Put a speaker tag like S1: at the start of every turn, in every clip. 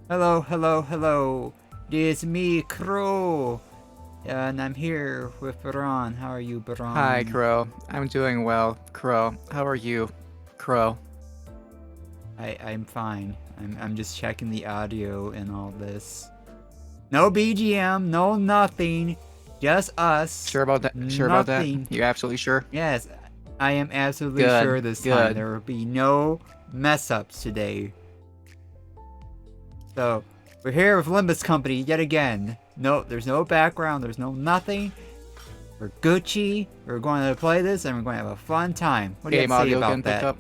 S1: Hello, hello, hello. It's me, Crow. And I'm here with Baran. How are you,
S2: Hi,
S1: Baran?
S2: Crow. I'm doing well. Crow, how are you? Crow.
S1: I'm fine. I'm just checking the audio and all this. No BGM, no nothing. Just us.
S2: Sure about that? Sure about that?
S1: Nothing.
S2: You absolutely sure?
S1: Yes, I am absolutely
S2: Good,
S1: sure this time.
S2: good.
S1: There will be no mess ups today. So, we're here with Limbus Company yet again. No, there's no background, there's no nothing. We're Gucci. We're going to play this and we're going to have a fun time. What do you have
S2: Game
S1: to say
S2: audio
S1: about
S2: getting picked
S1: that?
S2: up?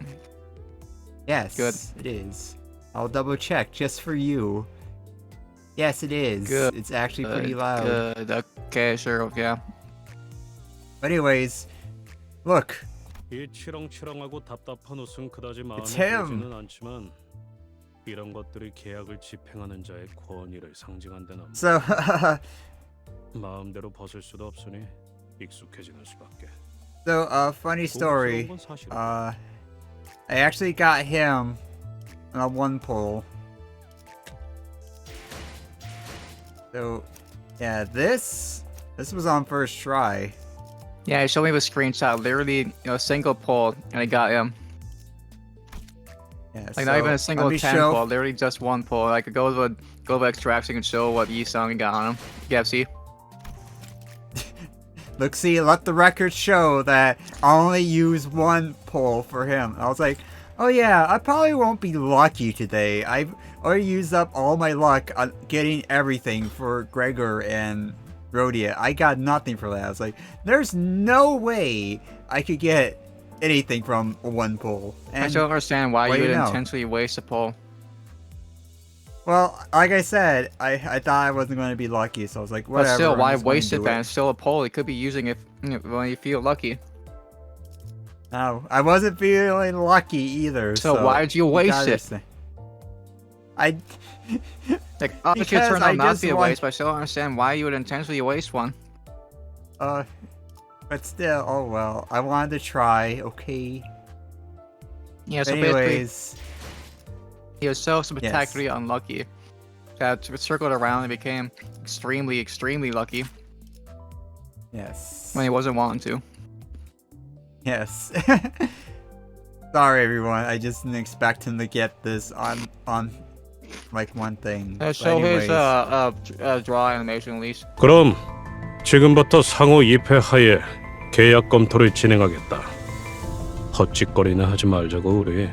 S1: Yes,
S2: Good.
S1: it is. I'll double check just for you. Yes, it is.
S2: Good.
S1: It's actually pretty loud.
S2: Good. Okay, sure, yeah.
S1: But anyways, look.
S3: 이 치렁치렁하고 답답한 옷은 그다지 마음에
S1: It's him.
S3: 들지는 않지만 이런 것들이 계약을 집행하는 자의 권위를 상징한다는
S1: So,
S3: 마음대로 벗을 수도 없으니 익숙해지는 수밖에.
S1: funny story.
S3: 고급스러운 건 사실이고.
S1: I actually got him on a one pull. So, yeah, this was on first try.
S2: Yeah, show me the screenshot. Literally, single pull, and I got him.
S1: Yeah,
S2: Like, not even a single
S1: let me
S2: 10
S1: show-
S2: pull, literally just one pull. I could go with extraction and show what E-Song got on him. Yeah, see?
S1: Look, see, let the record show that I only use one pull for him. I was like, oh yeah, I probably won't be lucky today. I've already used up all my luck on getting everything for Gregor and Rhodia. I got nothing for that. I was like, there's no way I could get anything from one pull.
S2: I
S1: And,
S2: don't understand why
S1: what
S2: you
S1: do
S2: would
S1: you know?
S2: intentionally waste a pull.
S1: well, like I said, I thought I wasn't going to be lucky, so I was like, whatever.
S2: But still,
S1: I'm
S2: why
S1: just gonna
S2: waste it
S1: do
S2: then? It's still a pull. You could be using it when you feel lucky.
S1: No, I wasn't feeling lucky either.
S2: So why'd you waste
S1: gotta
S2: it?
S1: say- I
S2: Like, oh, it could
S1: Because
S2: turn
S1: I
S2: out not
S1: just
S2: to be a
S1: want-
S2: waste, but I still don't understand why you would intentionally waste one.
S1: but still, oh well. I wanted to try, okay.
S2: Yeah, so
S1: But
S2: basically,
S1: anyways,
S2: he was so spectacularly unlucky that it circled around and became extremely, extremely lucky
S1: yes.
S2: when he wasn't wanting to.
S1: Yes. Sorry everyone, I just didn't expect him to get this on like one thing. But
S2: Show his
S1: anyways.
S2: draw animation at least.
S3: 그럼 지금부터 상호 2패 하에 계약 검토를 진행하겠다. 헛짓거리나 하지 말자고 우리.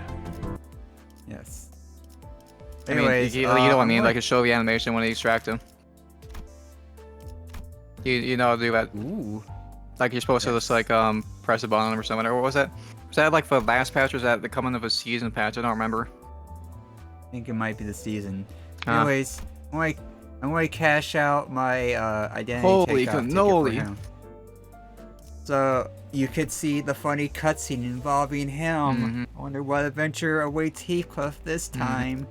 S1: Yes.
S2: I mean,
S1: Anyways,
S2: you know what I mean?
S1: I'm
S2: Like, show the animation when you extract him. You know, do that.
S1: ooh.
S2: Like, you're supposed to just, like, press a button or something. Or what was that? Was that, like, for the last patch, or was that the coming of a season patch? I don't remember.
S1: I think it might be the season.
S2: Huh.
S1: Anyways, I'm gonna cash out my identity
S2: Holy
S1: takeout ticket for
S2: cannoli.
S1: him. So you could see the funny cutscene involving him. I wonder what adventure awaits Heathcliff this time.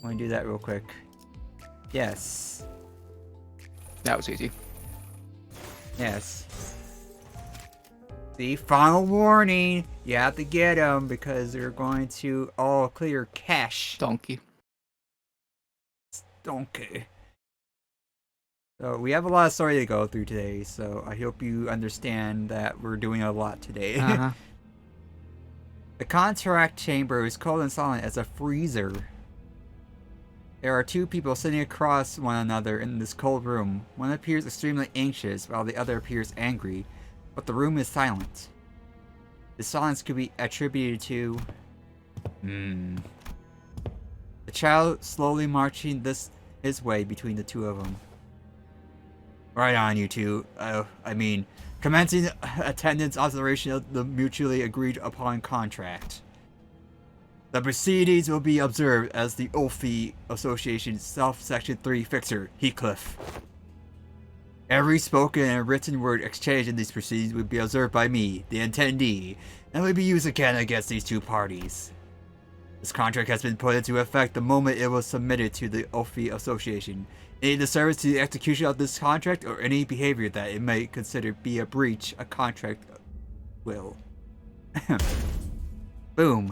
S1: Let me do that real quick. Yes.
S2: That was easy.
S1: Yes. The final warning. You have to get them because they're going to all clear cache.
S2: Donkey.
S1: Donkey. So we have a lot of story to go through today, so I hope you understand that we're doing a lot today.
S2: Uh-huh.
S1: The contract chamber is cold and silent as a freezer. There are two people sitting across one another in this cold room. One appears extremely anxious while the other appears angry, but the room is silent. The silence could be attributed to... The child slowly marching his way between the two of them. Right on, you two. I mean, commencing attendance observation of the mutually agreed upon contract. The proceedings will be observed as the Ulfi Association Self-Section 3 Fixer, Heathcliff. Every spoken and written word exchanged in these proceedings will be observed by me, the attendee, and will be used again against these two parties. This contract has been put into effect the moment it was submitted to the Ulfi Association. Any disturbance to the execution of this contract or any behavior that it may consider be a breach of contract will. Boom.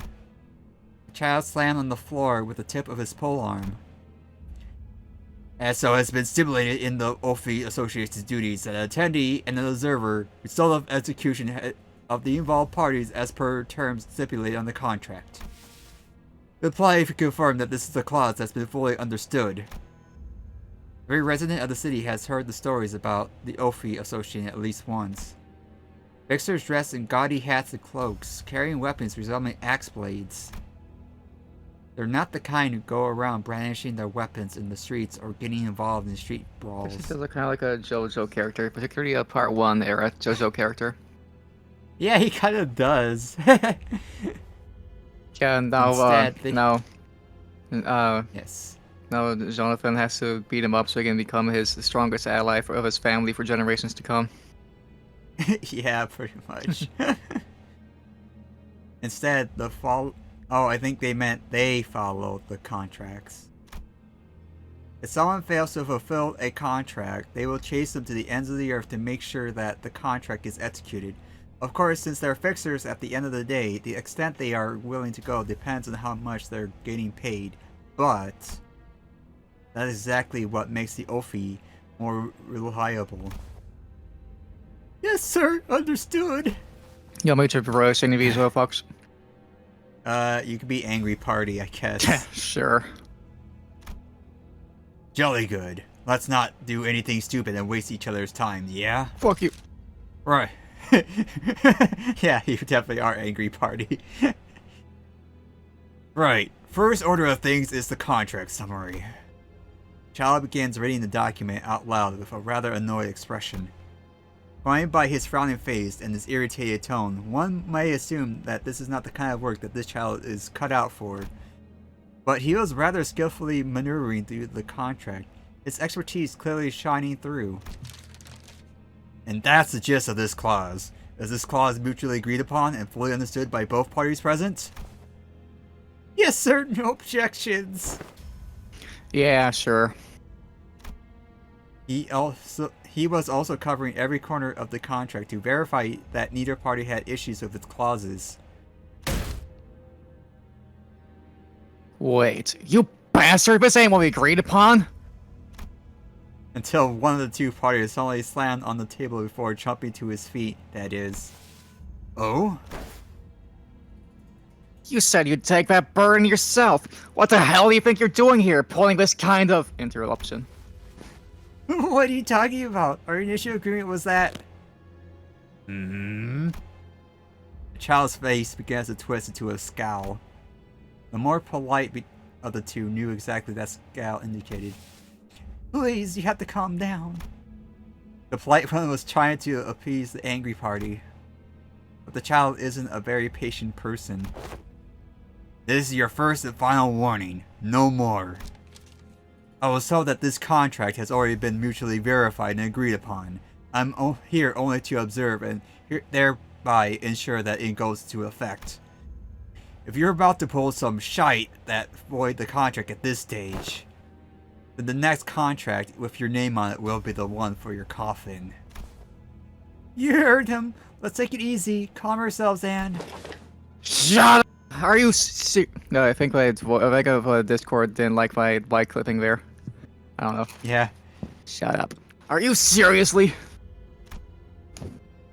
S1: The child slammed on the floor with the tip of his polearm. And so it's been stipulated in the OFI Association's duties that an attendee and an observer result of execution of the involved parties as per terms stipulated on the contract. Reply if you confirm that this is a clause that's been fully understood. Every resident of the city has heard the stories about the OFI Association at least once. Fixers dressed in gaudy hats and cloaks, carrying weapons resembling axe blades. They're not the kind who go around brandishing their weapons in the streets or getting involved in street brawls.
S2: This is kind of like a JoJo character, particularly a Part 1 era JoJo character.
S1: Yeah, he kind of does.
S2: Yeah, now,
S1: yes.
S2: Now Jonathan has to beat him up so he can become his strongest ally of his family for generations to come.
S1: Yeah, pretty much. Instead, I think they meant they follow the contracts. If someone fails to fulfill a contract, they will chase them to the ends of the earth to make sure that the contract is executed. Of course, since they're fixers at the end of the day, the extent they are willing to go depends on how much they're getting paid. But that is exactly what makes the OFI more reliable. Yes, sir. Understood.
S2: You want me to roast any of these fucks?
S1: You could be angry party, I guess.
S2: Sure.
S1: Jolly good. Let's not do anything stupid and waste each other's time, yeah?
S2: Fuck you.
S1: Right. Yeah, you definitely are angry party. Right. First order of things is the contract summary. Child begins reading the document out loud with a rather annoyed expression. Going by his frowning face and his irritated tone, one may assume that this is not the kind of work that this child is cut out for. But he was rather skillfully maneuvering through the contract, his expertise clearly shining through. And that's the gist of this clause. Is this clause mutually agreed upon and fully understood by both parties present? Yes, sir. No objections.
S2: Yeah, sure.
S1: He was also covering every corner of the contract to verify that neither party had issues with its clauses.
S2: Wait, you bastard! This ain't what we agreed upon!
S1: Until one of the two parties suddenly slammed on the table before jumping to his feet, that is. Oh?
S2: You said you'd take that burden yourself! What the hell do you think you're doing here, pulling this kind of interruption?
S1: What are you talking about? Our initial agreement was that... The child's face begins to twist into a scowl. The more polite of the two knew exactly that scowl indicated. Please, you have to calm down. The polite one was trying to appease the angry party. But the child isn't a very patient person. This is your first and final warning. No more. I was told that this contract has already been mutually verified and agreed upon. I'm here only to observe and thereby ensure that it goes into effect. If you're about to pull some shite that void the contract at this stage, then the next contract with your name on it will be the one for your coffin. You heard him. Let's take it easy. Calm ourselves, Anne.
S2: Shut up! Are you No, I think Discord didn't like my clipping there. I don't know.
S1: Yeah.
S2: Shut up. Are you seriously?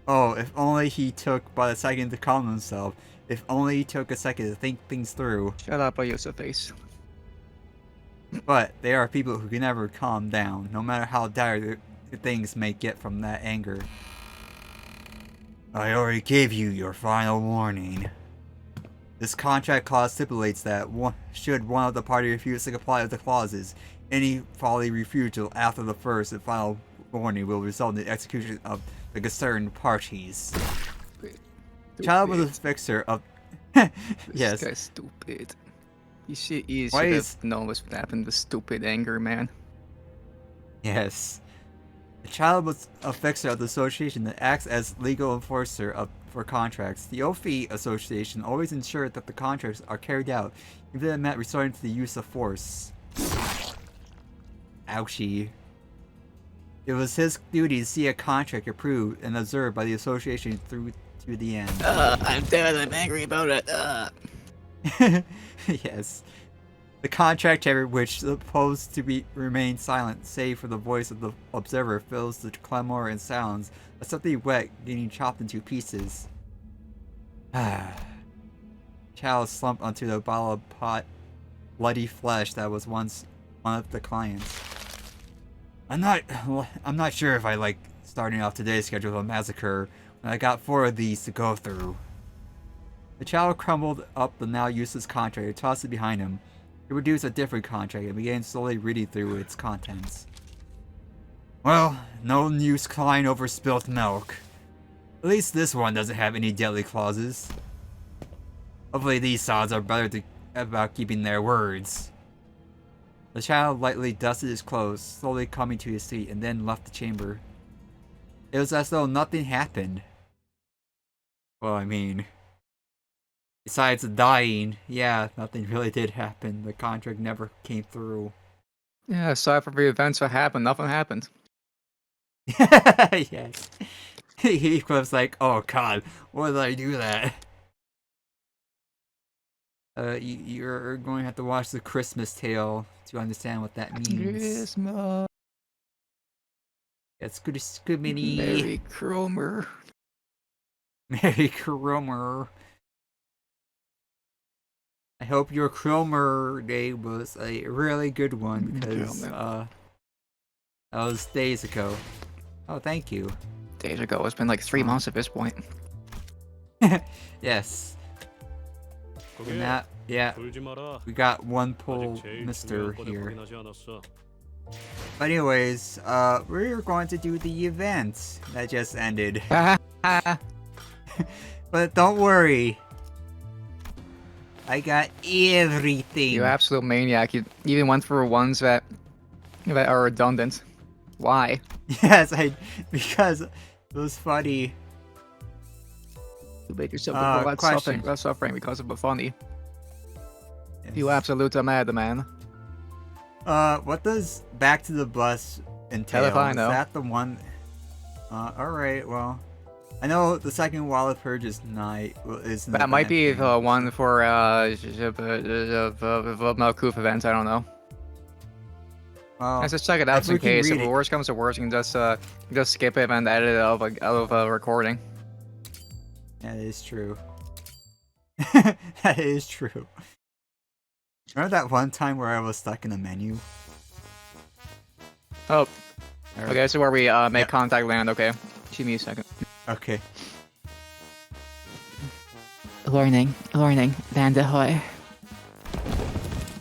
S1: Oh, if only he took but a second to calm himself. If only he took a second to think things through.
S2: Shut up, I use a face.
S1: But there are people who can never calm down, no matter how dire the things may get from that anger. I already gave you your final warning. This contract clause stipulates that should one of the party refuse to comply with the clauses, any folly refusal after the first and final warning will result in the execution of the concerned parties. Child was a fixer of... Yes.
S2: This guy's stupid. You should have known what's happened with stupid anger, man.
S1: Yes. The child was a fixer of the association that acts as legal enforcer for contracts. The OFI Association always ensured that the contracts are carried out, even if it meant resorting to the use of force. Ouchie. It was his duty to see a contract approved and observed by the association through to the end.
S2: I'm dead. I'm angry about it.
S1: Yes. The contract chamber, which supposed to remain silent, save for the voice of the observer, fills the clamor and sounds of something wet getting chopped into pieces. Chow slumped onto the bottle of bloody flesh that was once one of the clients. I'm not sure if I like starting off today's schedule with a massacre when I got 4 of these to go through. The child crumbled up the now useless contract and tossed it behind him. He produced a different contract and began slowly reading through its contents. Well, no use crying over spilt milk. At least this one doesn't have any deadly clauses. Hopefully these sods are better about keeping their words. The child lightly dusted his clothes, slowly coming to his feet, and then left the chamber. It was as though nothing happened. Well, I mean, besides dying, yeah, nothing really did happen. The contract never came through.
S2: Yeah, aside from the events that happened, nothing happened.
S1: Yes. Heathcliff's like, oh god, why did I do that? You're going to have to watch The Christmas Tale to understand what that means.
S2: Christmas.
S1: It's good Scooby.
S2: Merry Cromer.
S1: Merry Cromer. I hope your Cromer day was a really good one because that was days ago. Oh, thank you.
S2: Days ago. It's been like 3 months at this point.
S1: Yes. And that, yeah, we got one pull Mister here. But anyways, we're going to do the event that just ended. But don't worry. I got everything.
S2: You absolute maniac. You even went through ones that are redundant. Why?
S1: Yes, because it was funny.
S2: You made yourself less suffering because of the funny. Yes. You absolute madman.
S1: What does Back to the Bus entail?
S2: Hell if I know.
S1: Is that the one? Alright, well. I know the second Wild Purges night is...
S2: That might be the one for, the Malkuth event, I don't know.
S1: Well,
S2: let's just check it out just in case. If the worst comes to worst, you can just skip it and edit it out of a recording.
S1: That is true. That is true. Remember that one time where I was stuck in a menu?
S2: Oh. Okay, so where we make contact land, okay. Give me a second.
S1: Okay.
S2: Learning, land ahoy.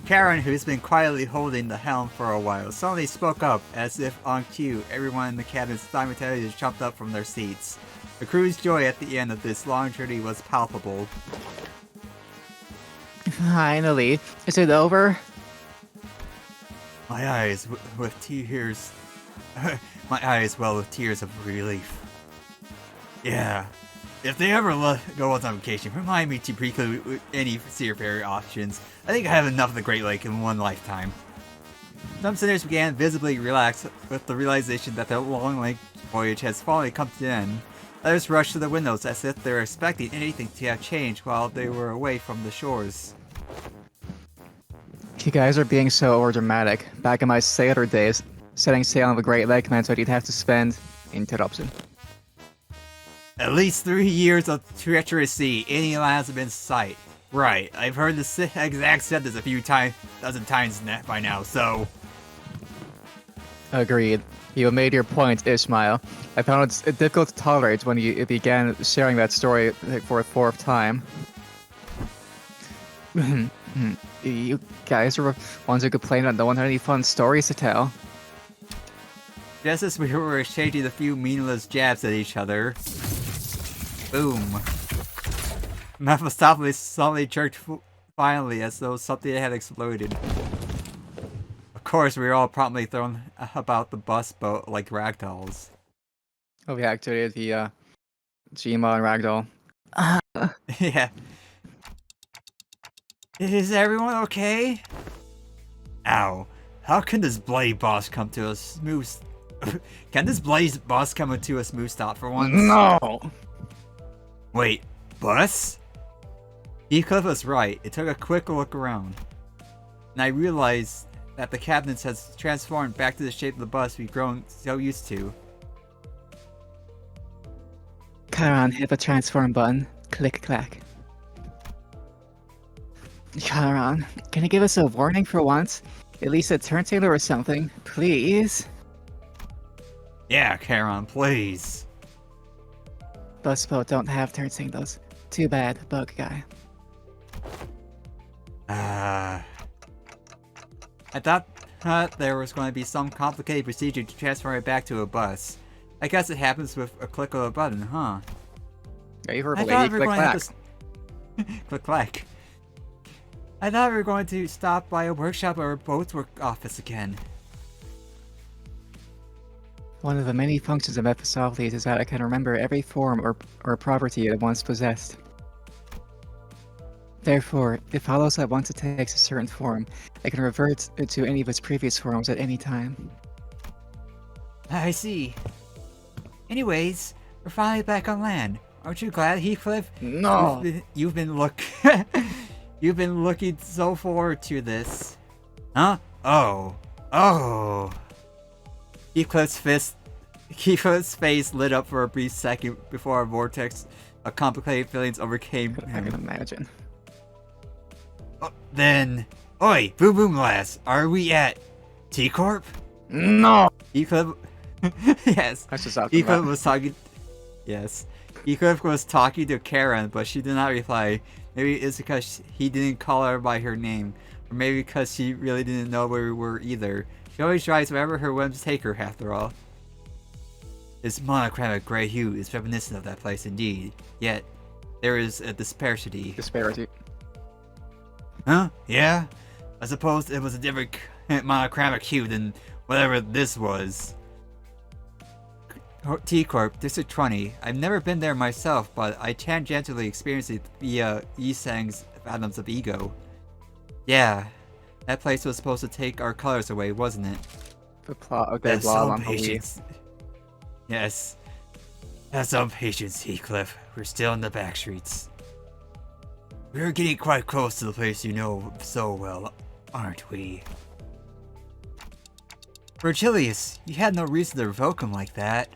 S1: Karen, who's been quietly holding the helm for a while, suddenly spoke up, as if on cue. Everyone in the cabin simultaneously jumped up from their seats. The crew's joy at the end of this long journey was palpable.
S2: Finally. Is it over?
S1: My eyes with tears... My eyes well with tears of relief. Yeah. If they ever go on vacation, remind me to preclude any seafaring options. I think I have enough of the Great Lake in one lifetime. Some sinners began visibly relax with the realization that their long lake voyage has finally come to an end. Others rushed to the windows as if they were expecting anything to have changed while they were away from the shores.
S2: You guys are being so overdramatic. Back in my sailor days, setting sail on the Great Lake meant that you'd have to spend... Interruption.
S1: At least 3 years of treacherous sea, any lands have been in sight. Right, I've heard the exact sentence a dozen times by now, so...
S2: Agreed. You made your point, Ishmael. I found it difficult to tolerate when you began sharing that story for a 4th time. You guys are ones who complain that no one had any fun stories to tell.
S1: Just as we were exchanging a few meaningless jabs at each other... Boom. Mephistopheles suddenly jerked violently as though something had exploded. Of course, we were all promptly thrown about the bus boat like ragdolls.
S2: Oh, we activated the Gma and Ragdoll.
S1: Yeah. Is everyone okay? Ow. How can this bloody boss come to a smooth... Can this bloody boss come to a smooth stop for once?
S2: No!
S1: Wait, bus? Heathcliff was right. It took a quick look around. and I realized that the cabinets has transformed back to the shape of the bus we've grown so used to.
S2: Charon, hit the transform button. Click clack. Charon, can you give us a warning for once? At least a turntable or something, please?
S1: Yeah, Charon, please.
S2: Busboat don't have turntables. Too bad, bug guy.
S1: I thought there was going to be some complicated procedure to transfer it back to a bus. I guess it happens with a click of a button, huh?
S2: Yeah, you heard
S1: I
S2: a
S1: thought
S2: lady
S1: we were
S2: click
S1: going to
S2: clack.
S1: have to click clack. I thought we were going to stop by a workshop or a boat's work office again.
S2: One of the many functions of Mephistopheles is that I can remember every form or property it once possessed. Therefore, it follows that once it takes a certain form, I can revert it to any of its previous forms at any time.
S1: I see. Anyways, we're finally back on land. Aren't you glad, Heathcliff?
S2: No!
S1: You've been looking so forward to this. Huh? Oh. Heathcliff's face lit up for a brief second before a vortex of complicated feelings overcame
S2: I
S1: him.
S2: can imagine.
S1: Then, oi, Boom Boom Lass, are we at T-Corp?
S2: No!
S1: Heathcliff, yes.
S2: That's just talking
S1: Heathcliff
S2: about.
S1: was talking. Yes, Heathcliff was talking to Karen, but she did not reply. Maybe it's because he didn't call her by her name, or maybe because she really didn't know where we were either. She always drives wherever her whims take her, after all. This monochromatic gray hue is reminiscent of that place indeed, yet there is a disparity.
S2: Disparity.
S1: Huh? Yeah? I suppose it was a different monochromatic hue than whatever this was. T-Corp, District 20. I've never been there myself, but I tangentially experienced it via Yi-Sang's Phantoms of Ego. Yeah, that place was supposed to take our colors away, wasn't it?
S2: The plot of their
S1: Have
S2: blob
S1: some
S2: on the
S1: patience. Yes. Have some patience, Heathcliff. We're still in the back streets. We're getting quite close to the place you know so well, aren't we? Virgilius, you had no reason to revoke him like that.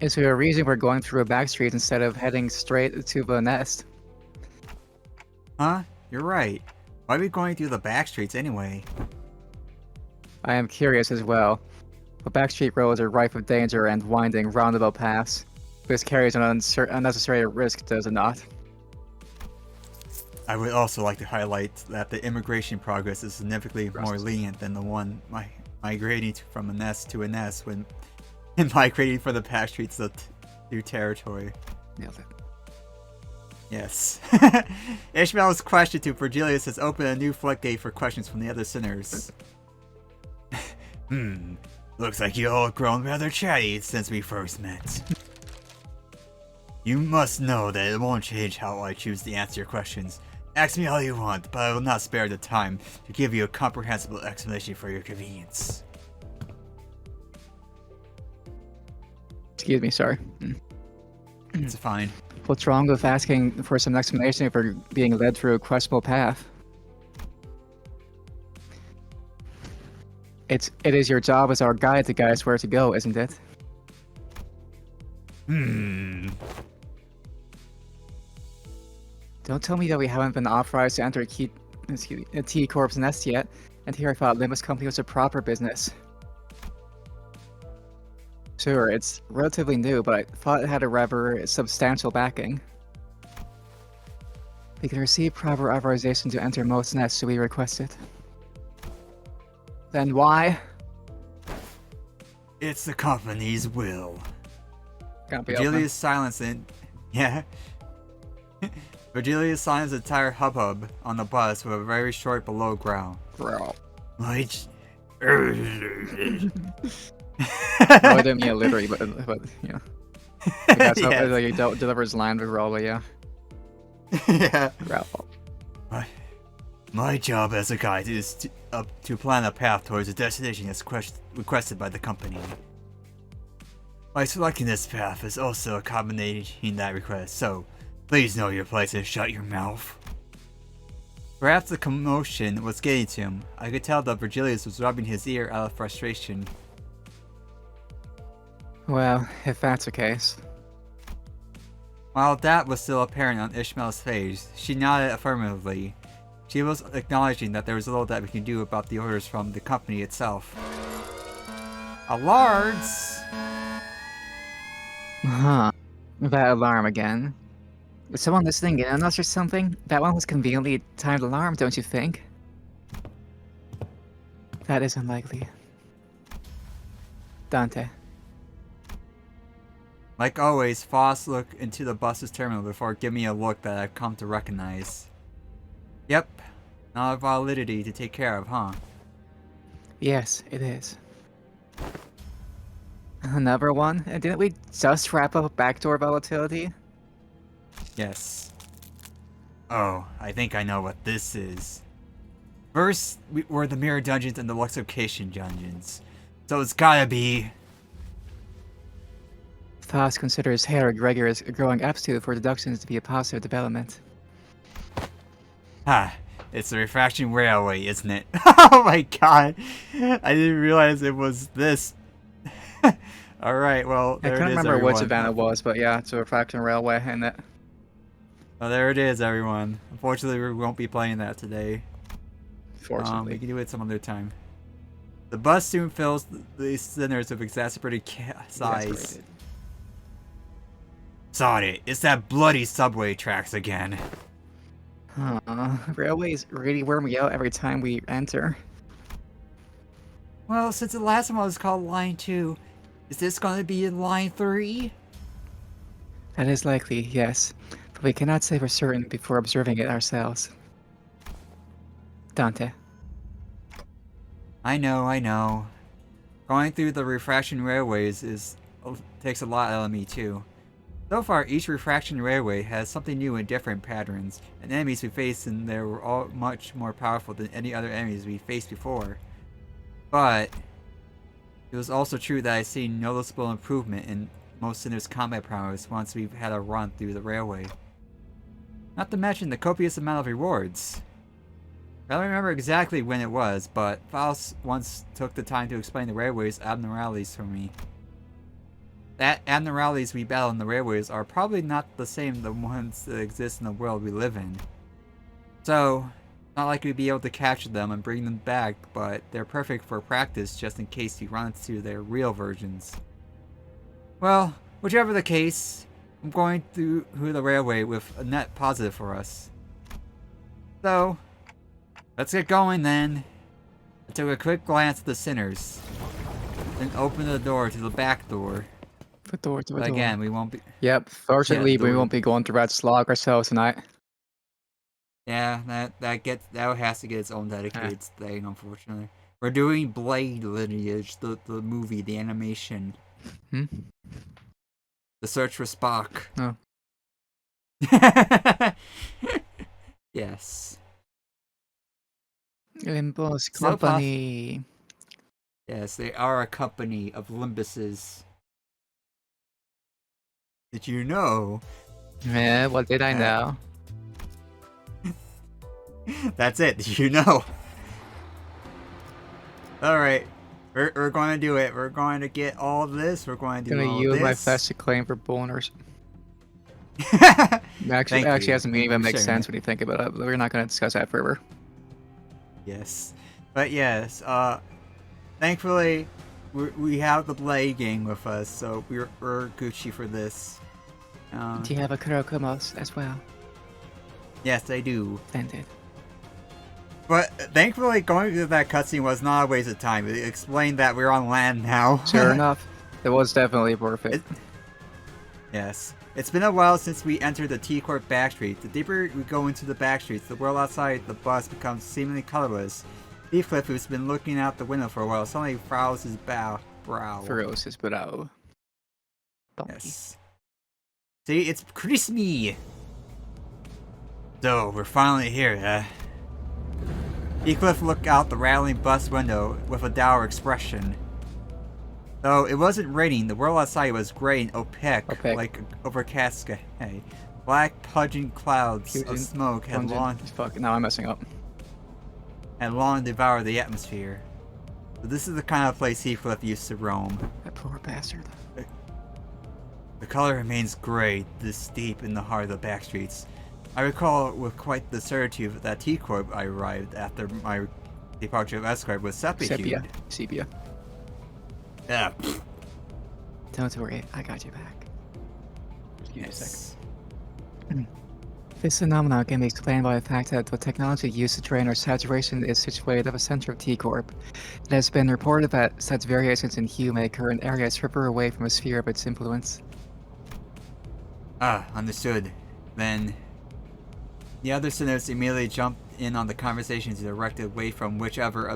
S2: Is there a reason we're going through a back street instead of heading straight to the nest?
S1: Huh? You're right. Why are we going through the back streets anyway?
S2: I am curious as well. The backstreet roads are rife with danger and winding roundabout paths. This carries an unnecessary risk, does it not?
S1: I would also like to highlight that the immigration progress is significantly more lenient than the one migrating from a nest to a nest when migrating from the back streets to new territory.
S2: Nailed it.
S1: Yes. Ishmael's question to Virgilius has opened a new floodgate for questions from the other sinners. Looks like you all have grown rather chatty since we first met. You must know that it won't change how I choose to answer your questions. Ask me all you want, but I will not spare the time to give you a comprehensible explanation for your convenience.
S2: Excuse me, sorry.
S1: It's fine.
S2: What's wrong with asking for some explanation if we're being led through a questionable path? It is your job as our guide to guide us where to go, isn't it? Don't tell me that we haven't been authorized to enter a T-Corp's nest yet, and here I thought Limbus Company was a proper business. Sure, it's relatively new, but I thought it had a rather substantial backing. We can receive proper authorization to enter most nests should we request it. Then why?
S1: It's the company's will.
S2: Can't be open.
S1: Virgilius silenced and Virgilius silenced the entire hubbub on the bus with a very short below growl.
S2: Growl.
S1: My
S2: No, I didn't mean literally, but yeah. That's how
S1: Yes.
S2: like, he delivers land with growl, but yeah.
S1: Yeah.
S2: Growl.
S1: My job as a guide is to plan a path towards a destination as requested by the company. By selecting this path is also accommodating that request, so please know your place and shut your mouth. Perhaps the commotion was getting to him. I could tell that Virgilius was rubbing his ear out of frustration.
S2: Well, if that's the case.
S1: While that was still apparent on Ishmael's face, she nodded affirmatively. She was acknowledging that there was little that we can do about the orders from the company itself. Alarms!
S2: Huh. That alarm again. Is someone listening in on us or something? That one was conveniently timed alarm, don't you think? That is unlikely. Dante.
S1: Like always, Foss looked into the bus's terminal before giving me a look that I've come to recognize. Yep, not a validity to take care of, huh?
S2: Yes, it is. Another one? And didn't we just wrap up backdoor volatility?
S1: Yes. Oh, I think I know what this is. First, were the Mirror Dungeons and the Luxification Dungeons. So it's gotta be...
S2: Foss considers Herod Gregor's growing aptitude for deductions to be a positive development.
S1: It's the Refraction Railway, isn't it? Oh my god! I didn't realize it was this. Alright, well, there
S2: I
S1: it
S2: can't
S1: is,
S2: remember
S1: everyone.
S2: which event it was, but yeah, it's a refraction railway, and it.
S1: Well, there it is, everyone. Unfortunately, we won't be playing that today. We
S2: Fortunately.
S1: can do it some other time. The bus soon fills the centers of exacerbated size.
S2: Exasperated.
S1: Sorry, it's that bloody subway tracks again.
S2: Railways really wear me out every time we enter.
S1: Well, since the last one was called Line 2, is this going to be in Line 3?
S2: That is likely, yes, but we cannot say for certain before observing it ourselves. Dante.
S1: I know. Going through the refraction railways takes a lot out of me too. So far, each refraction railway has something new and different patterns, and enemies we faced in there were all much more powerful than any other enemies we faced before. But it was also true that I've seen noticeable improvement in most sinners' combat prowess once we've had a run through the railway. Not to mention the copious amount of rewards. I don't remember exactly when it was, but Faust once took the time to explain the railway's abnormalities for me. The abnormalities we battle in the railways are probably not the same as the ones that exist in the world we live in. So, not like we'd be able to capture them and bring them back, but they're perfect for practice just in case we run into their real versions. Well, whichever the case, I'm going through the railway with a net positive for us. So, let's get going then. I took a quick glance at the sinners, then opened the door to the back door.
S2: The door to the
S1: But
S2: door.
S1: again, we won't be...
S2: Yep, fortunately
S1: Yeah, the
S2: we
S1: door.
S2: won't be going through that slog ourselves tonight.
S1: Yeah, that has to get its own dedicated thing, unfortunately. We're doing Blade Lineage, the movie, the animation.
S2: Hmm?
S1: The Search for Spock.
S2: Oh.
S1: Yes.
S2: Limbus
S1: So poss-
S2: Company.
S1: Yes, they are a company of Limbuses. Did you know?
S2: Yeah, what did I know?
S1: That's it. Did you know? Alright. We're going to do it. We're going to get all this. We're going to do
S2: Gonna
S1: all
S2: use
S1: this.
S2: my festive claim for boners.
S1: Thank
S2: Actually,
S1: you.
S2: doesn't even make
S1: Sharing
S2: sense
S1: it.
S2: when you think about it. But we're not gonna discuss that further.
S1: Yes. But yes, thankfully, we have the Blade gang with us, so we're Gucci for this.
S2: Do you have a Kurokomos as well?
S1: Yes, I do.
S2: Splendid.
S1: But thankfully, going through that cutscene was not a waste of time. It explained that we're on land now.
S2: Sure enough, it was definitely worth it.
S1: Yes. It's been a while since we entered the T-Court backstreets. The deeper we go into the backstreets, the world outside the bus becomes seemingly colorless. Heathcliff, who's been looking out the window for a while, suddenly frowns his brow.
S2: Ferocious brow. Donkey.
S1: Yes. See, it's crispy. So, we're finally here, huh? Heathcliff looked out the rattling bus window with a dour expression. Though it wasn't raining, the world outside was gray and opaque,
S2: Opaque.
S1: like overcast sky. Black pungent clouds of
S2: Fusion,
S1: smoke had long
S2: Fuck, now I'm messing up.
S1: devoured the atmosphere. But this is the kind of place Heathcliff used to roam.
S2: That poor bastard.
S1: The color remains gray, this deep in the heart of the back streets. I recall with quite the certitude that T-Corp I arrived after my departure of Escort was sepia.
S2: Sepia.
S1: Yeah.
S2: Don't worry, I got you back. Give me a sec.
S1: Yes.
S2: This phenomenon can be explained by the fact that the technology used to drain our saturation is situated at the center of T-Corp. It has been reported that such variations in hue may occur in areas further away from a sphere of its influence.
S1: Ah, understood. Then the other sinners immediately jumped in on the conversations directed away from whichever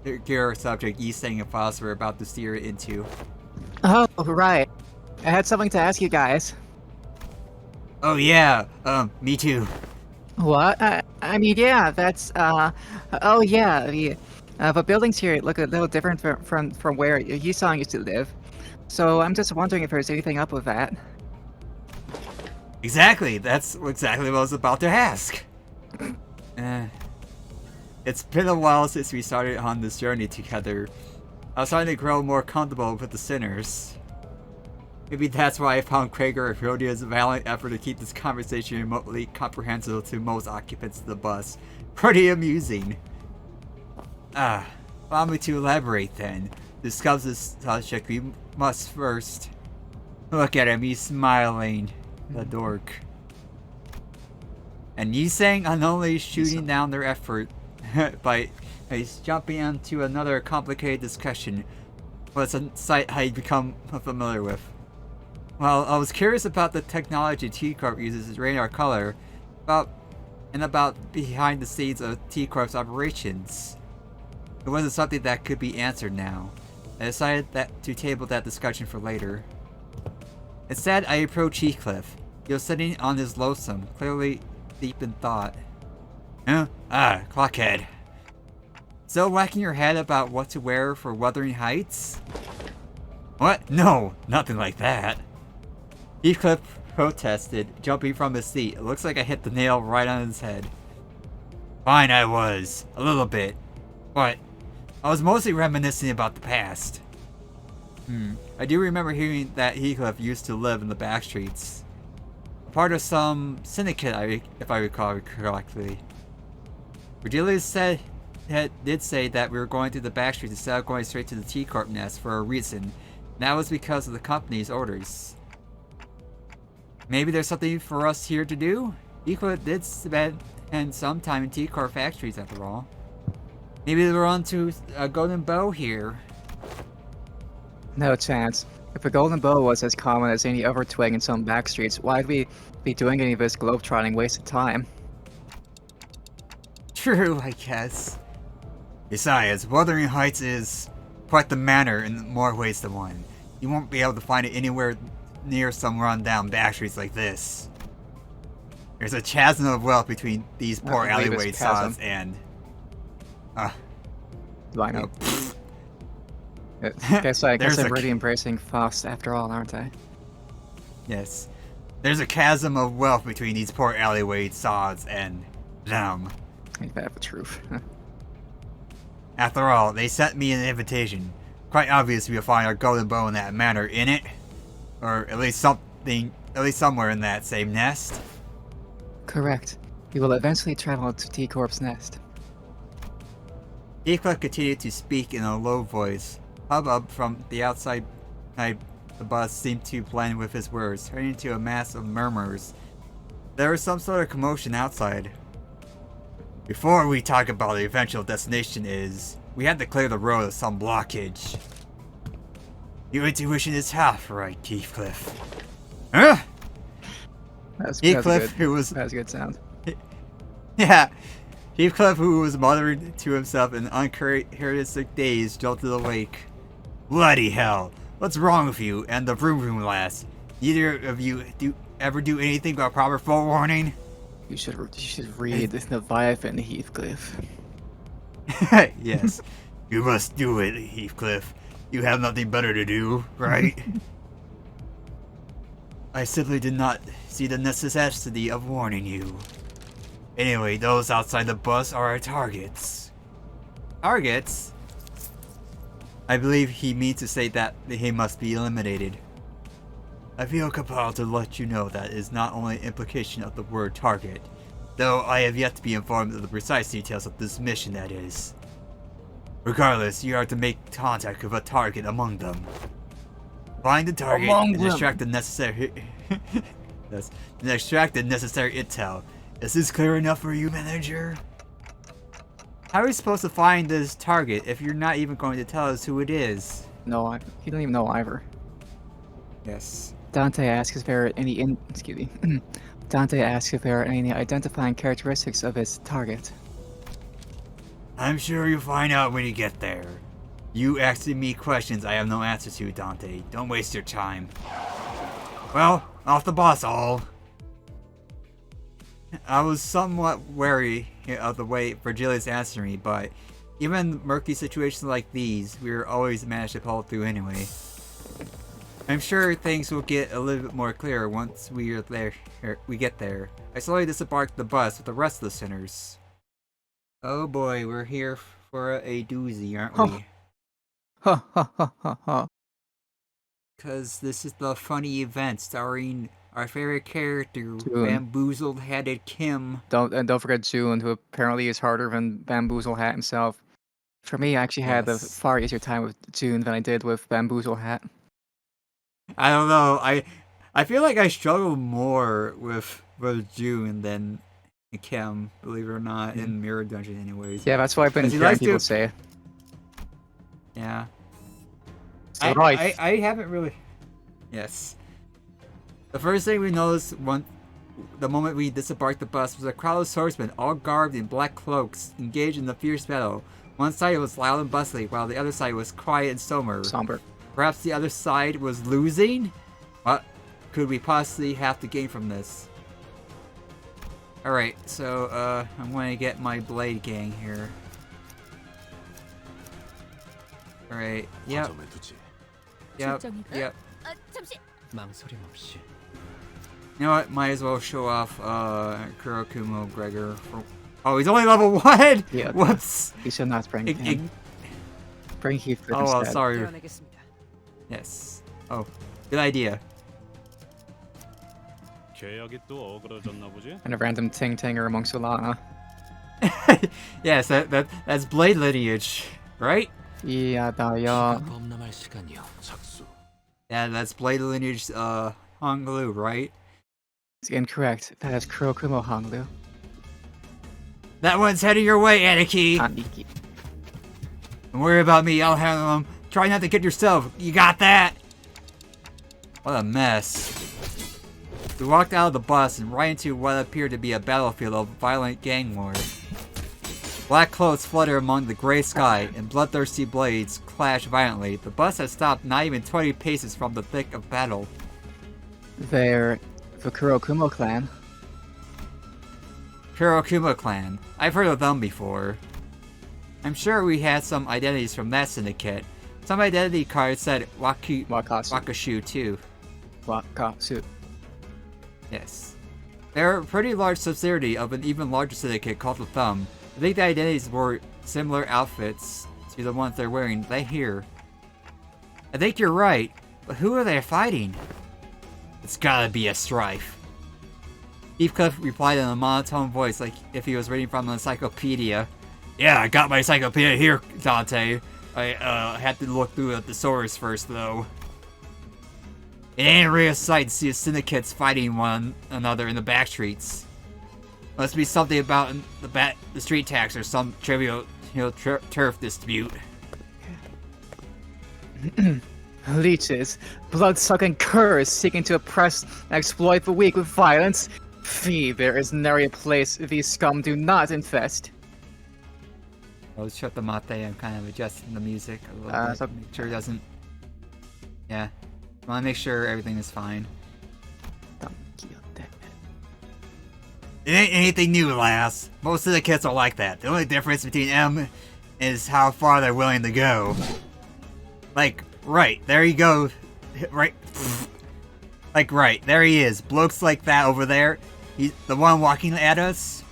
S1: obscure subject Yiseng and Foss were about to steer it into.
S2: Oh, right. I had something to ask you guys.
S1: Oh yeah, me too.
S2: What? I mean, yeah, that's, oh yeah, the buildings here look a little different from where Yisong used to live. So I'm just wondering if there's anything up with that.
S1: Exactly, that's exactly what I was about to ask. It's been a while since we started on this journey together. I was starting to grow more comfortable with the sinners. Maybe that's why I found Krager and Rhodia's valiant effort to keep this conversation remotely comprehensible to most occupants of the bus pretty amusing. Allow me to elaborate then. To discuss this subject, we must first look at him. He's smiling. The dork. And Yiseng unknowingly shooting down their effort by jumping onto another complicated discussion. Was a sight I'd become familiar with. Well, I was curious about the technology T-Corp uses to drain our color, about behind the scenes of T-Corp's operations. It wasn't something that could be answered now. I decided to table that discussion for later. Instead, I approached Heathcliff. He was sitting on his lonesome, clearly deep in thought. Huh? Ah, clockhead. Still whacking your head about what to wear for Wuthering Heights? What? No, nothing like that. Heathcliff protested, jumping from his seat. It looks like I hit the nail right on his head. Fine, I was. A little bit. But I was mostly reminiscing about the past. I do remember hearing that Heathcliff used to live in the back streets. A part of some syndicate, if I recall correctly. Cordelia did say that we were going through the back streets instead of going straight to the T-Corp nest for a reason. And that was because of the company's orders. Maybe there's something for us here to do? Heathcliff did spend some time in T-Corp factories after all. Maybe we're on to a golden bow here.
S2: No chance. If a golden bow was as common as any other twig in some back streets, why'd we be doing any of this globetrotting wasted time?
S1: True, I guess. Besides, Wuthering Heights is quite the manor in more ways than one. You won't be able to find it anywhere near some run-down back streets like this. There's a chasm of wealth between these poor alleyway sods and...
S2: Line up. Guess I'm
S1: There's
S2: really embracing Foss after all, aren't I?
S1: Yes. There's a chasm of wealth between these poor alleyway sods and them.
S2: Ain't that the truth?
S1: After all, they sent me an invitation. Quite obvious we'll find our golden bow in that manor, innit? Or at least somewhere in that same nest.
S2: Correct. We will eventually travel to T-Corp's nest.
S1: Heathcliff continued to speak in a low voice. Hubbub from the outside the bus seemed to blend with his words, turning into a mass of murmurs. There was some sort of commotion outside. Before we talk about the eventual destination we had to clear the road of some blockage. Your intuition is half right, Heathcliff. Huh? Heathcliff, who was...
S2: That was a good sound.
S1: Yeah. Heathcliff, who was muttering to himself in uncharacteristic daze, jolted awake. Bloody hell! What's wrong with you and the vroom vroom lass? Neither of you ever do anything but proper forewarning?
S2: You should read the Leviathan, Heathcliff.
S1: Yes. You must do it, Heathcliff. You have nothing better to do, right? I simply did not see the necessity of warning you. Anyway, those outside the bus are our targets. Targets? I believe he means to say that they must be eliminated. I feel compelled to let you know that is not only an implication of the word target, though I have yet to be informed of the precise details of this mission, that is. Regardless, you are to make contact with a target among them. Find the target and extract the necessary intel. Is this clear enough for you, manager? How are we supposed to find this target if you're not even going to tell us who it is?
S2: No, he don't even know either.
S1: Yes.
S2: Dante asks if there are any Dante asks if there are any identifying characteristics of his target.
S1: I'm sure you'll find out when you get there. You asking me questions I have no answer to, Dante. Don't waste your time. Well, off the bus, all. I was somewhat wary of the way Virgilius answered me, but even in murky situations like these, we were always managed to pull through anyway. I'm sure things will get a little bit more clear once we get there. I slowly disembarked the bus with the rest of the sinners. Oh boy, we're here for a doozy, aren't we?
S2: Ha ha ha ha ha.
S1: Because this is the funny event starring our favorite character,
S2: June.
S1: Bamboozled-headed Kim.
S2: Don't forget June, who apparently is harder than Bamboozle Hat himself. For me, I actually had a
S1: Yes.
S2: far easier time with June than I did with Bamboozle Hat.
S1: I don't know, I feel like I struggled more with June than Kim, believe it or not, in Mirror Dungeon anyways.
S2: Yeah, that's what I've been
S1: 'Cause he
S2: hearing
S1: likes
S2: people
S1: to-
S2: say.
S1: Yeah.
S2: So right.
S1: I haven't really... Yes. The first thing we noticed the moment we disembarked the bus was a crowd of swordsmen, all garbed in black cloaks, engaged in a fierce battle. One side was loud and bustling, while the other side was quiet and somber. Perhaps the other side was losing? What could we possibly have to gain from this? Alright, so, I'm going to get my blade gang here. Alright, yep. Yep.
S4: 아, 잠시.
S5: 망설임 없이
S1: You know what? Might as well show off Kurokumo Gregor. Oh, he's only level 1!
S2: Yeah.
S1: Whoops!
S2: You should not bring him. Bring Heathcliff
S1: Oh, well,
S2: instead.
S1: sorry.
S4: 대원하겠습니다.
S1: Yes. Oh, good idea.
S3: 계약이 또 어그러졌나 보지?
S2: And a random ting-tinger among Solana.
S1: Yes, that's Blade Lineage, right?
S2: Yeah,
S5: 범람할 시간이요.
S3: 작수.
S1: Yeah, that's Blade Lineage, Honglu, right?
S2: it's incorrect. That is Kurokumo Hanglu.
S1: That one's heading your way, Aniki!
S2: Aniki.
S1: Don't worry about me, I'll handle him. Try not to get yourself. You got that? What a mess. We walked out of the bus and right into what appeared to be a battlefield of violent gang war. Black clouds flutter among the gray sky, and bloodthirsty blades clash violently. The bus had stopped not even 20 paces from the thick of battle.
S2: They're the Kurokumo clan.
S1: Kurokuma clan. I've heard of them before. I'm sure we had some identities from that syndicate. Some identity cards said
S2: Wakatsu.
S1: Wakashu too.
S2: Wakatsu.
S1: Yes. They're a pretty large subsidiary of an even larger syndicate called the Thumb. I think the identities wore similar outfits to the ones they're wearing right here. I think you're right, but who are they fighting? It's gotta be a strife. Heathcliff replied in a monotone voice like if he was reading from an encyclopedia. Yeah, I got my encyclopedia here, Dante. I had to look through the thesaurus first, though. It ain't a real sight to see the syndicates fighting one another in the back streets. Must be something about the street tax or some trivial, turf dispute.
S2: Leeches, blood-sucking curs seeking to oppress and exploit the weak with violence. Fee, there is nary a place these scum do not infest.
S1: I'll shut the mate. I'm kind of adjusting the music a little bit.
S2: so-
S1: Make sure it doesn't. Yeah. I want to make sure everything is fine. It ain't anything new, lass. Most of the kids are like that. The only difference between them is how far they're willing to go. Like, right, there you go. Right. Like, right, there he is. Blokes like that over there. He's the one walking at us.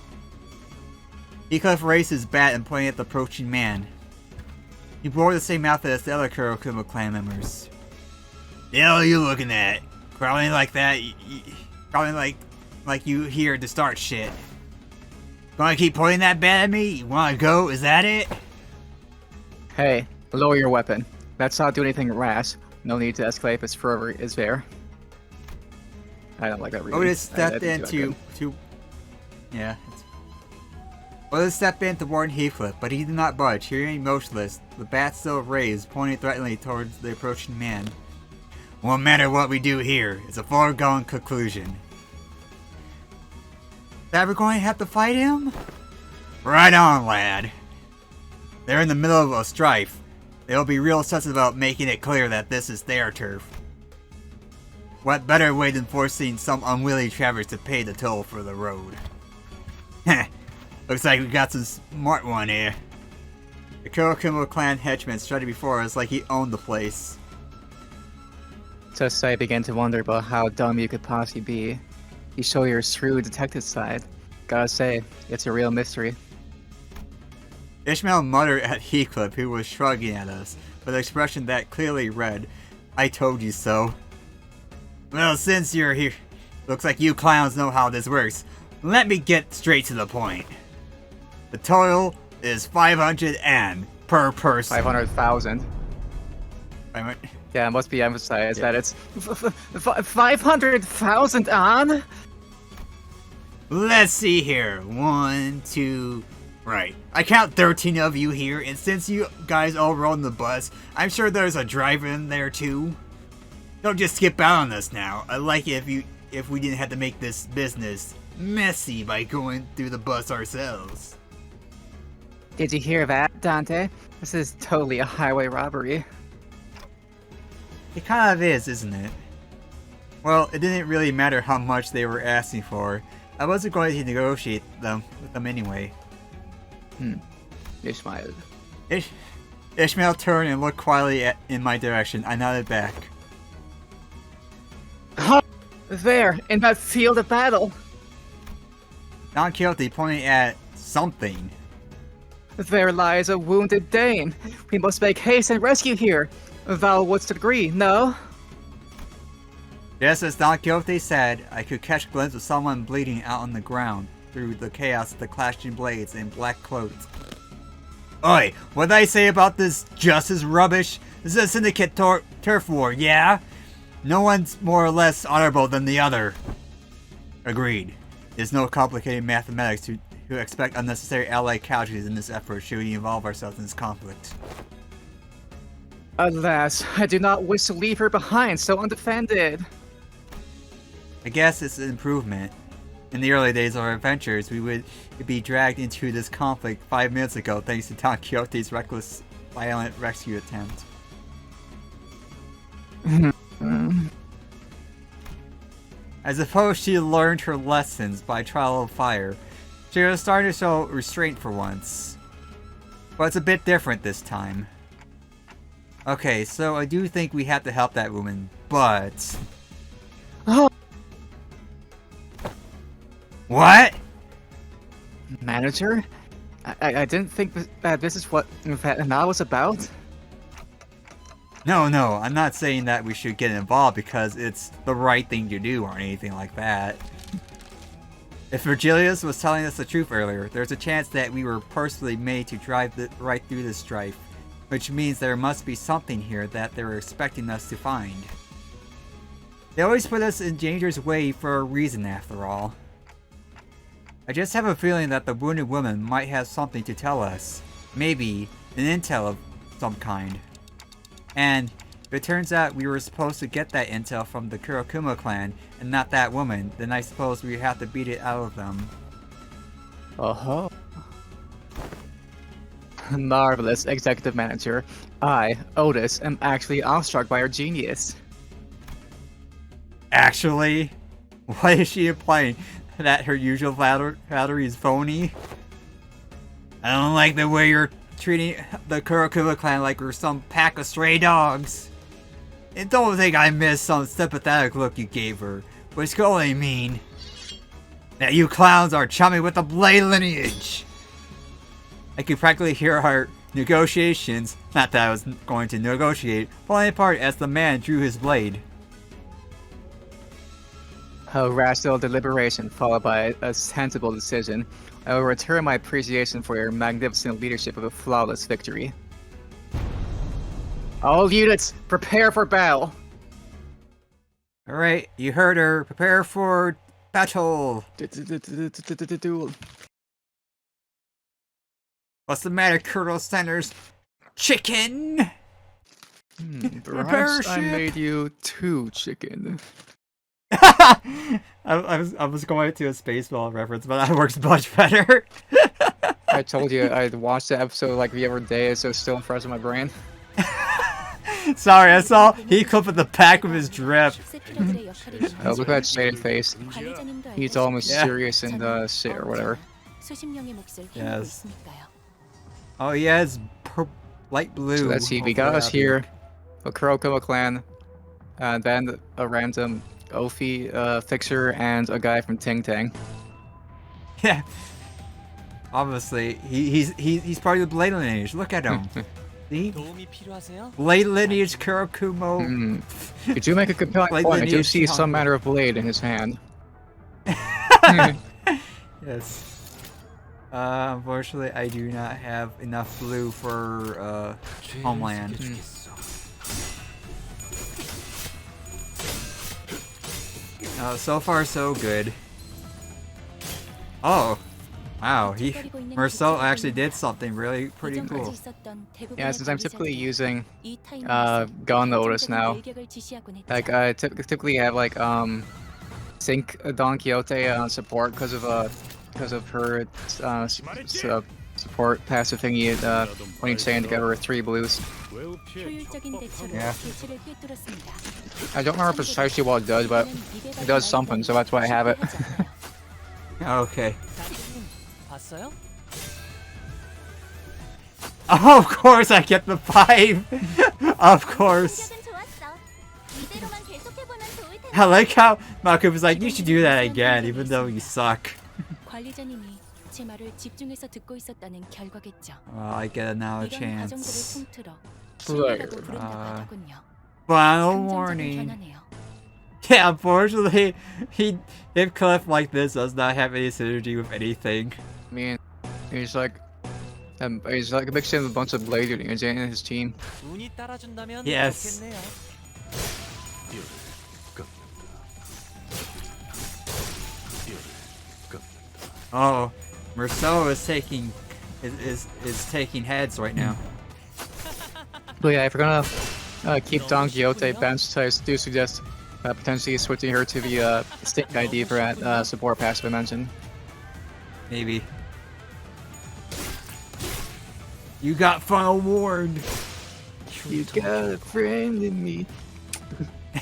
S1: Heathcliff raised his bat and pointed at the approaching man. He bore the same outfit as the other Kurokuma clan members. The hell are you looking at? Crawling like that? Crawling like you here to start shit. Gonna keep pointing that bat at me? You wanna go? Is that it?
S2: Hey, lower your weapon. Let's not do anything rash. No need to escalate if it's further is there. I don't like that really.
S1: Otis stepped in yeah. Otis stepped in to warn Heathcliff, but he did not budge. Hearing motionless, the bat still raised, pointing threateningly towards the approaching man. Won't matter what we do here. It's a foregone conclusion. That we're going to have to fight him? Right on, lad. They're in the middle of a strife. They'll be real sensitive about making it clear that this is their turf. What better way than forcing some unwilling travelers to pay the toll for the road? Heh. Looks like we got some smart one here. The Kurokuma clan henchman strutted before us like he owned the place.
S2: Just I began to wonder about how dumb you could possibly be. You show your shrewd detective side. Gotta say, it's a real mystery.
S1: Ishmael muttered at Heathcliff, who was shrugging at us, with an expression that clearly read, "I told you so." Well, since you're here, looks like you clowns know how this works. Let me get straight to the point. The total is 500 N per person.
S2: 500,000. Yeah, it must be emphasized that it's 500,000 on.
S1: Let's see here. 1, 2. Right. I count 13 of you here, and since you guys all rode in the bus, I'm sure there's a driver in there too. Don't just skip out on us now. I'd like it if we didn't have to make this business messy by going through the bus ourselves.
S2: Did you hear that, Dante? This is totally a highway robbery.
S1: It kind of is, isn't it? Well, it didn't really matter how much they were asking for. I wasn't going to negotiate with them anyway.
S2: Ishmael.
S1: Ishmael turned and looked quietly in my direction. I nodded back.
S2: There, in that field of battle.
S1: Don Quixote pointing at something.
S2: There lies a wounded Dane. We must make haste and rescue here. Thou wouldst agree, no?
S1: Just as Don Quixote said, I could catch a glimpse of someone bleeding out on the ground through the chaos of the clashing blades and black cloaks. Oi, what'd I say about this justice rubbish? This is a syndicate turf war, yeah? No one's more or less honorable than the other. Agreed. There's no complicated mathematics to expect unnecessary allied casualties in this effort should we involve ourselves in this conflict.
S2: Alas, I do not wish to leave her behind so undefended.
S1: I guess it's an improvement. In the early days of our adventures, we would be dragged into this conflict 5 minutes ago thanks to Don Quixote's reckless, violent rescue attempt. I suppose she learned her lessons by trial of fire. She was starting to show restraint for once. But it's a bit different this time. Okay, so I do think we have to help that woman, but...
S2: Oh.
S1: What?
S2: Manager? I didn't think that this is what Intervallo was about.
S1: No, I'm not saying that we should get involved because it's the right thing to do or anything like that. If Virgilius was telling us the truth earlier, there's a chance that we were personally made to drive right through this strife, which means there must be something here that they were expecting us to find. They always put us in danger's way for a reason after all. I just have a feeling that the wounded woman might have something to tell us. Maybe an intel of some kind. And if it turns out we were supposed to get that intel from the Kurokuma clan and not that woman, then I suppose we have to beat it out of them.
S2: Oh. Marvelous, Executive Manager. I, Otis, am actually awestruck by her genius.
S1: Actually? Why is she implying that her usual flattery is phony? I don't like the way you're treating the Kurokuma clan like we're some pack of stray dogs. And don't think I missed some sympathetic look you gave her, which could only mean that you clowns are chumming with the Blade Lineage. I could practically hear our negotiations, not that I was going to negotiate, falling apart as the man drew his blade.
S2: A rational deliberation followed by a sensible decision. I will return my appreciation for your magnificent leadership of a flawless victory. All units, prepare for battle!
S1: Alright, you heard her. Prepare for battle.
S2: Duel.
S1: What's the matter, Colonel Sanders? Chicken!
S2: Perhaps I
S1: ship.
S2: made you too chicken.
S1: I was going to a Spaceball reference, but that works much better.
S2: I told you I'd watch the episode like the other day, so it's still fresh in my brain.
S1: Sorry, I saw he clipped at the back of his drip.
S2: Oh, look at that shaded face. He's all mysterious and shit or whatever.
S1: Yes. Oh yeah, it's light blue.
S2: So let's see, we got us here, a Kurokuma clan, and then a random Ophi fixer and a guy from Ting Tang.
S1: Yeah. Obviously, he's part of the Blade Lineage. Look at him. See? Blade Lineage Kurokumo.
S2: Could you make a compelling
S1: Blade
S2: point? I do
S1: Lineage
S2: see some
S1: Honda.
S2: manner of blade in his hand.
S1: Yes. Unfortunately, I do not have enough blue for Homeland. So far, so good. Oh, wow! Marcel actually did something really pretty cool.
S2: Yeah, since I'm typically using Gun Notice now, like I typically have like Sync Don Quixote on support because of her support passive thingy when you chain together with 3 blues.
S1: Yeah.
S2: I don't remember precisely what it does, but it does something, so that's why I have it.
S1: Okay. Oh, of course I get the 5! Of course. I like how Malcolm was like, you should do that again, even though you suck. Well, I get now a chance. Final warning. Yeah, unfortunately, if Cliff like this does not have any synergy with anything.
S2: I mean, he's like a mixing of a bunch of blade units in his team.
S1: Yes. Oh, Marcel is taking taking heads right now.
S2: But yeah, if we're gonna keep Don Quixote benched, I do suggest potentially switching her to the stick ID for that support passive I mentioned.
S1: Maybe. You got final warned.
S2: You got a friend in me.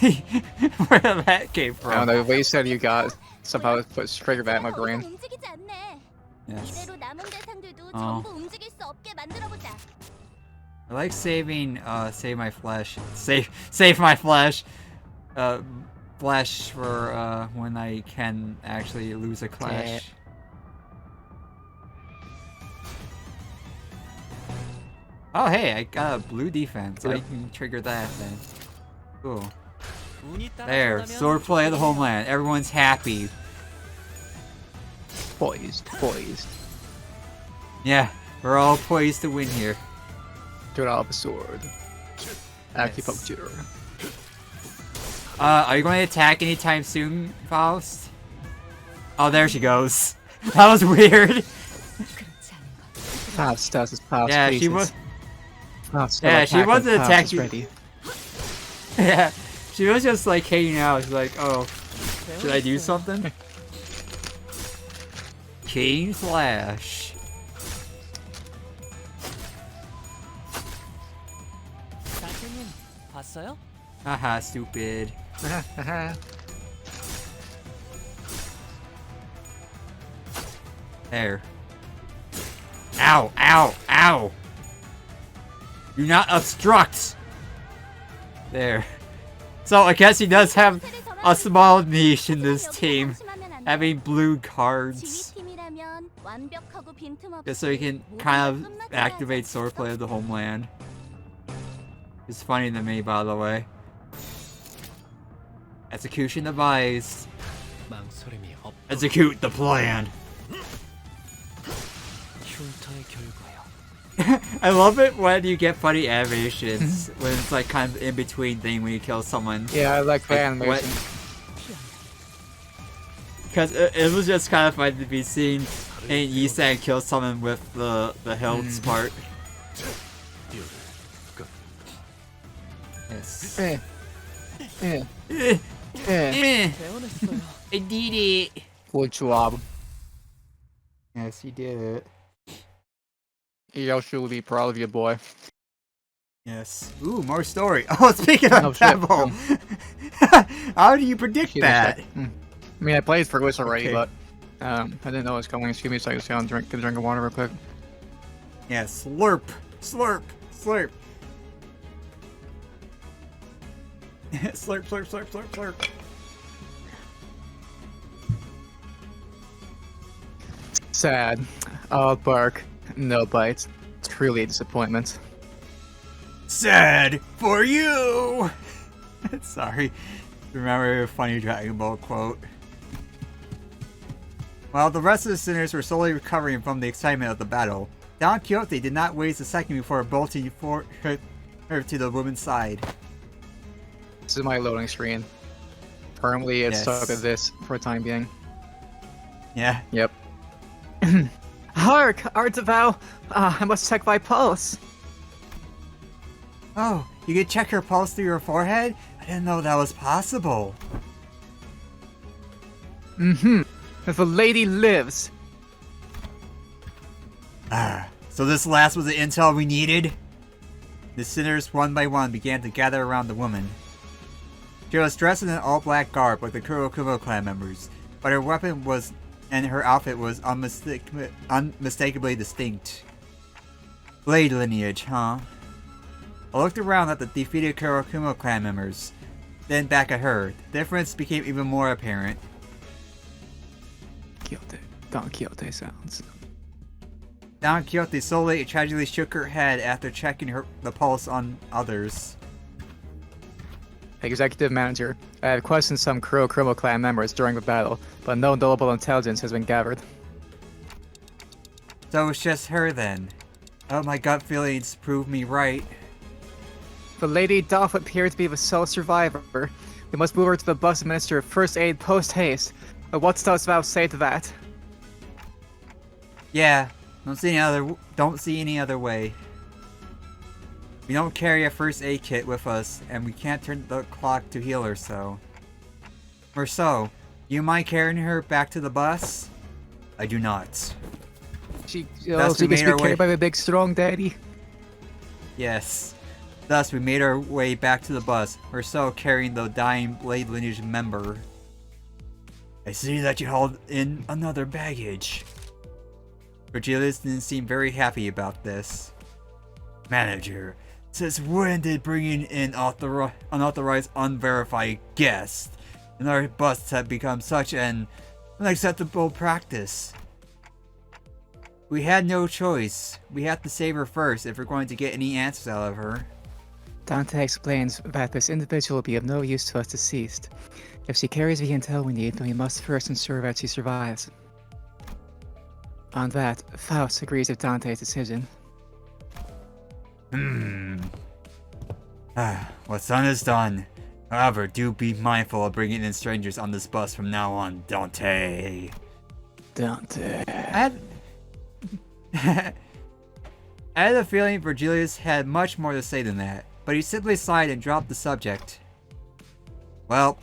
S1: Where did that came from?
S2: I don't know, the way you said you got somehow it puts trigger back in my brain.
S1: Yes. Oh. I like saving save my flesh. Save my flesh. Flesh for when I can actually lose a clash. Oh hey, I got a blue defense. I can trigger that then. Cool. There, swordplay of the homeland. Everyone's happy.
S2: Poised.
S1: Yeah, we're all poised to win here.
S2: Drop a sword. Acupuncture.
S1: Are you going to attack anytime soon, Faust? Oh, there she goes. That was weird.
S2: Faust,
S1: Yeah, she was. Yeah, she wasn't attacking.
S2: Ready.
S1: Yeah, she was just like hanging out. She's like, oh, should I do something? King Flash. Haha, stupid. There. Ow, ow, ow! Do not obstruct! There. So I guess he does have a small niche in this team, having blue cards. Just so he can kind of activate swordplay of the homeland. It's funny to me, by the way. Execution device.
S5: 망설임이 없.
S1: Execute the plan.
S5: 흉터의 결과야.
S1: I love it when you get funny animations when it's like kind of in between thing when you kill someone.
S2: Yeah, I like the
S1: Like,
S2: animation.
S1: Because it was just kind of fun to be seen and Yi-san kill someone with the hilts part. Yes.
S2: Eh. Eh.
S1: Eh,
S2: Eh.
S1: I did it.
S2: Good job.
S1: Yes, you did it.
S2: You should be proud of you, boy.
S1: Yes. Ooh, more story. Oh, speaking of
S2: Oh, shit.
S1: Pebble, how do you predict
S2: Shit,
S1: that?
S2: I mean, I played for this already,
S1: Okay.
S2: but I didn't know it was coming. Excuse me a second, so I'll get a drink of water real quick.
S1: Yeah, slurp, slurp, slurp. Slurp, slurp, slurp, slurp, slurp.
S2: Sad. All bark, no bites. Truly a disappointment.
S1: Sad for you. Sorry. Remember a funny Dragon Ball quote. While the rest of the sinners were slowly recovering from the excitement of the battle, Don Quixote did not waste a second before bolting for her to the woman's side.
S2: This is my loading screen. Currently, it's stuck at this for the time being.
S1: Yeah.
S2: Yep. Hark, Artavau! I must check my pulse.
S1: Oh, you could check her pulse through your forehead? I didn't know that was possible.
S2: If the lady lives.
S1: So this last was the intel we needed? The sinners one by one began to gather around the woman. She was dressed in an all-black garb like the Kurokumo clan members, but her weapon was and her outfit was unmistakably distinct. Blade lineage, huh? I looked around at the defeated Kurokumo clan members, then back at her. The difference became even more apparent.
S2: Quixote. Don Quixote sounds.
S1: Don Quixote slowly and tragically shook her head after checking the pulse on others.
S2: Executive Manager, I have questioned some Kurokumo clan members during the battle, but no knowable intelligence has been gathered.
S1: So it's just her then. Oh, my gut feelings prove me right.
S2: The lady doth appear to be the sole survivor. We must move her to the bus minister of first aid post-haste. But what dost thou say to that?
S1: Yeah, don't see any other way. We don't carry a first aid kit with us, and we can't turn the clock to heal her, so. Merceau, you mind carrying her back to the bus? I do not.
S2: She
S1: Thus we
S2: gets
S1: made our way-
S2: carried by the big strong daddy.
S1: Yes. Thus, we made our way back to the bus, Merceau carrying the dying Blade Lineage member. I see that you hauled in another baggage. Virgilius didn't seem very happy about this. Manager, since when did bringing in unauthorized, unverified guests in our busts have become such an unacceptable practice? We had no choice. We have to save her first if we're going to get any answers out of her.
S2: Dante explains that this individual will be of no use to us deceased. If she carries the intel we need, then we must first ensure that she survives. On that, Faust agrees with Dante's decision.
S1: What's done is done. However, do be mindful of bringing in strangers on this bus from now on, Dante.
S2: Dante.
S1: I had a feeling Virgilius had much more to say than that, but he simply sighed and dropped the subject. Well,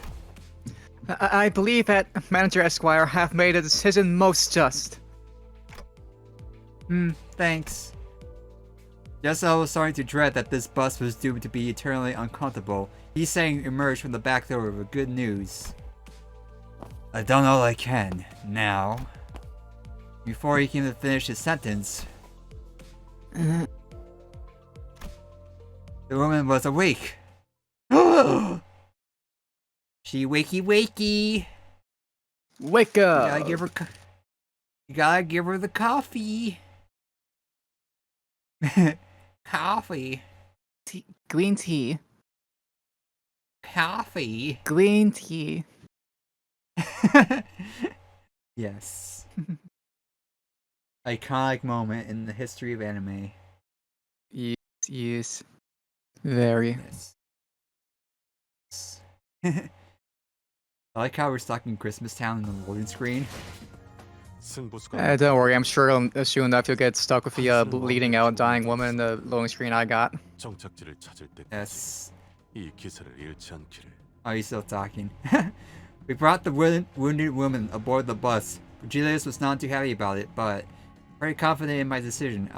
S2: I believe that Manager Esquire hath made a decision most just.
S1: Thanks. Just as I was starting to dread that this bus was doomed to be eternally uncomfortable, Yi-sang emerged from the back door with good news. I've done all I can, now. Before he came to finish his sentence, the woman was awake. She wakey wakey.
S2: Wake
S1: You
S2: up!
S1: gotta give her. You gotta give her the coffee. Coffee.
S2: Green tea.
S1: Coffee.
S2: Green tea.
S1: Yes. Iconic moment in the history of anime.
S2: Yes. Very.
S1: Yes. I like how we're stuck in Christmas Town in the loading screen.
S3: 승부수가
S2: Don't worry, I'm sure soon enough you'll get stuck with the bleeding out dying woman in the loading screen I got.
S3: 정착지를 찾을 때까지
S1: Yes.
S3: 이 기세를 잃지 않기를.
S1: Are you still talking? We brought the wounded woman aboard the bus. Virgilius was not too happy about it, but very confident in my decision.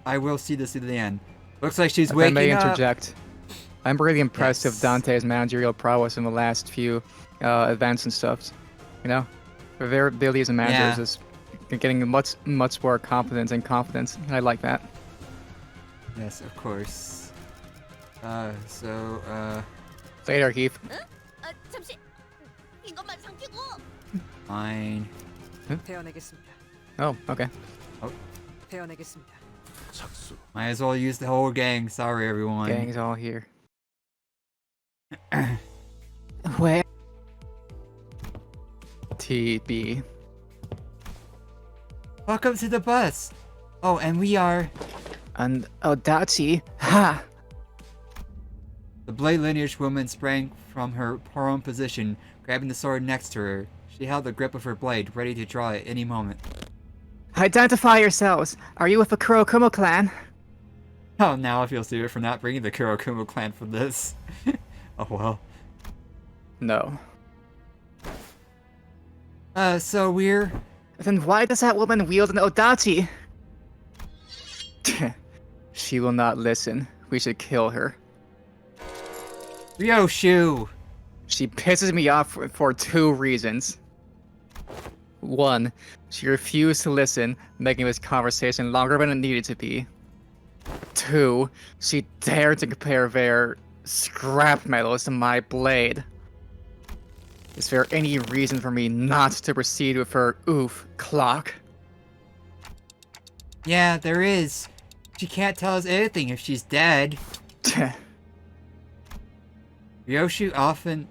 S1: I will see this to the end. Looks like she's
S2: If I may
S1: waking up.
S2: interject, I'm really impressed
S1: Yes.
S2: with Dante's managerial prowess in the last few events and stuff. You know, their abilities as managers is getting much more confidence and confidence. And I like that.
S1: Yes, of course.
S2: Later, Heath.
S4: 잠시 이것만 삼키고
S1: Fine.
S6: 베어내겠습니다.
S2: Oh, okay.
S6: 베어내겠습니다.
S3: 착수.
S1: Might as well use the whole gang. Sorry, everyone.
S2: Gang's all here. Where? TB.
S1: Welcome to the bus. Oh, and we are.
S2: And Odachi. Ha!
S1: The Blade Lineage woman sprang from her prone position, grabbing the sword next to her. She held the grip of her blade, ready to draw at any moment.
S2: Identify yourselves. Are you with the Kurokumo clan?
S1: Oh, now I feel stupid for not bringing the Kurokumo clan for this. Oh well.
S2: No.
S1: So we're...
S2: Then why does that woman wield an Odachi? She will not listen. We should kill her.
S1: Ryoshu!
S2: She pisses me off for two reasons. One, she refused to listen, making this conversation longer than it needed to be. Two, she dared to compare their scrap metals to my blade. Is there any reason for me not to proceed with her clock?
S1: Yeah, there is. She can't tell us anything if she's dead. Ryoshu often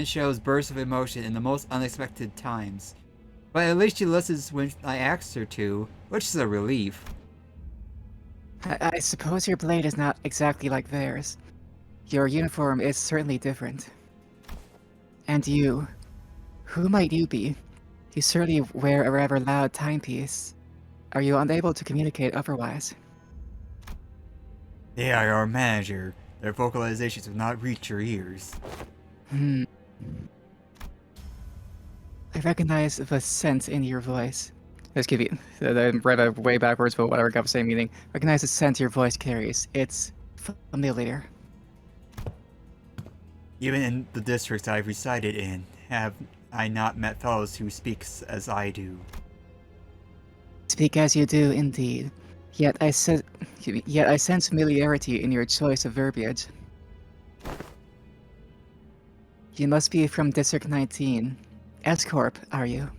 S1: shows bursts of emotion in the most unexpected times. But at least she listens when I ask her to, which is a relief.
S2: I suppose your blade is not exactly like theirs. Your uniform is certainly different. And you, who might you be? You certainly wear a rather loud timepiece. Are you unable to communicate otherwise?
S1: They are our manager. Their vocalizations will not reach your ears.
S2: I recognize the sense in your voice. Let's give you. I read it way backwards, but whatever, got the same meaning. Recognize the sense your voice carries. It's familiar.
S1: Even in the districts I've resided in, have I not met fellows who speak as I do.
S2: Speak as you do, indeed. Yet I sense familiarity in your choice of verbiage. You must be from District 19. S-Corp, are you?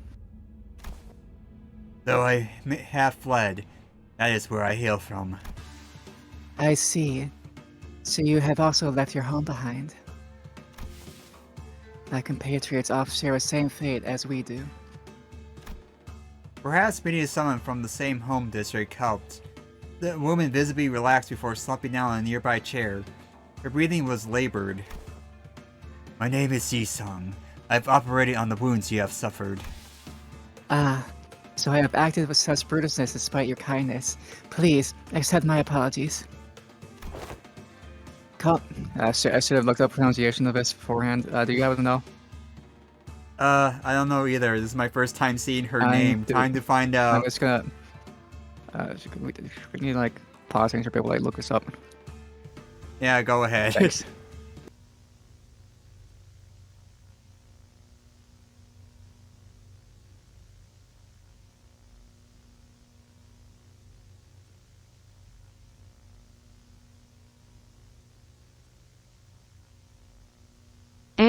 S1: Though I have fled, that is where I hail from.
S2: I see. So you have also left your home behind. My compatriots often share the same fate as we do.
S1: Perhaps meeting someone from the same home district helped. The woman visibly relaxed before slumping down on a nearby chair. Her breathing was labored. My name is Ji-sung. I've operated on the wounds you have suffered.
S2: Ah, so I have acted with such brutishness despite your kindness. Please, accept my apologies. I should have looked up pronunciation of this beforehand. Do you happen to know?
S1: I don't know either. This is my first time seeing her name. Time to find
S2: I'm
S1: out.
S2: just gonna... we need, like, pause things for people to, like, look this up.
S1: Yeah, go ahead.
S2: Thanks.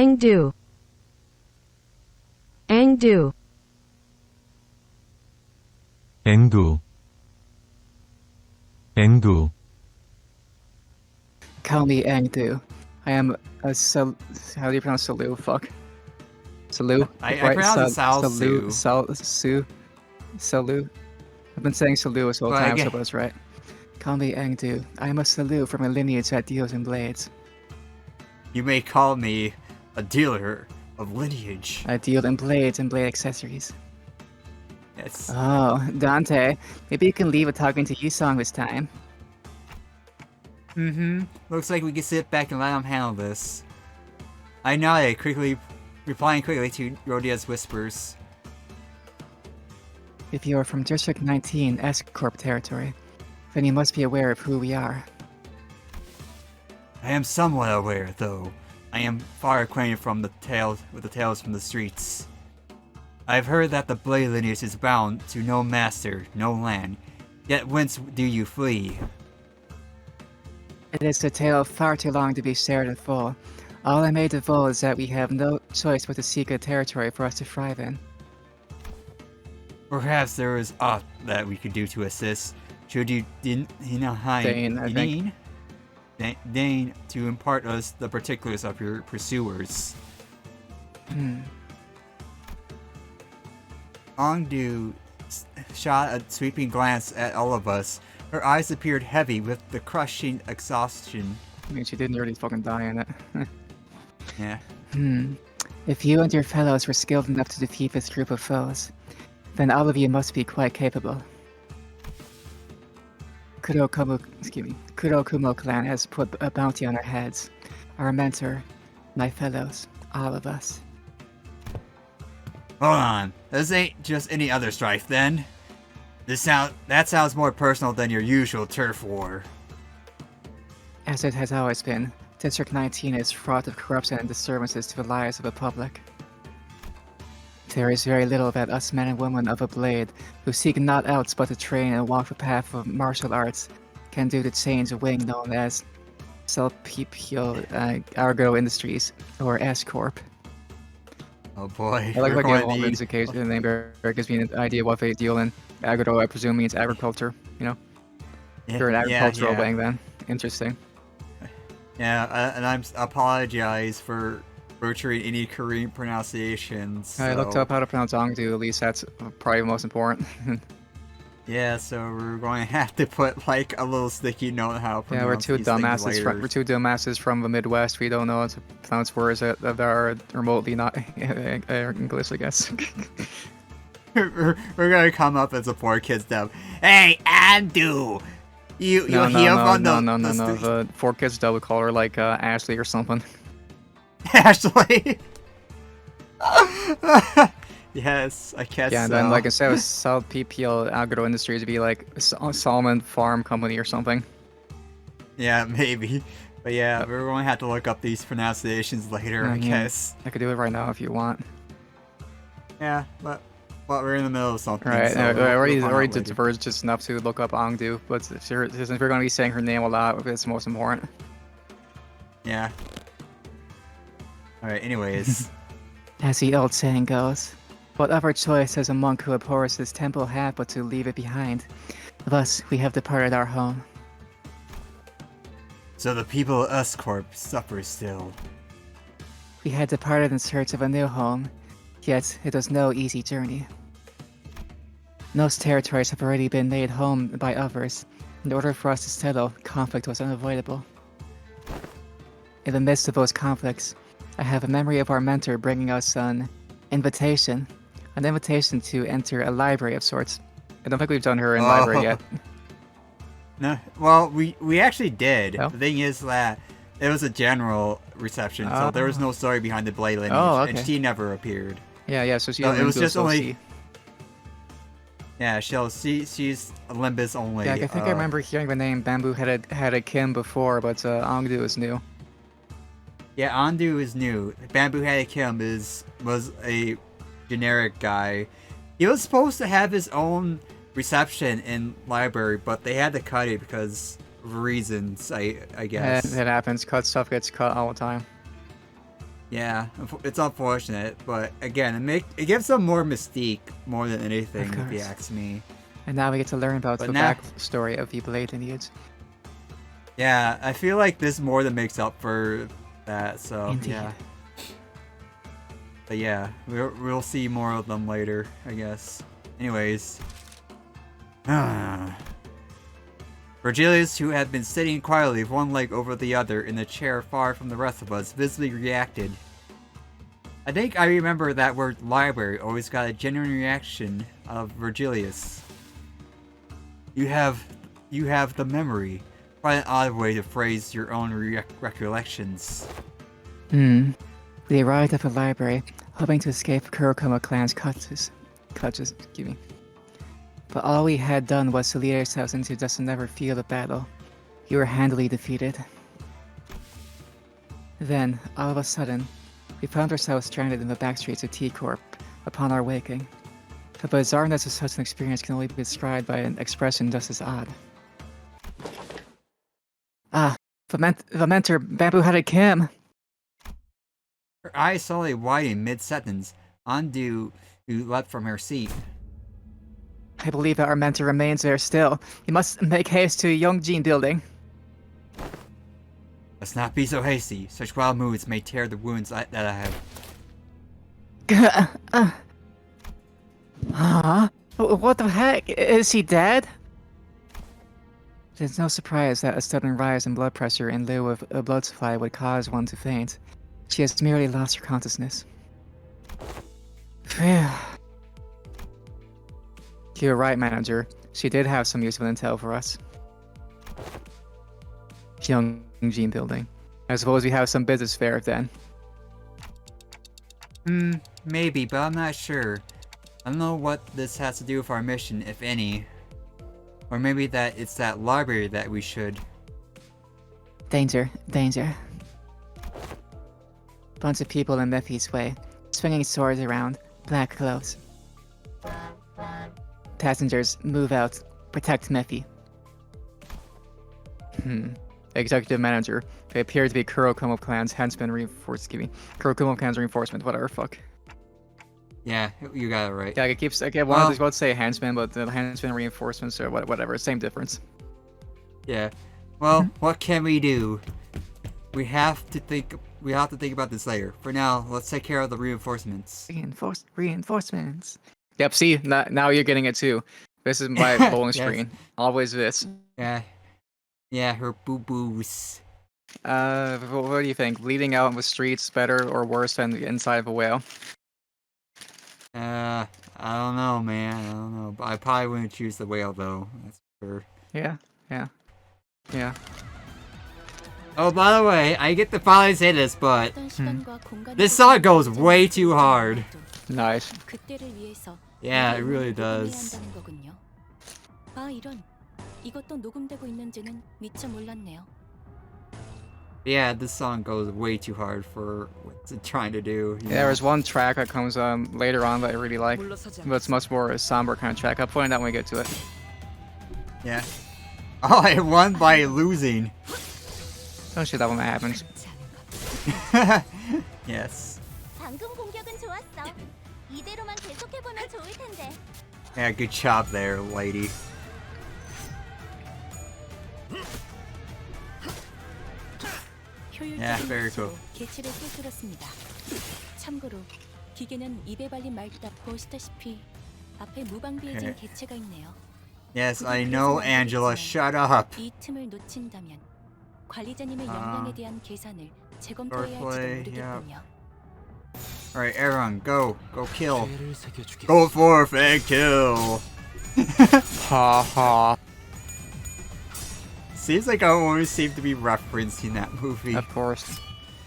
S7: Angdu. Angdu.
S8: 앵두 앵두
S2: Call me Angdu. I am a how do you pronounce Salu? Fuck. Salu?
S1: I pronounce it
S2: Salu.
S1: Salsu.
S2: Salu. I've been saying Salu this whole
S1: Well, I
S2: time, so
S1: get-
S2: that's right. Call me Angdu. I am a Salu from a lineage that deals in blades.
S1: You may call me a dealer of lineage.
S2: I deal in blades and blade accessories.
S1: Yes.
S2: Oh, Dante. Maybe you can leave a talking to you song this time.
S1: Looks like we can sit back and let him handle this. I nodded, replying quickly to Rodia's whispers.
S2: If you are from District 19 S-Corp territory, then you must be aware of who we are.
S1: I am somewhat aware, though. I am far acquainted with the tales from the streets. I've heard that the Blade lineage is bound to no master, no land. Yet whence do you flee?
S2: It is a tale far too long to be shared in full. All I may divulge is that we have no choice but to seek a territory for us to thrive in.
S1: Perhaps there is aught that we could do to assist. Should you deign to impart us the particulars of your pursuers. Ongdu shot a sweeping glance at all of us. Her eyes appeared heavy with the crushing exhaustion.
S2: I mean, she didn't really fucking die in it.
S1: Yeah.
S2: If you and your fellows were skilled enough to defeat this group of foes, then all of you must be quite capable. Kurokumo clan has put a bounty on our heads. Our mentor, my fellows, all of us.
S1: Hold on. This ain't just any other strife then. That sounds more personal than your usual turf war.
S2: As it has always been, District 19 is fraught with corruption and disturbances to the lives of the public. There is very little that us men and women of a blade, who seek naught else but to train and walk the path of martial arts, can do to change a wing known as Selpipio Argo Industries, or S-Corp.
S1: Oh boy.
S2: I like
S1: we're
S2: how
S1: going
S2: Game
S1: to
S2: One
S1: need-
S2: indication the name there gives me an idea what they deal in. Agro, I presume, means agriculture, you know? You're an agricultural
S1: yeah.
S2: bang then. Interesting.
S1: Yeah, and I apologize for butchering any Korean pronunciations.
S2: I looked up how to pronounce Ongdu, at least that's probably the most important.
S1: Yeah, so we're going to have to put like a little sticky note on how to pronounce
S2: Yeah, we're two
S1: these things
S2: dumbasses.
S1: later.
S2: We're two dumbasses from the Midwest. We don't know how to pronounce words that are remotely not English, I guess.
S1: we're gonna come up as a poor kid's dub. Hey, Andu! You
S2: No,
S1: hear from the
S2: The 4Kids dub would call her like Ashley or something.
S1: Ashley. Yes, I guess.
S2: Yeah, and
S1: so.
S2: then like instead of South PPL Agro Industries, it'd be like Solomon Farm Company or something.
S1: Yeah, maybe. But yeah, we're going to have to look up these pronunciations later, I
S2: Mhm.
S1: guess.
S2: I could do it right now if you want.
S1: Yeah, but we're in the middle of something.
S2: Right,
S1: so
S2: I
S1: we'll
S2: already
S1: find out later.
S2: diverged just enough to look up Ongdu, but if you're going to be saying her name a lot, it's most important.
S1: Yeah. Alright, anyways.
S2: As the old saying goes, what other choice does a monk who abhors his temple have but to leave it behind? Thus, we have departed our home.
S1: So the people of S-Corp suffer still.
S2: We had departed in search of a new home, yet it was no easy journey. Most territories have already been made home by others. In order for us to settle, conflict was unavoidable. In the midst of those conflicts, I have a memory of our mentor bringing us an invitation to enter a library of sorts. I don't think we've done her in library yet.
S1: No, well, we actually did.
S2: Oh?
S1: The thing is that it was a general reception, so there was no story behind the Blade lineage,
S2: Oh, okay.
S1: and she never appeared.
S2: Yeah, so she
S1: No,
S2: only
S1: it was
S2: goes
S1: just only-
S2: OC.
S1: Yeah, she's a Limbus only.
S2: Yeah, I think I remember hearing the name Bamboo had a Kim before, but Ongdu is new.
S1: Yeah, Andu is new. Bamboo Headed Kim was a generic guy. He was supposed to have his own reception in library, but they had to cut it because of reasons, I guess.
S2: It happens. Stuff gets cut all the time.
S1: Yeah, it's unfortunate, but again, it gives them more mystique more than anything,
S2: Of
S1: if you
S2: course.
S1: ask me.
S2: And now we get to learn about
S1: But
S2: the
S1: now-
S2: backstory of the Blade Lineage.
S1: Yeah, I feel like this more than makes up for that. So
S2: Indeed.
S1: yeah. But yeah, we'll see more of them later, I guess. Anyways. Virgilius, who had been sitting quietly with one leg over the other in the chair far from the rest of us, visibly reacted. I think I remember that word library always got a genuine reaction of Virgilius. You have the memory. Quite an odd way to phrase your own recollections.
S2: We arrived at the library, hoping to escape Kurokoma clan's clutches, excuse me. But all we had done was to lead ourselves into just another field of battle. We were handily defeated. Then, all of a sudden, we found ourselves stranded in the backstreets of T-Corp upon our waking. The bizarreness of such an experience can only be described by an expression just as odd. Ah, the mentor, bamboo-headed Kim!
S1: Her eyes suddenly widened mid-sentence. Andu, who leapt from her seat.
S2: I believe that our mentor remains there still. You must make haste to Yongjin building.
S1: Let's not be so hasty. Such wild moods may tear the wounds that I have.
S2: What the heck? Is he dead? It's no surprise that a sudden rise in blood pressure in lieu of a blood supply would cause one to faint. She has merely lost her consciousness. Phew. You're right, manager. She did have some useful intel for us. Yongjin building. I suppose we have some business there then.
S1: Maybe, but I'm not sure. I don't know what this has to do with our mission, if any. Or maybe that it's that library that we should.
S2: Danger, danger. Bunch of people in Mephi's way, swinging swords around, black clothes. Passengers, move out. Protect Mephi. Executive manager. They appear to be Kurokoma clan's henchmen Kurokoma clan's reinforcement, whatever, fuck.
S1: Yeah, you got it right.
S2: Yeah, I keep I
S1: Well-
S2: wanted to say henchmen, but the henchmen reinforcements or whatever, same difference.
S1: Yeah. Well, what can we do? We have to think about this later. For now, let's take care of the reinforcements.
S2: Reinforcements. Yep, see, now you're getting it too. This is my bowling
S1: Yes.
S2: screen. Always this.
S1: Yeah. Yeah, her boo-boos.
S2: What do you think? Bleeding out in the streets better or worse than the inside of a whale?
S1: I don't know, man. I don't know. But I probably wouldn't choose the whale, though. That's for sure.
S2: Yeah.
S1: Oh, by the way, I get to finally say this, but
S4: 어떤 시간과 공간에서
S1: this song goes way too hard.
S2: Nice.
S4: 그때를 위해서
S1: Yeah, it really
S4: 녹음해야
S1: does.
S4: 한다는 거군요. 아, 이런. 이것도 녹음되고 있는지는 미처 몰랐네요.
S1: Yeah, this song goes way too hard for what it's trying to do. you know?
S2: There is one track that comes later on that I really like,
S6: 물러서지
S2: but it's much more a somber kind of track. I'll point it out when we get to it.
S1: Yeah. Oh, I won by losing.
S2: Don't shit that when that happens.
S1: Yes.
S4: 방금 공격은 좋았어. 이대로만 계속해보면 좋을 텐데.
S1: Yeah, good job there, lady. Yeah,
S4: 효율적인
S1: very
S4: 방식으로
S1: cool.
S4: 개체를 꿰뚫었습니다. 참고로 기계는 입에 발린 말투다 보시다시피 앞에 무방비해진
S1: Okay.
S4: 개체가 있네요.
S1: Yes, I know, Angela. Shut up.
S4: 이 틈을 놓친다면 관리자님의 역량에 대한 계산을 재검토해야 할지도
S1: Swordplay,
S4: 모르겠군요.
S1: Alright, everyone, go. Go kill.
S5: 죄를 새겨주겠어.
S1: Go forth and kill.
S2: Ha.
S1: Seems like I always seem to be referencing that movie
S2: Of course.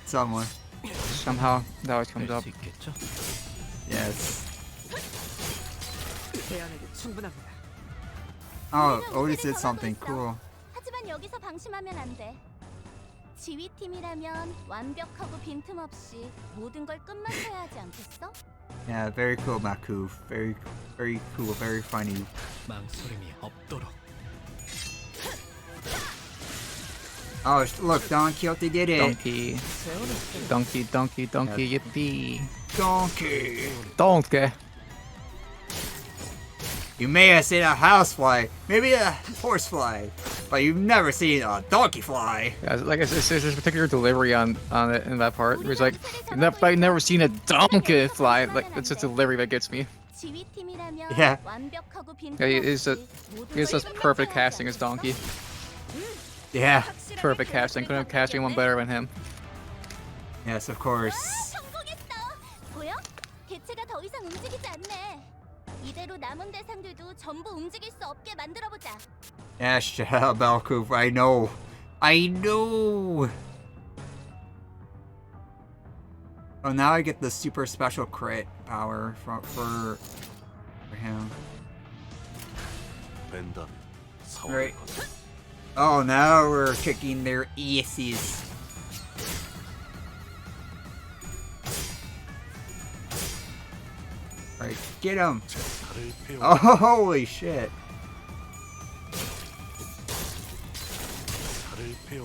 S1: somewhere.
S2: Somehow that always comes
S5: 할
S2: up.
S5: 수 있겠죠?
S1: Yes.
S6: 대안에게 충분합니다.
S1: Oh, Otis did something cool.
S4: 하지만 여기서 방심하면 안 돼. 지휘팀이라면 완벽하고 빈틈없이 모든 걸 끝마쳐야 하지 않겠어?
S1: Yeah, very cool, Maku. Very cool, very funny.
S5: 망설임이 없도록.
S1: Oh, look, Don Quixote did it.
S2: Donkey. Donkey, yippee.
S1: Donkey.
S2: Donkey.
S1: You may have seen a housefly, maybe a horsefly, but you've never seen a donkey fly.
S2: Yeah, like it's there's a particular delivery on it in that part. Where it's like, I've never seen a donkey fly. Like it's a delivery that gets me.
S1: Yeah.
S2: Yeah, it's just perfect casting as Donkey.
S1: Yeah.
S2: Perfect casting. Couldn't have cast anyone better than him.
S1: Yes, of course.
S7: 보여? 개체가 더 이상 움직이지 않네. 이대로 남은 대상들도 전부 움직일 수 없게 만들어 보자.
S1: Yeah, shut up, Belkoof. I know. I know. Oh, now I get the super special crit power for him. Right. Oh, now we're kicking their asses. Right, get him. Oh, holy shit.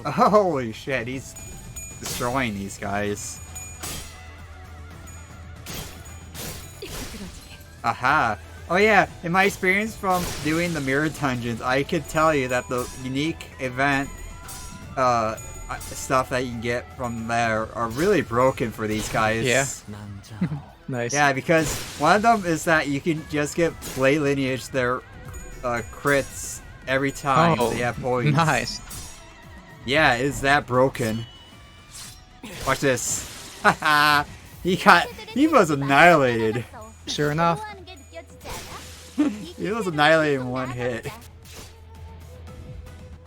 S1: Holy shit, he's destroying these guys. Aha. Oh yeah, in my experience from doing the mirror dungeons, I could tell you that the unique event stuff that you can get from there are really broken for these guys.
S2: Yeah. Nice.
S1: Yeah, because one of them is that you can just get Blade Lineage their crits every time they have points.
S2: Nice.
S1: Yeah, is that broken? Watch this. Haha. He was annihilated.
S2: Sure enough.
S1: He was annihilated in one hit.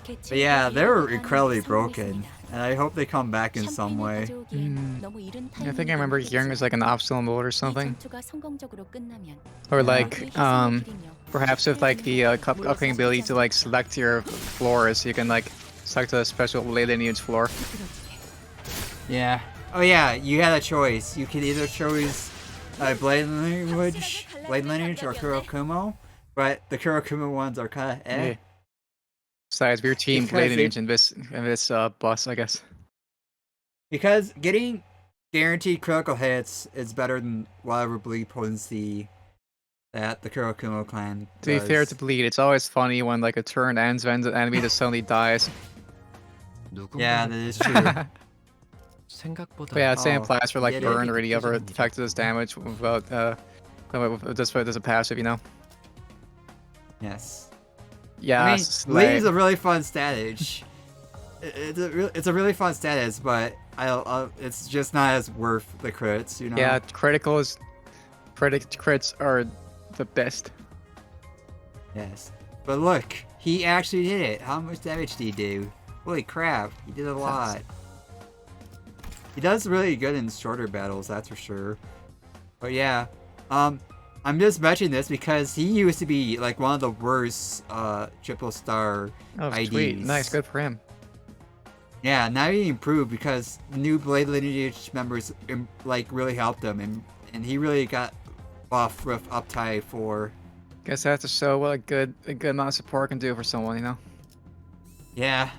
S1: But yeah, they were incredibly broken. And I hope they come back in some way.
S2: I think I remember hearing there's like an optional mode or something. Or like, perhaps with like the upcoming ability to like select your floors, you can like select a special Blade Lineage floor.
S1: Yeah. Oh yeah, you had a choice. You could either choose Blade Lineage or Kurokumo, but the Kurokumo ones are kind of eh.
S2: Yeah. Besides, we're team
S1: Because
S2: Blade
S1: they-
S2: Lineage in this bus, I guess.
S1: Because getting guaranteed critical hits is better than whatever bleed potency that the Kurokumo clan
S2: To be
S1: does.
S2: fair to Bleed, it's always funny when like a turn ends when the enemy just suddenly dies.
S1: Yeah, that is true.
S5: 생각보다
S2: But yeah, same
S1: Oh,
S2: applies for like
S1: yeah,
S2: burn
S1: they-
S2: or any other effect does damage without just as a passive, you know.
S1: Yes.
S2: Yeah,
S1: I mean,
S2: slay.
S1: Bleed is a really fun status. It's a really fun status, but it's just not as worth the crits, you know.
S2: Yeah, crits are the best.
S1: Yes. But look, he actually did it. How much damage did he do? Holy crap, he did a lot. He does really good in shorter battles, that's for sure. But yeah, I'm just mentioning this because he used to be like one of the worst triple star
S2: Oh,
S1: IDs.
S2: sweet, nice, good for him.
S1: Yeah, now he improved because new Blade Lineage members like really helped him, and he really got buffed with Uptide 4.
S2: Guess that's to show what a good amount of support can do for someone, you know.
S1: Yeah.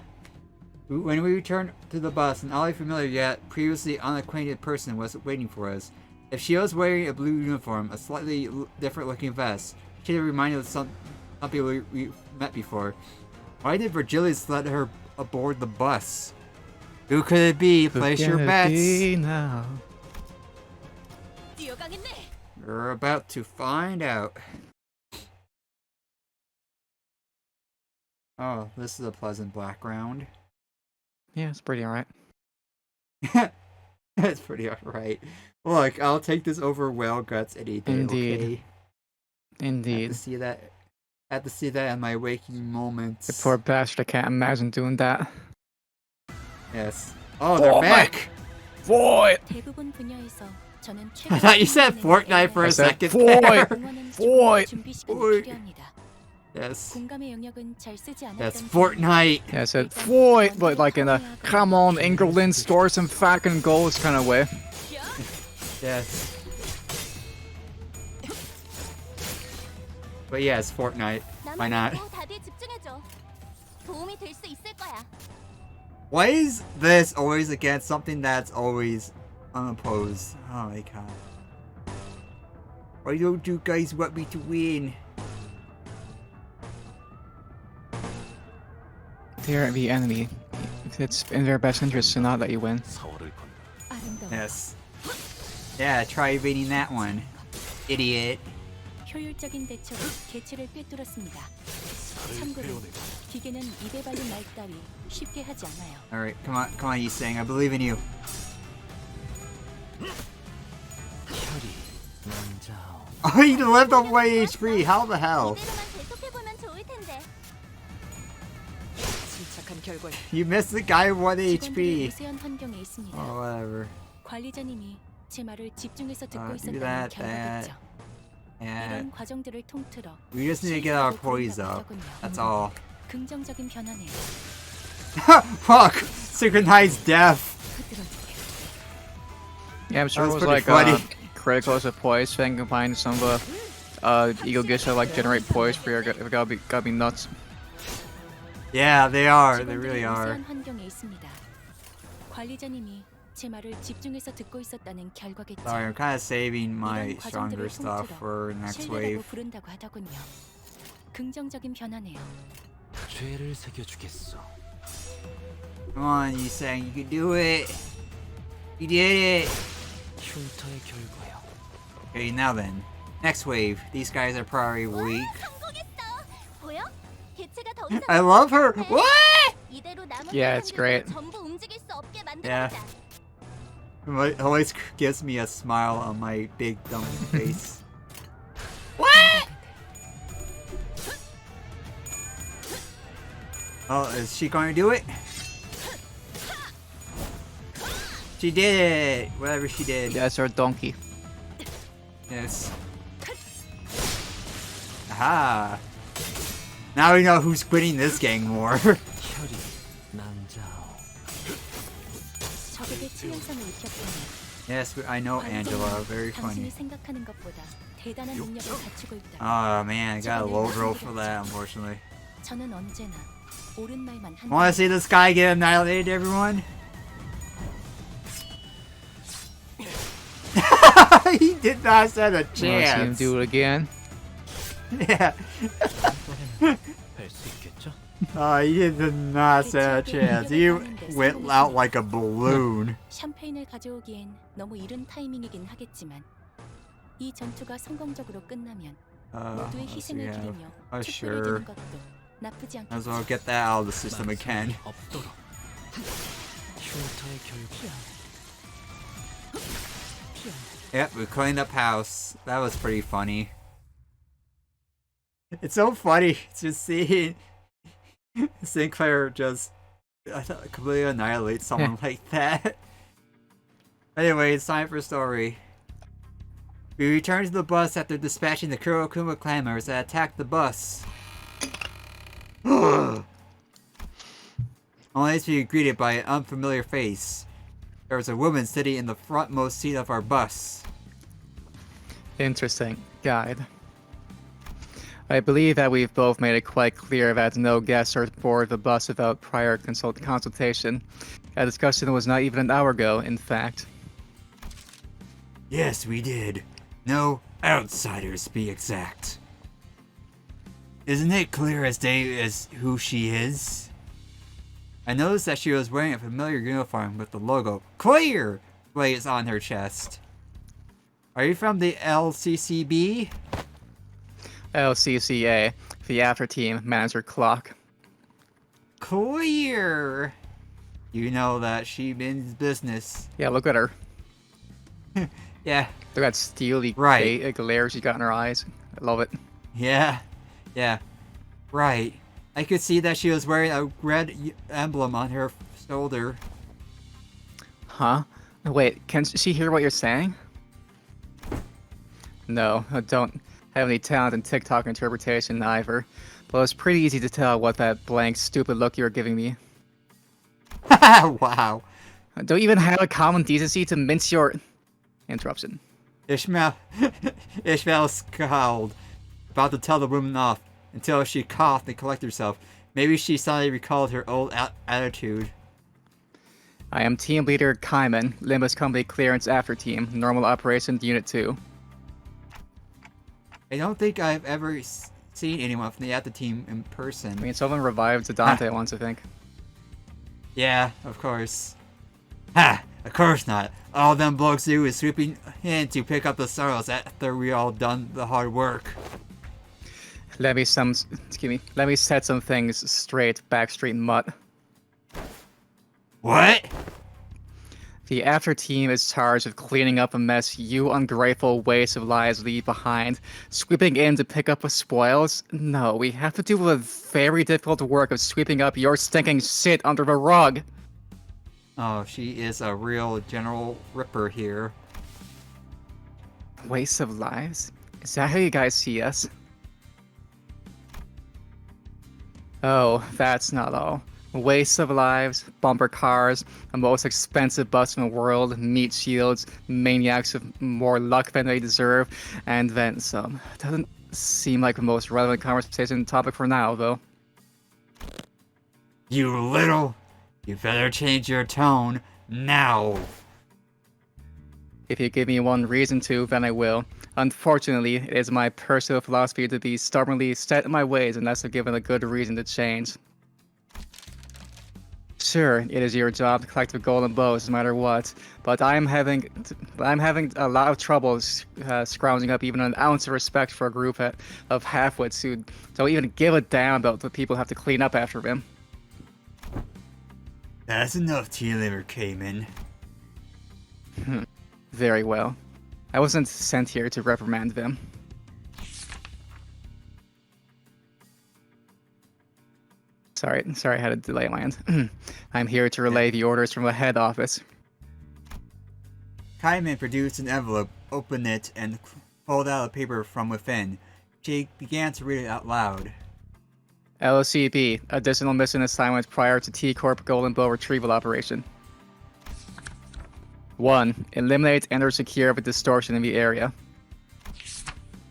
S1: When we returned to the bus, an oddly familiar yet previously unacquainted person was waiting for us. If she was wearing a blue uniform, a slightly different looking vest, she had reminded us of some people we met before. Why did Virgilius let her aboard the bus? Who could it be? Place your bets.
S2: Now.
S1: We're about to find out. Oh, this is a pleasant background.
S2: Yeah, it's pretty alright.
S1: That's pretty alright. Look, I'll take this over whale guts any day.
S2: Indeed.
S1: Okay?
S2: Indeed.
S1: I have to see that in my waking moments.
S2: The poor bastard, I can't imagine doing that.
S1: Yes. Oh, they're
S2: Oh my-
S1: back!
S2: Void!
S4: 대부분 분야에서 저는
S1: I thought you said Fortnite for
S2: I
S1: a
S2: said
S1: second
S2: Void!
S1: there.
S2: Void!
S4: 준비 시간이
S1: Void.
S4: 필요합니다.
S1: Yes.
S4: 공감의 영역은 잘 쓰지 않았던
S1: That's Fortnite.
S2: Yeah, I said Void, but like in a come on, Engerlin, score some fucking goals kind of way.
S1: Yes. But yeah, it's Fortnite. Why not?
S7: 다들 집중해줘. 도움이 될 수 있을 거야.
S1: Why is this always against something that's always unopposed? Oh my god. Why don't you guys want me to win?
S2: They're the enemy. It's in their best interest to not let you win.
S4: 아름다워.
S1: Yes. Yeah, try beating that one. Idiot.
S4: 효율적인 대처로 개체를 꿰뚫었습니다. 참고로 기계는 입에 발린 말 따위 쉽게 하지 않아요.
S1: Alright, come on, Yisang. I believe in you.
S5: 혈이 남자오.
S1: Oh, you left off 1 HP. How the hell?
S7: 이대로만 계속해보면 좋을 텐데.
S6: 침착한 결과.
S1: You missed the guy with 1
S4: 직원들이
S1: HP.
S4: 우세한 환경에 있습니다.
S1: Oh, whatever.
S4: 관리자님이 제 말을 집중해서 듣고
S1: do
S4: 있었다는
S1: that,
S4: 결과겠죠.
S1: Yeah.
S4: 이런 과정들을 통틀어
S1: We just need to get our
S4: 실수하고
S1: poise up.
S4: 그런다고 하더군요.
S1: That's all.
S4: 긍정적인 변화네요.
S1: Fuck! Synchronized death.
S4: 흐드러지게.
S2: Yeah, I'm sure
S1: That
S2: it
S1: was
S2: was like
S1: pretty
S2: a
S1: funny.
S2: critical as a poise thing combined some ego gets to like generate poise for your gotta be nuts.
S1: Yeah, they are. They
S4: 직원들이
S1: really are.
S4: 우세한 환경에 있습니다. 관리자님이 제 말을 집중해서 듣고 있었다는 결과겠죠.
S1: Sorry, I'm kind of saving my
S4: 이런
S1: stronger
S4: 과정들을
S1: stuff
S4: 통틀어
S1: for next
S4: 신뢰라고
S1: wave.
S4: 부른다고 하더군요. 긍정적인 변화네요.
S5: 죄를 새겨주겠어.
S1: Come on, Yisang. You can do it. You did it.
S5: 흉터의 결과야.
S1: Okay, now then. Next wave. These guys are probably weak.
S7: 성공했어. 보여? 개체가 더 이상
S1: I love her.
S7: 움직이지 않네.
S1: What?
S7: 이대로 남은
S2: Yeah, it's great.
S7: 대상들도 전부 움직일 수 없게
S1: Yeah.
S7: 만들자.
S1: It always gives me a smile on my big dumb face. What? Oh, is she going to do it? She did it! Whatever she did.
S2: Yeah, it's our donkey.
S1: Yes. Aha! Now we know who's quitting this gang more.
S5: 혈이 남자오.
S4: 적에게 치명상을 입혔다니.
S1: Yes, I know Angela. Very
S4: 당신이
S1: funny.
S4: 생각하는 것보다 대단한 능력을 갖추고 있다.
S1: Oh man, I got a low roll for that, unfortunately.
S4: 저는 언제나 옳은 말만 한다.
S1: Wanna see this guy get annihilated, everyone? He did not stand a
S2: Wanna see him
S1: chance.
S2: do it again?
S1: Yeah.
S5: 뵐수 있겠죠?
S1: He did not stand a chance. He went out like a balloon.
S4: 샴페인을 가져오기엔 너무 이른 타이밍이긴 하겠지만 이 전투가 성공적으로 끝나면 모두의
S1: Let's see,
S4: 희생을
S1: yeah.
S4: 기리며
S1: Oh,
S4: 축배를
S1: sure.
S4: 드는 것도 나쁘지
S1: Might as well
S4: 않겠죠.
S1: get that out of the system again.
S5: 없도록. 흉터의 결과.
S1: Yep, we cleaned up house. That was pretty funny. It's so funny just seeing Sinclair just completely annihilate someone like that. Anyway, it's time for story. We return to the bus after dispatching the Kurokuma clan members that attacked the bus. Only to be greeted by an unfamiliar face. There was a woman sitting in the frontmost seat of our bus.
S2: Interesting. Guide. I believe that we've both made it quite clear that no guests are aboard the bus without prior consultation. That discussion was not even an hour ago, in fact.
S1: Yes, we did. No outsiders, to be exact. Isn't it clear as day as who she is? I noticed that she was wearing a familiar uniform with the logo CLEAR blazed on her chest. Are you from the LCCB?
S2: LCCA, the after team, manager clock.
S1: CLEAR! You know that she means business.
S2: Yeah, look at her.
S1: Yeah,
S2: Look at that steely
S1: Right.
S2: glare she got in her eyes. I love it.
S1: yeah, right. I could see that she was wearing a red emblem on her shoulder.
S2: Huh? Wait, can she hear what you're saying? No, I don't have any talent in TikTok interpretation either, but it's pretty easy to tell what that blank, stupid look you were giving me.
S1: Wow.
S2: Don't even have a common decency to mince your... Interruption.
S1: Ishmael scowled, about to tell the woman off, until she coughed and collected herself. Maybe she suddenly recalled her old attitude.
S2: I am Team Leader Kaiman, Limbus Company Clearance After Team, Normal Operations Unit 2.
S1: I don't think I've ever seen anyone from the After Team in person.
S2: I mean, someone revived Dante once, I think.
S1: Yeah, of course. Ha! Of course not. All them blokes do is swooping in to pick up the sorrows after we all done the hard work.
S2: Let me set some things straight, Backstreet Mutt.
S1: What?
S2: The After Team is charged with cleaning up a mess you ungrateful waste of lives leave behind. Sweeping in to pick up the spoils? No, we have to do the very difficult work of sweeping up your stinking shit under the rug.
S1: Oh, she is a real General Ripper here.
S2: Waste of lives? Is that how you guys see us? Oh, that's not all. Waste of lives, bumper cars, the most expensive bus in the world, meat shields, maniacs with more luck than they deserve, and then some. Doesn't seem like the most relevant conversation topic for now, though.
S1: You little... You better change your tone now.
S2: If you give me one reason to, then I will. Unfortunately, it is my personal philosophy to be stubbornly set in my ways unless I'm given a good reason to change. Sure, it is your job to collect the golden bows no matter what, but I'm having a lot of trouble scrounging up even an ounce of respect for a group of halfwits who don't even give a damn about what people have to clean up after them.
S1: That's enough, T-Liver Cayman.
S2: Very well. I wasn't sent here to reprimand them. Sorry, I had a delay land. I'm here to relay the orders from the head office.
S1: Kaiman produced an envelope, opened it, and pulled out a paper from within. She began to read it out loud.
S2: LCB, additional mission assignment prior to T-Corp Golden Bow retrieval operation. 1. Eliminate and or secure the distortion in the area.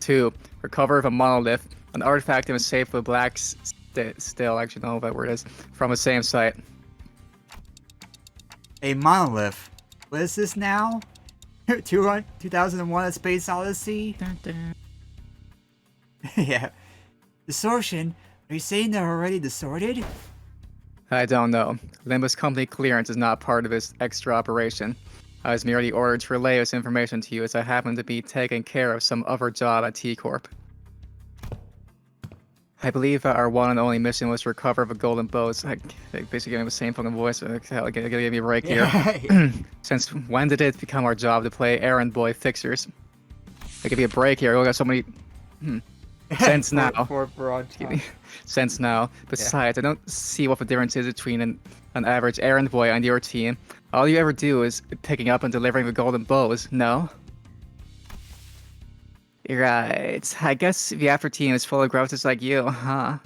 S2: 2. Recover the monolith, an artifact in a safe with black still, actually don't know what that word is, from the same site.
S1: A monolith. What is this now? 2001 A Space Odyssey? Yeah. Distortion? Are you saying they're already distorted?
S2: I don't know. Limbus Company clearance is not part of this extra operation. I was merely ordered to relay this information to you as I happen to be taking care of some other job at T-Corp. I believe our one and only mission was to recover the golden bows. I basically getting the same fucking voice. Hell, gotta give me a break here.
S1: Yeah.
S2: Since when did it become our job to play errand boy fixers? I give you a break here. We got so many. Since now. Since now. Besides, I don't see what the difference is between an average errand boy on your team. All you ever do is picking up and delivering the golden bows. No. Right. I guess the after team is full of growths like you, huh?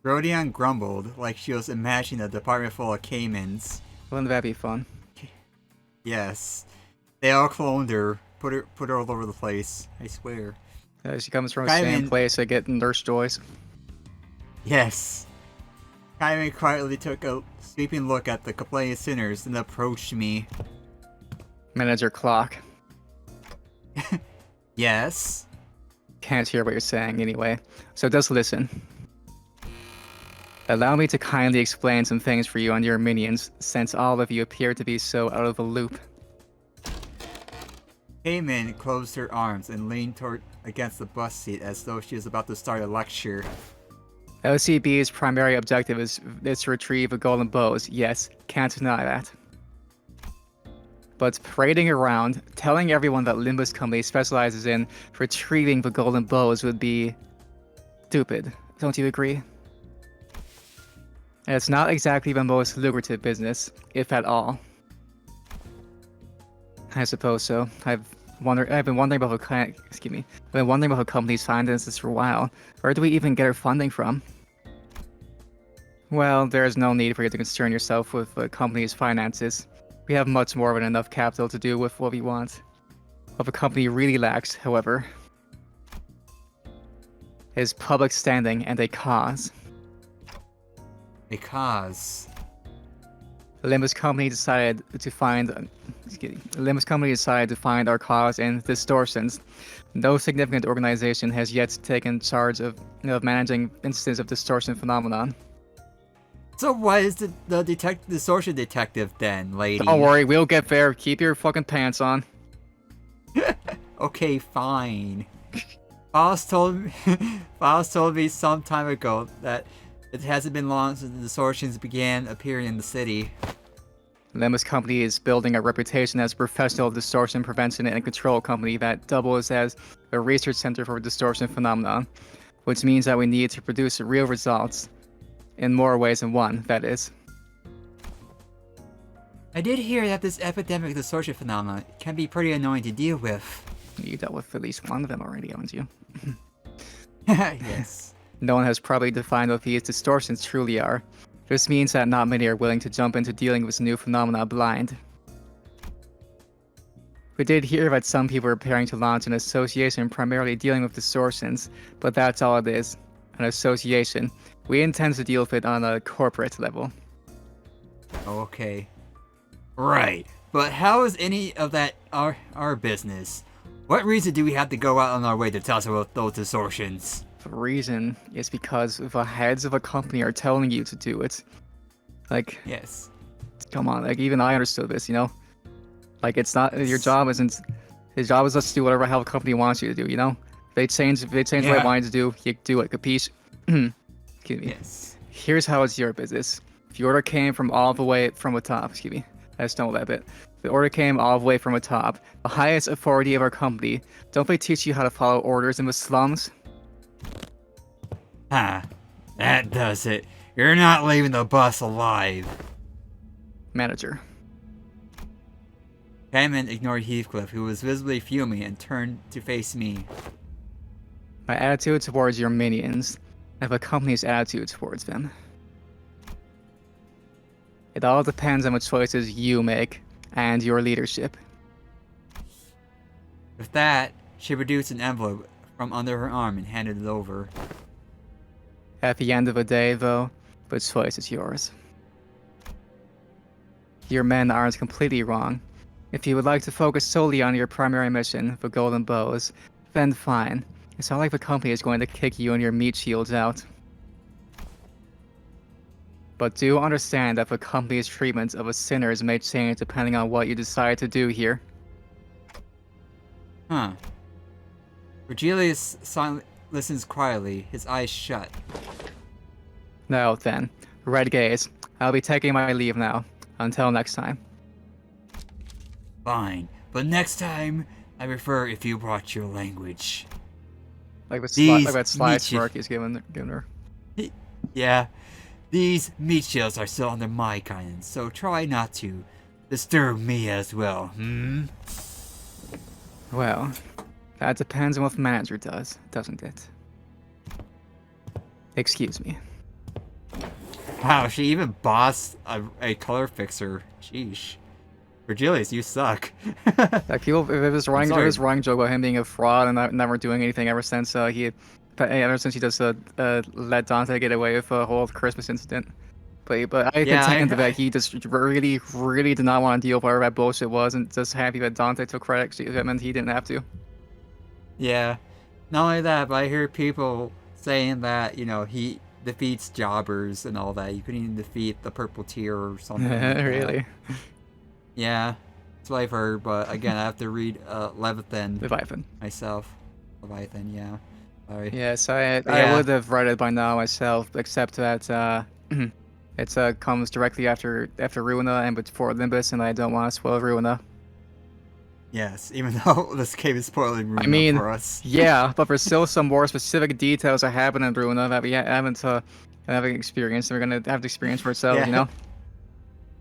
S1: Rodion grumbled, like she was imagining a department full of caimans.
S2: Wouldn't that be fun?
S1: Yes. They all cloned her, put her all over the place, I swear.
S2: She comes from the same place I get Nurse Joyce.
S1: Yes. Kaiman quietly took a sweeping look at the complaining sinners and approached me.
S2: Manager Clock.
S1: Yes?
S2: Can't hear what you're saying anyway, so just listen. Allow me to kindly explain some things for you and your minions, since all of you appear to be so out of the loop.
S1: Kaiman closed her arms and leaned against the bus seat as though she was about to start a lecture.
S2: LCB's primary objective is to retrieve the golden bows. Yes, can't deny that. But parading around, telling everyone that Limbus Company specializes in retrieving the golden bows would be stupid. Don't you agree? And it's not exactly the most lucrative business, if at all. I suppose so. I've been wondering about how companies finance this for a while. Where do we even get our funding from? Well, there's no need for you to concern yourself with the company's finances. We have much more than enough capital to do with what we want. What the company really lacks, however, is public standing and a cause.
S1: A cause.
S2: Limbus Company decided to find our cause in distortions. No significant organization has yet taken charge of managing instances of distortion phenomenon.
S1: So what is the distortion detective then, lady?
S2: Don't worry, we'll get there. Keep your fucking pants on.
S1: Okay, fine. Files told me some time ago that it hasn't been long since the distortions began appearing in the city.
S2: Limbus Company is building a reputation as a professional distortion prevention and control company that doubles as a research center for distortion phenomenon, which means that we need to produce real results in more ways than one, that is.
S1: I did hear that this epidemic distortion phenomenon can be pretty annoying to deal with.
S2: You dealt with at least one of them already, haven't you?
S1: Yes.
S2: No one has probably defined what these distortions truly are. This means that not many are willing to jump into dealing with new phenomena blind. We did hear that some people are preparing to launch an association primarily dealing with distortions, but that's all it is, an association. We intend to deal with it on a corporate level.
S1: Okay. Right. But how is any of that our business? What reason do we have to go out on our way to tell us about those distortions?
S2: The reason is because the heads of a company are telling you to do it. Like,
S1: Yes.
S2: come on, like even I understood this, you know? Like it's not, your job isn't, his job is just to do whatever the hell the company wants you to do, you know? If they change what they want you to do, you do it, capiche? Excuse me.
S1: Yes.
S2: Here's how it's your business. If the order came from all the way from the top, excuse me, I just know that bit. The order came all the way from the top, the highest authority of our company. Don't they teach you how to follow orders in the slums?
S1: Huh. That does it. You're not leaving the bus alive.
S2: Manager.
S1: Hammond ignored Heathcliff, who was visibly fuming, and turned to face me.
S2: My attitude towards your minions, and the company's attitude towards them. It all depends on what choices you make, and your leadership.
S1: With that, she produced an envelope from under her arm and handed it over.
S2: At the end of the day, though, the choice is yours. Your men aren't completely wrong. If you would like to focus solely on your primary mission, the Golden Bows, then fine. It's not like the company is going to kick you and your meat shields out. But do understand that the company's treatment of the sinners may change depending on what you decide to do here.
S1: Huh. Virgilius listens quietly, his eyes shut.
S2: Now then, Red Gaze, I'll be taking my leave now. Until next time.
S1: Fine, but next time, I prefer if you brought your language.
S2: Like that
S1: These
S2: sly
S1: meat
S2: smirk he's giving her.
S1: Yeah, these meat shields are still under my guidance, so try not to disturb me as well,
S2: Well, that depends on what the manager does, doesn't it? Excuse me.
S1: Wow, she even bossed a color fixer. Sheesh. Virgilius, you suck.
S2: Like people, if it was running joke about him being a fraud and not never doing anything ever since he just let Dante get away with the whole Christmas incident. But I contend that he just really, really did not want to deal with whatever that bullshit was, and just happy that Dante took credit. That meant he didn't have to.
S1: Yeah. Not only that, but I hear people saying that, he defeats jobbers and all that. You couldn't even defeat the purple tier or something. Like
S2: Really?
S1: That. Yeah. That's what I've heard, but again, I have to read
S2: Leviathan
S1: myself. Leviathan, yeah. Sorry.
S2: Yes, I would have read it by now myself, except that it comes directly after Ruina and before Limbus, and I don't want to spoil Ruina.
S1: Yes, even though this game is spoiling Ruina for us.
S2: Yeah, but there's still some more specific details that happen in Ruina that we haven't experienced, and we're gonna have to experience for ourselves, you know?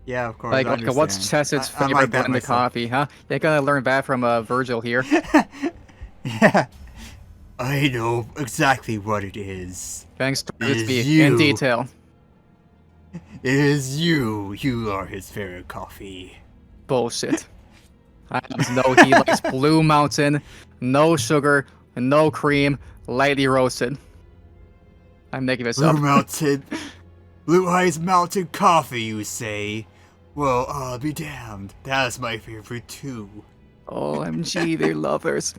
S1: Yeah, of course.
S2: Like what's Chess's favorite blend in the coffee, huh? You're gonna learn that from Virgil here.
S1: Yeah. I know exactly what it is.
S2: Thanks to
S1: It is
S2: Bitsby
S1: you.
S2: in detail.
S1: It is you. You are his favorite coffee.
S2: Bullshit. I just know he likes Blue Mountain, no sugar, no cream, lightly roasted. I'm making this up.
S1: Blue Ice Mountain coffee, you say? Well, I'll be damned. That's my favorite too.
S2: OMG, they're lovers.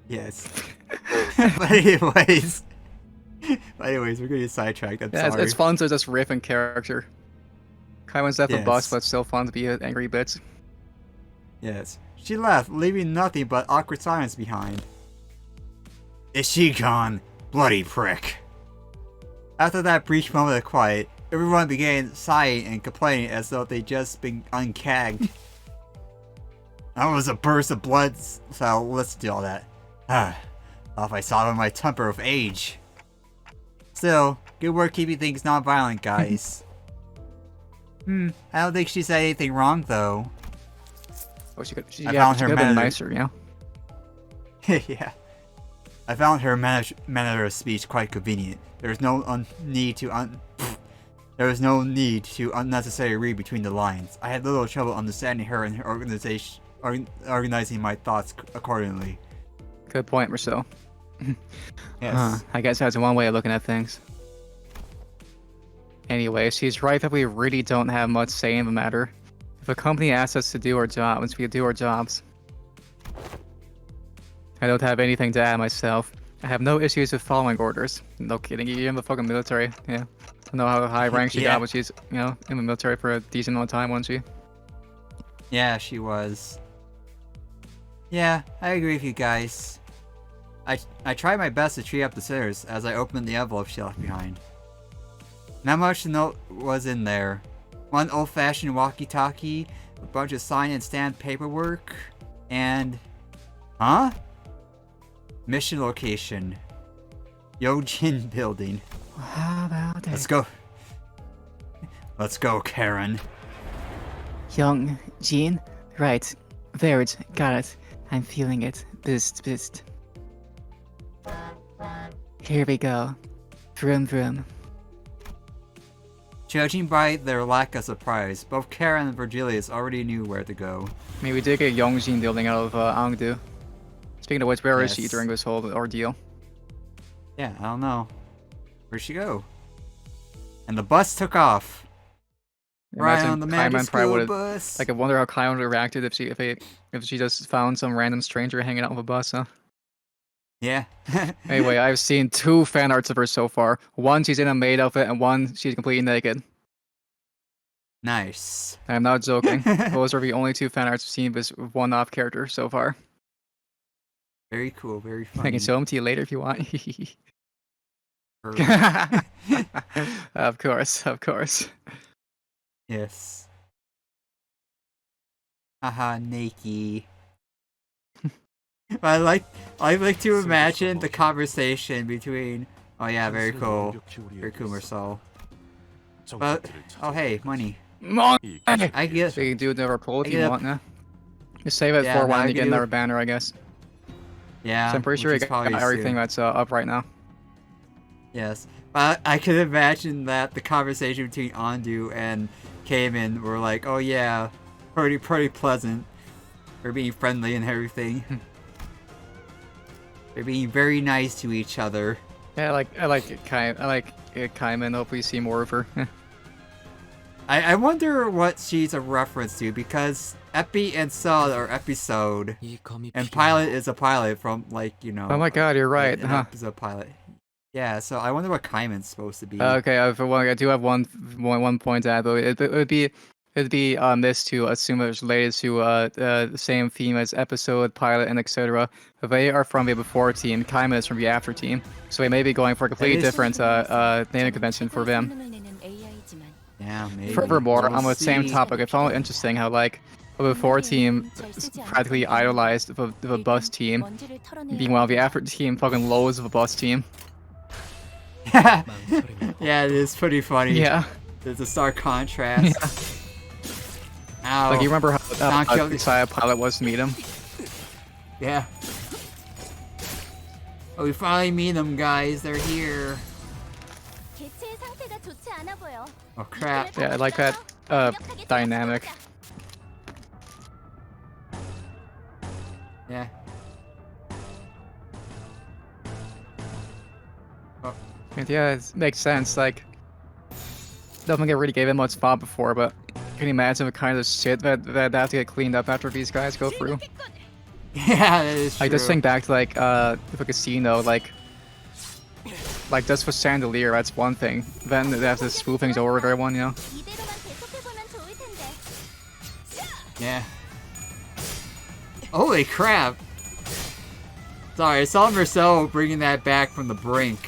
S1: Yes. but anyways, we're gonna get sidetracked. I'm
S2: Yeah,
S1: sorry.
S2: it's fun to just riff in character. Kaiman's death a bust,
S1: Yes.
S2: but still fun to be an angry bitch.
S1: Yes. She left, leaving nothing but awkward silence behind. Is she gone? Bloody prick. After that brief moment of quiet, everyone began sighing and complaining as though they'd just been uncagged. That was a burst of blood, so let's do all that. Off I saw my temper of age. Still, good work keeping things non-violent, guys. I don't think she said anything wrong, though.
S2: Oh, she could
S1: I found her
S2: have been
S1: manner-
S2: nicer, you know?
S1: Yeah. I found her manner of speech quite convenient. There was no need to unnecessarily read between the lines. I had little trouble understanding her and her organizing my thoughts accordingly.
S2: Good point, Rousseau.
S1: Yes.
S2: I guess that's one way of looking at things. Anyway, she's right that we really don't have much say in the matter. If a company asks us to do our jobs, we do our jobs. I don't have anything to add myself. I have no issues with following orders. No kidding, you're in the fucking military. Yeah. I know how high rank she
S1: Yeah.
S2: got, but she's, you know, in the military for a decent amount of time, wasn't she?
S1: Yeah, she was. Yeah, I agree with you guys. I tried my best to tree up the sitters as I opened the envelope she left behind. Not much to note was in there. One old-fashioned walkie-talkie, a bunch of sign and stamp paperwork, and... Huh? Mission location. Yojin building.
S2: How about that?
S1: Let's go. Let's go, Karen.
S2: Young Jean? Right. There it. Got it. I'm feeling it. Bist. Here we go. Vroom vroom.
S1: Judging by their lack of surprise, both Karen and Virgilius already knew where to go.
S2: I mean, we did get Young Jean building out of Angdu. Speaking of which, where is she
S1: Yes.
S2: during this whole ordeal?
S1: Yeah, I don't know. Where'd she go? And the bus took off. Right on the magic school
S2: would've-
S1: bus.
S2: Like, I wonder how Kai would have reacted if she just found some random stranger hanging out on the bus, huh?
S1: Yeah.
S2: Anyway, I've seen 2 fan arts of her so far. One, she's in a maid outfit, and one, she's completely naked.
S1: Nice.
S2: I'm not joking. Those are the only 2 fan arts I've seen of this one-off character so far.
S1: Very cool, very
S2: I
S1: funny.
S2: can show them to you later if you want.
S1: Perfect.
S2: Of course.
S1: Yes. Haha, Nakey. I like to imagine the conversation between. Oh yeah, very cool, Marcel. But oh hey, money. I guess.
S2: So you can do another poll if
S1: I
S2: you
S1: get
S2: want now. Just save it
S1: Yeah,
S2: for
S1: no, I
S2: when you
S1: can
S2: get
S1: do-
S2: another banner, I guess.
S1: Yeah.
S2: So I'm pretty sure you
S1: which is
S2: got
S1: probably
S2: everything
S1: soon.
S2: that's up right now.
S1: Yes, but I could imagine that the conversation between Andu and Cayman were like, "Oh yeah, pretty pleasant. We're being friendly and everything. They're being very nice to each other."
S2: Yeah, I like it, Kaiman. Hopefully you see more of her.
S1: I wonder what she's a reference to, because Epi and Sud are episode,
S5: 이 검이
S1: and
S5: 필요해.
S1: pilot is a pilot from, like, you know.
S2: Oh my god, you're right,
S1: an
S2: huh?
S1: episode pilot. Yeah, so I wonder what Kaiman's supposed to be.
S2: Okay, for one, I do have one point to add, though. It would be this to assume it's related to the same theme as episode, pilot, and etc. They are from the before team. Kaiman is from the after team, so we may be going for a completely
S1: is-
S2: different naming convention for them.
S1: Yeah, maybe.
S2: Furthermore,
S1: We'll
S2: on the same
S1: see.
S2: topic, I found it interesting how like the before team practically idolized the bus team. Meanwhile, the after team fucking loathes the bus team.
S1: Yeah, it is pretty funny.
S2: Yeah.
S1: There's a stark contrast. Ow.
S2: Like, you remember
S1: Don
S2: how
S1: Quixote-
S2: excited Pilot was to meet him?
S1: Yeah. Oh, we finally meet them, guys. They're here.
S7: 개체의 상태가 좋지 않아 보여.
S1: Oh crap.
S2: Yeah, I like that dynamic.
S1: Yeah.
S2: And yeah, it makes sense. Like, don't think I really gave it much thought before, but Can you imagine the kind of shit that have to get cleaned up after these guys go through?
S1: Yeah, that is true.
S2: Like just think back to like the casino, like just for chandelier, that's one thing. Then they have to smooth things over with everyone, you know?
S7: 이대로만 계속해보면 좋을 텐데.
S1: Yeah. Holy crap! Sorry, I saw Marcel bringing that back from the brink.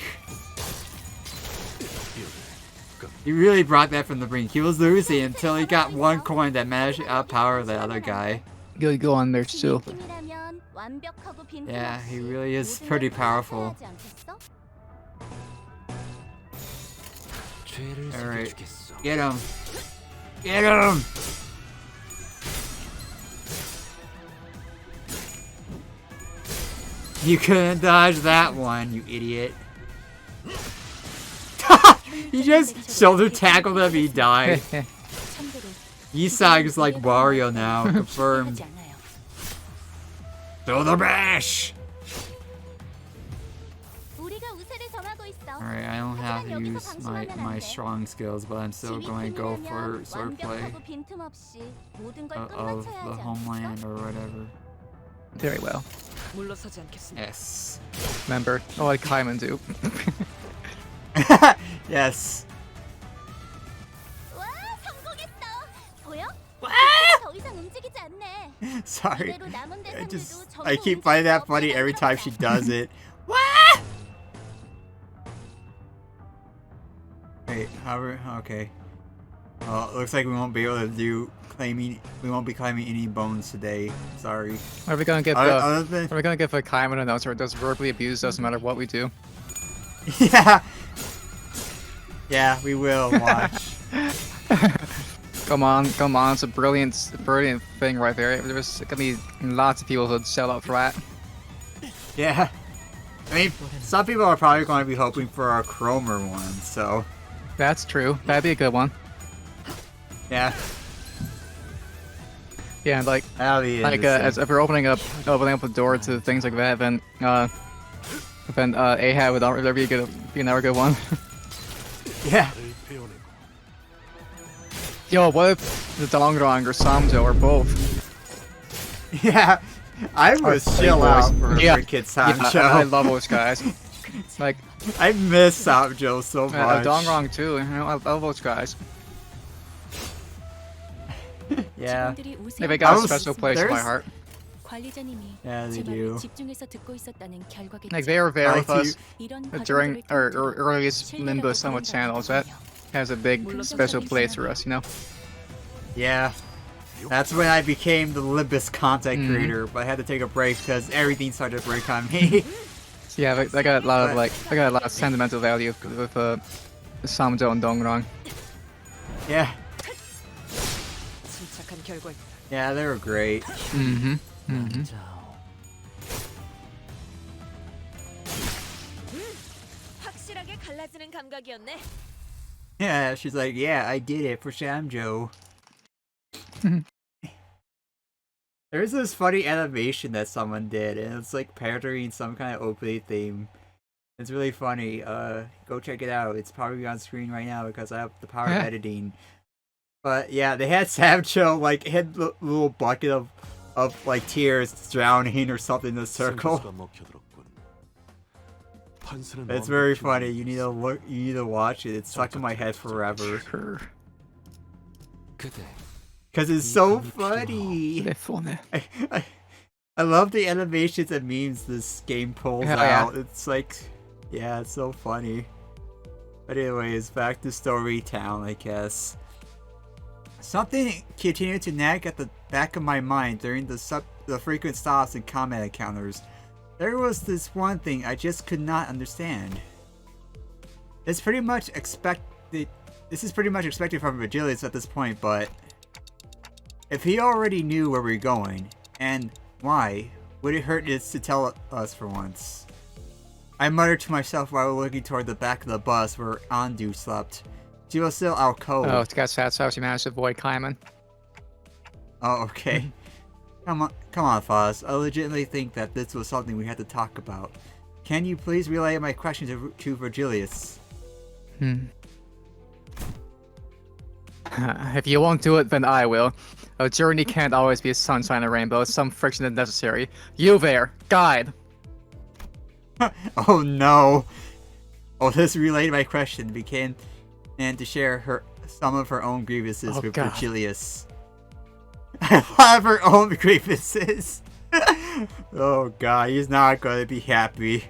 S1: He really brought that from the brink. He was losing until he got one coin that managed to outpower the other guy.
S2: Good go on there too.
S7: 팀이라면 완벽하고 빈틈없이
S1: Yeah, he really is
S7: 모든
S1: pretty
S7: 걸
S1: powerful.
S7: 하지 않겠어?
S5: 죄를
S1: Alright.
S5: 새겨주겠어.
S1: Get him! Get him! You couldn't dodge that one, you idiot. He just shoulder tackled him, he died.
S4: 참고로
S1: Isag's like Wario now, confirmed.
S4: 하지 않아요.
S1: Throw the bash!
S7: 우리가 우세를 점하고 있어.
S1: Alright, I don't have to
S7: 하지만 여기서
S1: use
S7: 방심하면 안
S1: my
S7: 돼.
S1: strong skills, but I'm still going to go for swordplay
S7: 완벽하고 빈틈없이 모든 걸
S1: of
S7: 끝마쳐야
S1: the
S7: 하지 않겠어?
S1: homeland or whatever.
S2: Very well.
S6: 물러서지 않겠습니다.
S1: Yes.
S2: Remember, oh, like Kaiman do.
S1: Yes.
S7: 와, 성공했어. 보여? 더 이상 움직이지 않네.
S1: Sorry.
S7: 이대로 남은 대상들도 전부
S1: I keep finding that
S7: 움직일 수
S1: funny
S7: 없게
S1: every time she
S7: 만들어보자.
S1: does it. Wait, however, okay. Well, it looks like we won't be able to we won't be claiming any bones today. Sorry.
S2: Are we gonna give
S1: Other than,
S2: are we gonna give a Kaiman an announcer who does verbally abuse us no matter what we do?
S1: yeah. Yeah, we will watch.
S2: Come on, it's a brilliant thing right there. There's gonna be lots of people who'd sell out for that.
S1: Yeah. I mean, some people are probably going to be hoping for our Chromer one, so
S2: That's true. That'd be a good one.
S1: yeah.
S2: Yeah, and like
S1: That'll be
S2: as if we're opening up the door to things like that, then Ahab would already be another good one.
S1: yeah.
S2: Yo, what if the Dongrong or Samjo or both?
S1: Yeah. I was chill out for
S2: Yeah.
S1: freaking
S2: Yeah,
S1: Samjo.
S2: I love those guys. Like
S1: I miss Samjo so much.
S2: Dongrong too. You know, I love those guys.
S1: Yeah.
S4: 직원들이 우세한
S2: They got a
S1: was-
S2: special place in my
S1: there's-
S2: heart.
S4: 관리자님이
S1: Yeah, they
S4: 제 말에
S1: do.
S4: 집중해서 듣고 있었다는 결과겠죠.
S2: Like they were there with us
S4: 이런
S2: during
S4: 과정들을
S2: our
S4: 통해
S2: earliest
S4: 신뢰라고
S2: Limbus on what
S4: 부른다고
S2: channels. That
S4: 하거든요.
S2: has a big special place for us, you know.
S1: Yeah. That's when I became the Limbus content
S2: Mhm.
S1: creator, but I had to take a break because everything started to break on me.
S2: Yeah, I got a lot of I got a lot of sentimental value with Samjo and Dongrong.
S1: yeah.
S6: 침착한 결과.
S1: Yeah, they were great.
S2: Mm-hmm.
S5: 남자오.
S7: 확실하게 갈라지는 감각이었네.
S1: Yeah, she's like, yeah, I did it for Samjo. There's this funny animation that someone did, and it's like parroting some kind of opening theme. It's really funny. Go check it out. It's probably on screen right now because I have the power of editing. But yeah, they had Samjo like hit the little bucket of like tears drowning or something in a circle. It's very funny. You need to look. You need to watch it. It's stuck in my head forever.
S5: 그대
S1: Cause it's so funny. I love the animations and memes this game pulls
S2: Yeah.
S1: out. It's like, yeah, it's so funny. But anyways, back to Storytown, I guess. Something continued to nag at the back of my mind during the frequent stops and combat encounters. There was this one thing I just could not understand. It's pretty much expected. This is pretty much expected from Virgilius at this point, but if he already knew where we were going and why, would it hurt to tell us for once? I muttered to myself while looking toward the back of the bus where Andu slept. She was still out cold.
S2: Oh, it's got sad how she managed to avoid Kaiman.
S1: Oh, okay. Come on, Foz. I legitimately think that this was something we had to talk about. Can you please relay my question to Virgilius?
S2: If you won't do it, then I will. A journey can't always be sunshine and rainbows. Some friction is necessary. You there, guide.
S1: Oh no! Oh, this relayed my question began and to share some of her own grievances with
S2: God.
S1: Virgilius. A lot of her own grievances. Oh god, he's not gonna be happy.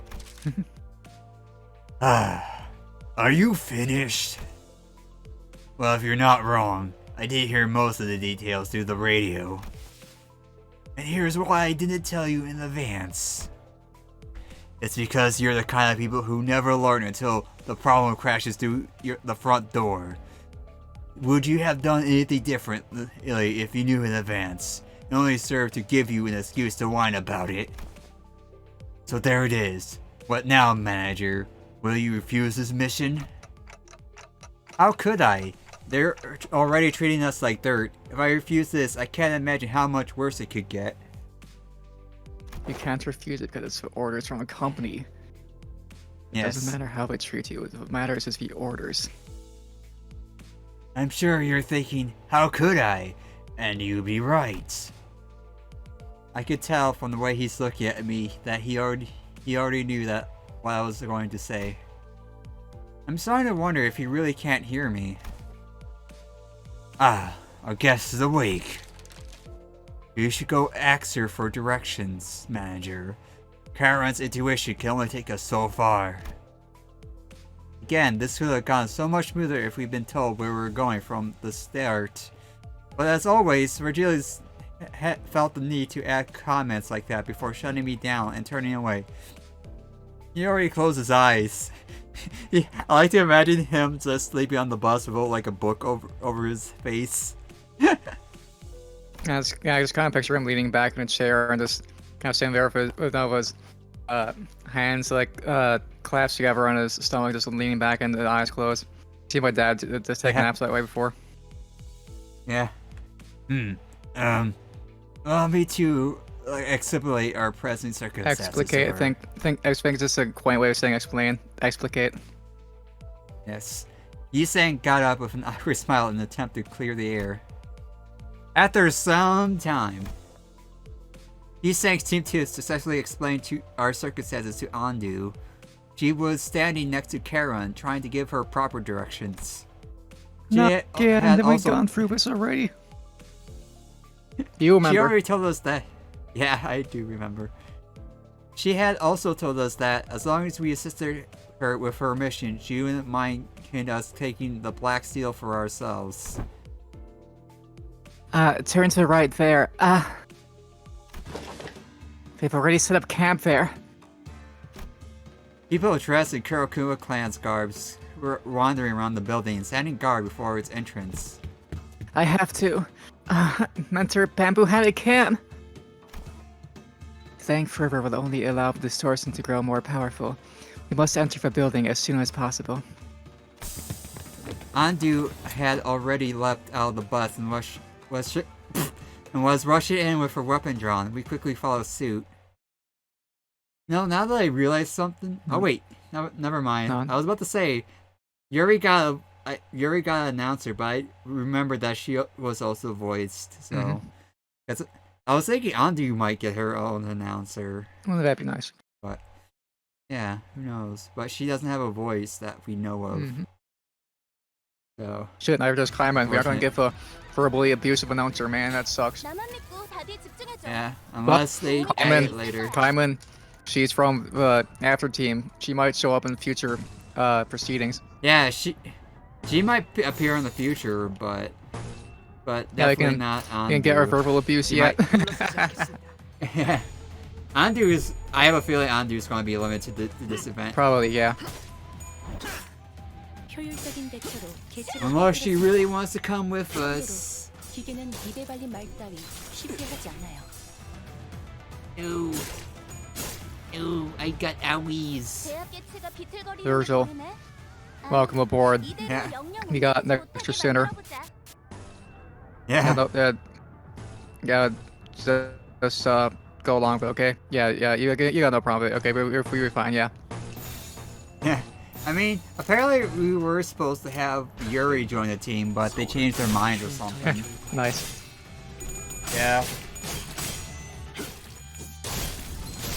S1: Are you finished? Well, if you're not wrong, I did hear most of the details through the radio. And here's why I didn't tell you in advance. It's because you're the kind of people who never learn until the problem crashes through the front door. Would you have done anything differently if you knew in advance? It only served to give you an excuse to whine about it. So there it is. What now, manager? Will you refuse this mission? How could I? They're already treating us like dirt. If I refuse this, I can't imagine how much worse it could get.
S2: You can't refuse it because it's orders from a company. It
S1: Yes.
S2: doesn't matter how they treat you. What matters is the orders.
S1: I'm sure you're thinking, how could I? And you'd be right. I could tell from the way he's looking at me that he already knew that what I was going to say. I'm starting to wonder if he really can't hear me. Ah, our guest is awake. You should go ask her for directions, manager. Karen's intuition can only take us so far. Again, this could have gone so much smoother if we'd been told where we were going from the start. But as always, Virgilius felt the need to add comments like that before shutting me down and turning away. He already closed his eyes. I like to imagine him just sleeping on the bus with like a book over his face.
S2: I just kind of picture him leaning back in a chair and just kind of sitting there with all of his hands like clasped together on his stomach, just leaning back and the eyes closed. See my dad just taking naps that way before.
S1: Yeah. Allow me to explicate our present circumstances.
S2: Explicate, I think explicate is just a quaint way of saying explain. Explicate.
S1: Yes. Yisang got up with an awkward smile in an attempt to clear the air. After some time, Yisang seemed to successfully explain our circumstances to Andu. She was standing next to Karen, trying to give her proper directions.
S2: Not again, have we gone through this already? You remember?
S1: She already told us that. Yeah, I do remember. She had also told us that as long as we assisted her with her mission, she wouldn't mind us taking the black steel for ourselves.
S2: Turn to the right there. They've already set up camp there.
S1: People dressed in Kurokuma clan's garbs were wandering around the building, standing guard before its entrance.
S2: I have to. Mentor Bamboo had a can. Thank fervor will only allow the distortion to grow more powerful. We must enter the building as soon as possible.
S1: Andu had already leapt out of the bus and was rushing in with her weapon drawn. We quickly followed suit. No, now that I realize something. Oh wait, no, never mind.
S2: No.
S1: I was about to say, Yuri got an announcer, but I remembered that she was also voiced. So, I was thinking Andu might get her own announcer.
S2: Well, that'd be nice.
S1: But yeah, who knows? But she doesn't have a voice that we know of. So
S2: Shit, I just climb in. We are gonna give a verbally abusive announcer, man. That sucks.
S7: 나만 믿고 다들 집중하죠.
S1: yeah, unless they add
S2: Climb
S1: it
S2: in.
S1: later.
S2: Climb in. She's from the after team. She might show up in future proceedings.
S1: Yeah, she might appear in the future, but
S2: Yeah,
S1: definitely not Andu.
S2: You can get her verbal abuse
S1: She
S2: yet.
S1: Yeah. Andu is. I have a feeling Andu is going to be limited to this event.
S2: Probably, yeah.
S4: 효율적인 대처로 개체를
S1: Unless she
S4: 꿰뚫었습니다.
S1: really wants to come with us.
S4: 기계는 입에 발린 말 따위 쉽게 하지 않아요.
S1: Ooh, I got owies.
S7: 제압 개체가 비틀거리는
S2: Virgil,
S7: 걸 보이네.
S2: welcome aboard.
S7: 이대로
S1: Yeah.
S7: 명령
S2: We got
S7: 움직이고
S2: an extra
S7: 태그
S2: center.
S7: 만들어보자.
S1: Yeah.
S2: Just go along, but okay. Yeah, you got no problem with it. Okay, we're fine, yeah.
S1: Yeah. I mean, apparently we were supposed to have Yuri join the team, but they changed their mind or something.
S2: Nice.
S1: Yeah.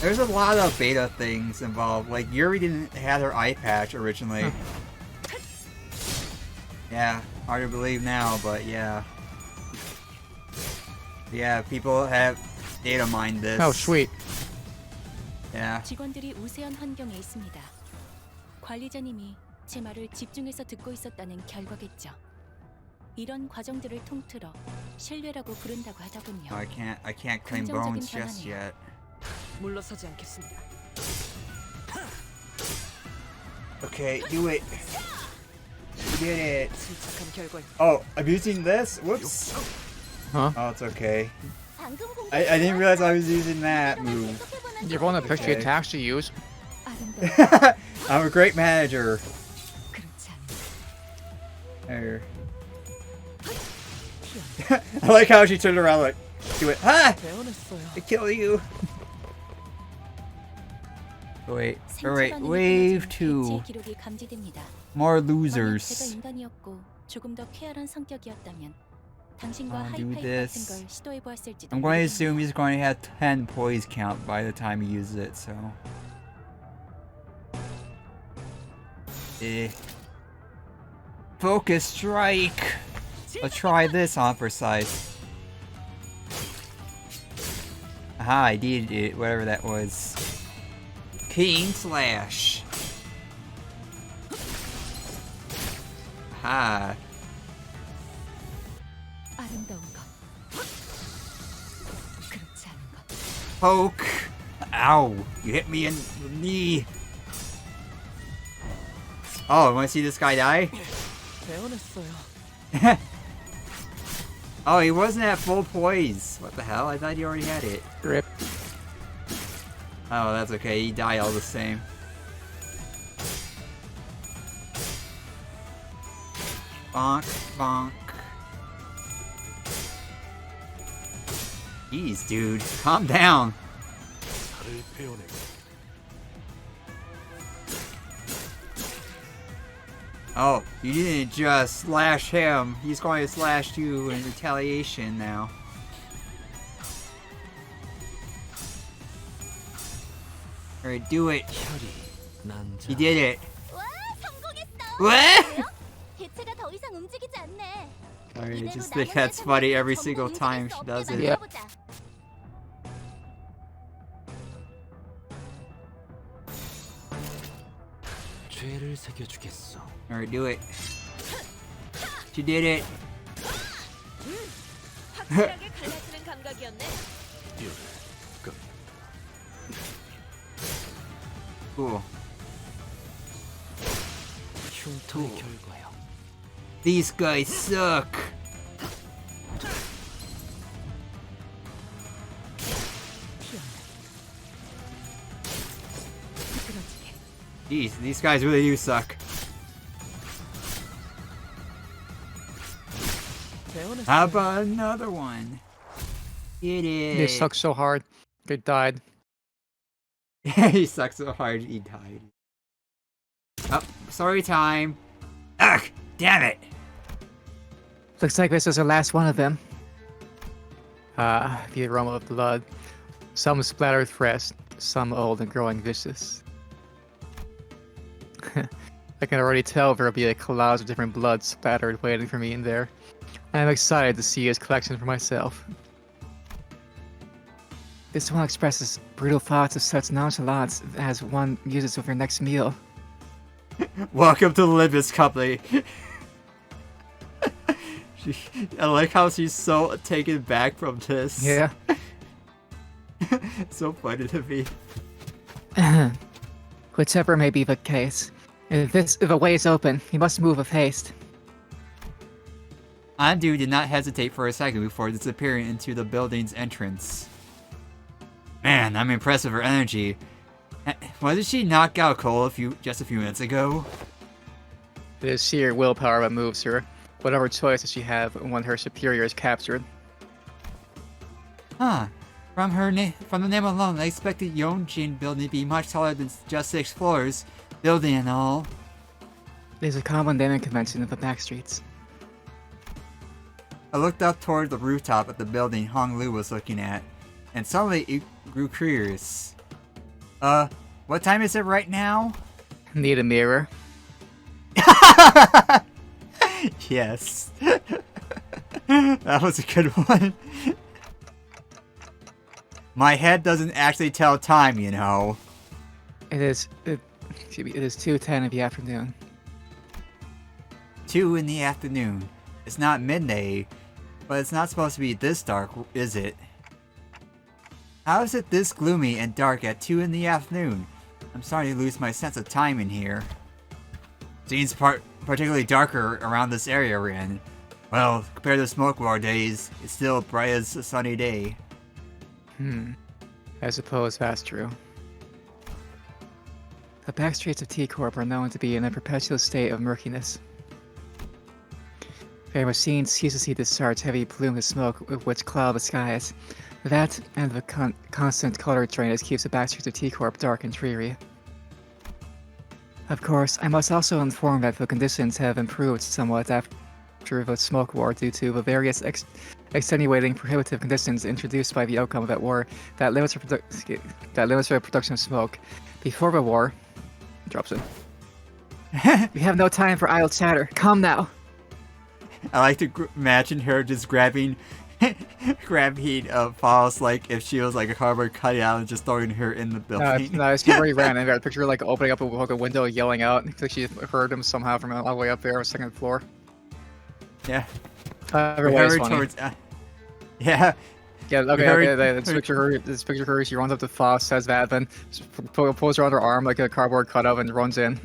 S1: There's a lot of beta things involved. Like, Yuri didn't have her eye patch originally. Yeah, hard to believe now, but yeah. Yeah, people have data mined this.
S2: Oh, sweet.
S1: Yeah.
S4: 직원들이 우세한 환경에 있습니다. 관리자님이 제 말을 집중해서 듣고 있었다는 결과겠죠. 이런 과정들을 통틀어 신뢰라고 부른다고 하더군요.
S1: I can't claim bones just yet.
S6: 물러서지 않겠습니다.
S1: Okay, do it. You did it.
S6: 침착한 결과입니다.
S1: Oh, I'm using this? Whoops.
S2: Huh?
S1: Oh, it's okay.
S7: 방금
S1: I didn't realize I was using that move.
S2: You're going to pick the
S1: Okay.
S2: attacks to use.
S4: 아름다운
S1: I'm a great manager.
S6: 그렇지 않네.
S1: There. I like how she turned around like, do it. Ah!
S6: 배워냈어요.
S1: I kill you. Wait, alright,
S4: 생체반응이
S1: wave
S4: 끊어진
S1: 2.
S4: 제 기록이 감지됩니다.
S1: More
S4: 만약 제가
S1: losers.
S4: 인간이었고 조금 더 쾌활한 성격이었다면 당신과
S1: I'll do
S4: 하이파이브 같은
S1: this.
S4: 걸 시도해 보았을지도.
S1: I'm going to assume he's going to have 10 poise count by the time he uses it, so. Focus strike! Let's try this on for size. Aha, I did it, whatever that was. King Slash! Aha.
S4: 아름다운 것. 그렇지 않은 것.
S1: Poke! Ow! You hit me in the knee! Oh, wanna see this guy die?
S6: 배워냈어요.
S1: Oh, he wasn't at full poise. What the hell? I thought he already had it.
S2: Rip.
S1: Oh, that's okay. He died all the same. Bonk, bonk. Jeez, dude. Calm down. Oh, you didn't just slash him. He's going to slash you in retaliation now. Alright, do it.
S5: 난자.
S1: You did it.
S7: 와, 성공했어.
S1: What?
S7: 뭐야? 개체가 더 이상 움직이지 않네.
S1: I
S7: 이대로
S1: just
S7: 남은
S1: think that's
S7: 대상들도
S1: funny every
S7: 전부
S1: single
S7: 움직일
S1: time
S7: 수
S1: she
S7: 없게
S1: does it.
S2: Yep.
S7: 만들어보자.
S5: 죄를 새겨주겠어.
S1: Alright, do it. You did it.
S7: 확실하게 갈라지는 감각이었네.
S1: Cool.
S5: 흉터의 결과요.
S1: These guys suck. Jeez, these guys really do suck. How about another one? Did it.
S2: They suck so hard. They died.
S1: He sucked so hard he died. Oh, story time. Ugh, damn it.
S2: Looks like this is the last one of them. The aroma of blood. Some splattered fresh, some old and growing vicious. I can already tell there'll be a collage of different blood splattered waiting for me in there. I'm excited to see his collection for myself. This one expresses brutal thoughts of such nonchalance as one uses with your next meal.
S1: Welcome to the Limbus company. I like how she's so taken back from this.
S2: Yeah.
S1: So funny to me.
S2: Whichever may be the case, if the way is open, you must move with haste.
S1: Andu did not hesitate for a second before disappearing into the building's entrance. Man, I'm impressed with her energy. Wasn't she knock out Cole just a few minutes ago?
S2: It is sheer willpower that moves her. Whatever choices she have when her superior is captured.
S1: Huh. From the name alone, I expected Yonjin building to be much taller than just 6 floors, building and all.
S2: It is a common naming convention of the backstreets.
S1: I looked up toward the rooftop of the building Hong Lu was looking at, and suddenly it grew curious. What time is it right now?
S2: Need a mirror?
S1: Yes. That was a good one. My head doesn't actually tell time, you know.
S2: It is 2:10 of the afternoon.
S1: 2 in the afternoon. It's not midday, but it's not supposed to be this dark, is it? How is it this gloomy and dark at 2 in the afternoon? I'm starting to lose my sense of time in here. Seems particularly darker around this area we're in. Well, compared to Smoke War days, it's still bright as a sunny day.
S2: I suppose that's true. The backstreets of T-Corp are known to be in a perpetual state of murkiness. Their machines ceaselessly discharge heavy plumes of smoke which cloud the skies. That and the constant color drainage keeps the backstreets of T-Corp dark and dreary. Of course, I must also inform that the conditions have improved somewhat after the Smoke War due to the various extenuating prohibitive conditions introduced by the outcome of that war that limits the production of smoke. Before the war, drops in. We have no time for idle chatter. Come now.
S1: I like to imagine her just grabbing Falls like if she was like a cardboard cutout and just throwing her in the building.
S2: No, she already ran. I got a picture of, like opening up a window, yelling out. Like she heard him somehow from all the way up there on the second floor.
S1: Yeah.
S2: Everybody's funny.
S1: Towards, yeah.
S2: Yeah, okay. This picture of her, she runs up to Foss, says that, then pulls her on her arm like a cardboard cutout and runs in.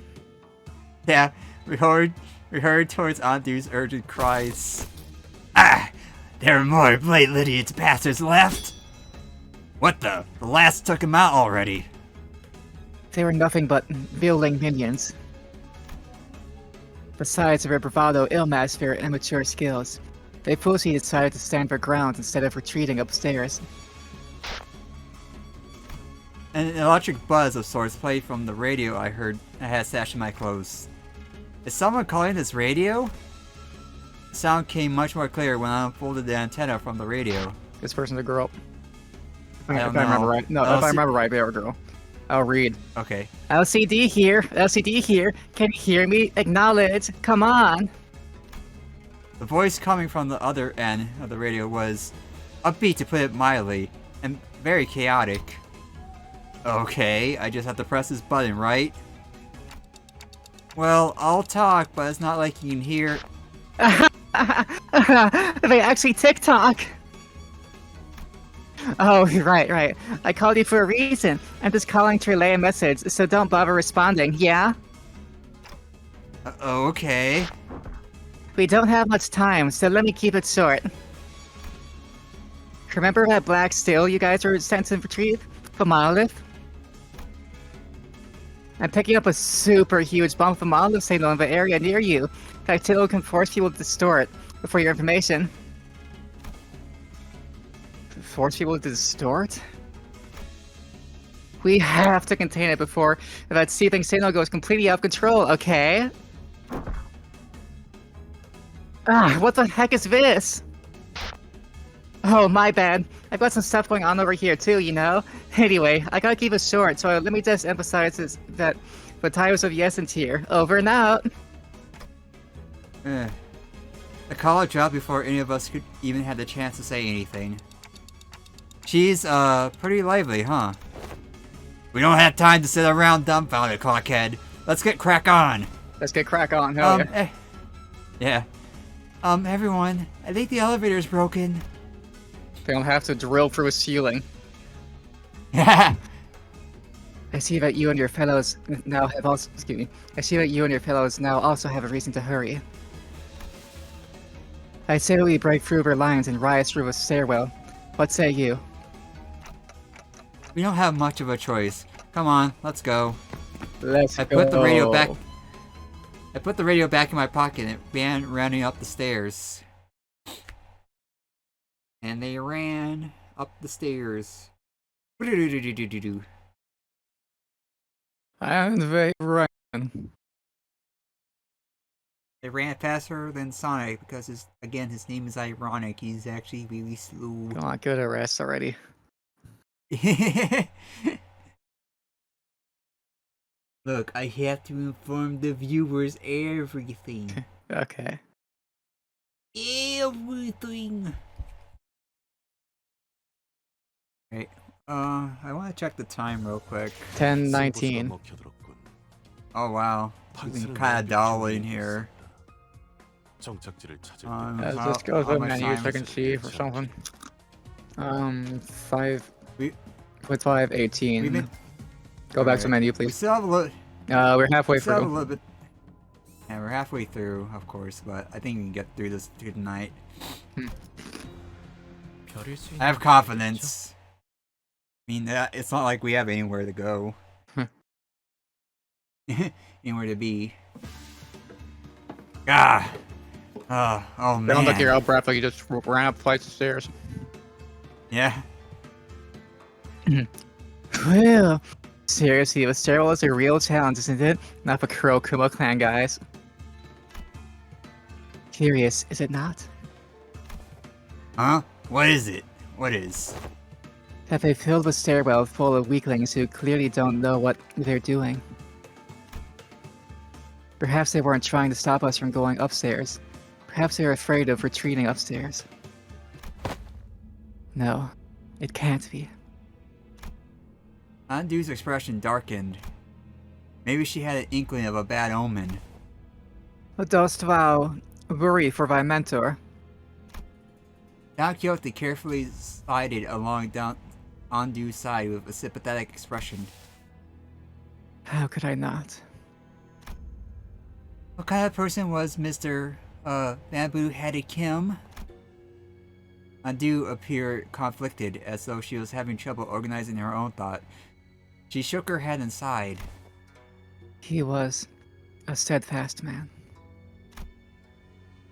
S1: Yeah, we heard towards Andu's urgent cries. Ah! There are more Blade Lineage bastards left! What the? The last took him out already.
S2: They were nothing but building minions. Besides their bravado ill-matched their immature skills, they foolishly decided to stand their ground instead of retreating upstairs.
S1: An electric buzz of sorts played from the radio I had stashed in my clothes. Is someone calling this radio? The sound came much more clear when I unfolded the antenna from the radio.
S2: This person's a girl.
S1: I don't
S2: if I remember
S1: know.
S2: right. No, if I remember right, they were a girl. I'll read.
S1: Okay.
S2: LCD here. LCD here. Can you hear me? Acknowledge. Come on.
S1: The voice coming from the other end of the radio was upbeat, to put it mildly, and very chaotic. Okay, I just have to press this button, right? Well, I'll talk, but it's not like you can hear.
S2: They actually TikTok. Oh, right. I called you for a reason. I'm just calling to relay a message, so don't bother responding, yeah?
S1: Okay.
S2: We don't have much time, so let me keep it short. Remember that black steel you guys were sent to retrieve? The monolith? I'm picking up a super huge bomb of a monolith signal in the area near you. That signal can force people to distort. For your information. Force people to distort? We have to contain it before that seething signal goes completely out of control, okay? What the heck is this? Oh, my bad. I've got some stuff going on over here too, you know? Anyway, I gotta keep it short, so let me just emphasize that the time is of the essence here. Over and out.
S1: The caller dropped before any of us could even have the chance to say anything. She's, pretty lively, huh? We don't have time to sit around dumbfounded, clockhead. Let's get crack on.
S2: Let's get crack on, hell yeah.
S1: Yeah. Everyone, I think the elevator's broken.
S2: They don't have to drill through a ceiling.
S1: Yeah.
S2: I see that you and your fellows now have also. Excuse me. I see that you and your fellows now also have a reason to hurry. I say that we break through their lines and rise through a stairwell. What say you?
S1: We don't have much of a choice. Come on, let's go.
S2: Let's go.
S1: I put the radio back in my pocket and it began running up the stairs. And they ran up the stairs.
S2: And they ran.
S1: They ran faster than Sonic because his name is ironic. He's actually really slow.
S2: Come on, go to rest already.
S1: Look, I have to inform the viewers everything.
S2: Okay.
S1: Everything. Right. I want to check the time real quick.
S2: 10:19.
S1: Oh wow, it's kind of dull in here.
S3: 정착지를 찾을
S2: Let's
S1: how-
S2: just go to
S1: how
S2: the
S1: much
S2: menu
S1: time
S2: so I
S1: is
S2: can
S1: it?
S2: see for something. 5.
S1: We-
S2: With 5:18.
S1: We've been.
S2: Go back to
S1: Alright.
S2: menu,
S1: We
S2: please.
S1: still have a little.
S2: We're halfway
S1: We still have a
S2: through.
S1: little bit. Yeah, we're halfway through, of course, but I think we can get through this tonight.
S5: 별일 수
S1: I have
S5: 있는
S1: confidence. I mean, it's not like we have anywhere to go. Anywhere to be. Ah. Oh man.
S2: Don't look your out breath like you just ran up flights of stairs.
S1: Yeah.
S2: Well, seriously, the stairwell is a real challenge, isn't it? Not for Kurokuma clan guys. Curious, is it not?
S1: Huh? What is it? What is?
S2: That they filled the stairwell full of weaklings who clearly don't know what they're doing. Perhaps they weren't trying to stop us from going upstairs. Perhaps they're afraid of retreating upstairs. No, it can't be.
S1: Andu's expression darkened. Maybe she had an inkling of a bad omen.
S2: Dost thou worry for thy mentor?
S1: Don Quixote carefully slided along down Andu's side with a sympathetic expression.
S2: How could I not?
S1: What kind of person was Mr. Bamboo-Headed Kim? Andu appeared conflicted, as though she was having trouble organizing her own thought. She shook her head and sighed.
S2: He was a steadfast man.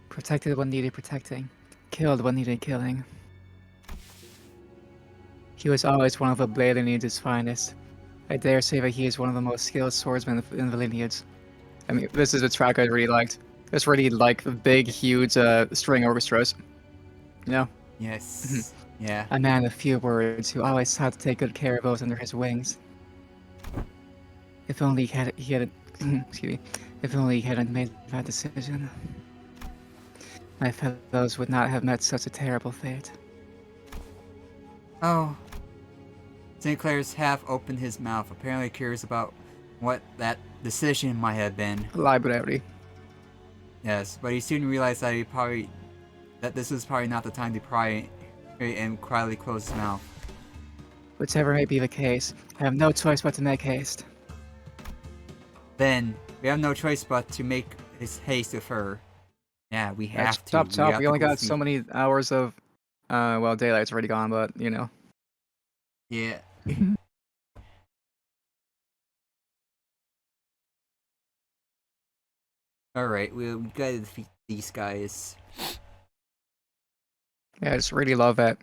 S2: Protected what needed protecting, killed what needed killing. He was always one of the Blade Lineage's finest. I dare say that he is one of the most skilled swordsmen in the lineage. I mean, this is a track I really liked. It's really like the big, huge string orchestras. You know?
S1: Yes. Yeah.
S2: A man of few words who always sought to take good care of those under his wings. If only he had excuse me, if only he hadn't made that decision. My fellows would not have met such a terrible fate.
S1: Oh. St. Clair's half opened his mouth, apparently curious about what that decision might have been.
S2: Library.
S1: Yes, but he soon realized that this was probably not the time to pry and quietly close his mouth.
S2: Whichever may be the case, I have no choice but to make haste.
S1: Then we have no choice but to make his haste with her. Yeah, we have to.
S2: Chop chop,
S1: have
S2: we
S1: to
S2: only
S1: go
S2: got so many hours of well, daylight's already gone, but you know.
S1: Yeah. Alright, we gotta defeat these guys.
S2: Yeah, I just really love that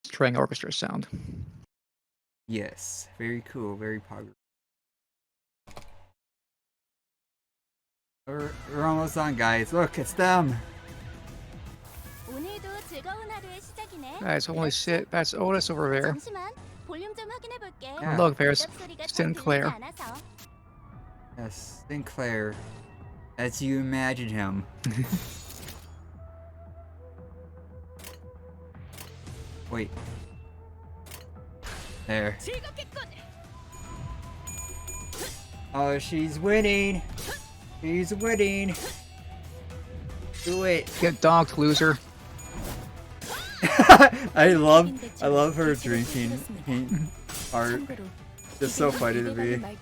S2: string orchestra sound.
S1: Yes, very cool, very popular. We're almost done, guys. Look, it's them.
S7: 오늘도 즐거운 하루의 시작이네.
S2: Guys, holy shit, that's Otis over there.
S7: 잠시만, 볼륨 좀 확인해 볼게.
S1: Yeah.
S2: Look, there's
S7: 소리가 잘
S2: Sinclair.
S7: 들리지 않아서.
S1: Yes, Sinclair. As you imagine him. Wait. There. Oh, she's winning. She's winning. Do it.
S2: Get donked, loser.
S1: I love her drinking art. It's so funny to me. I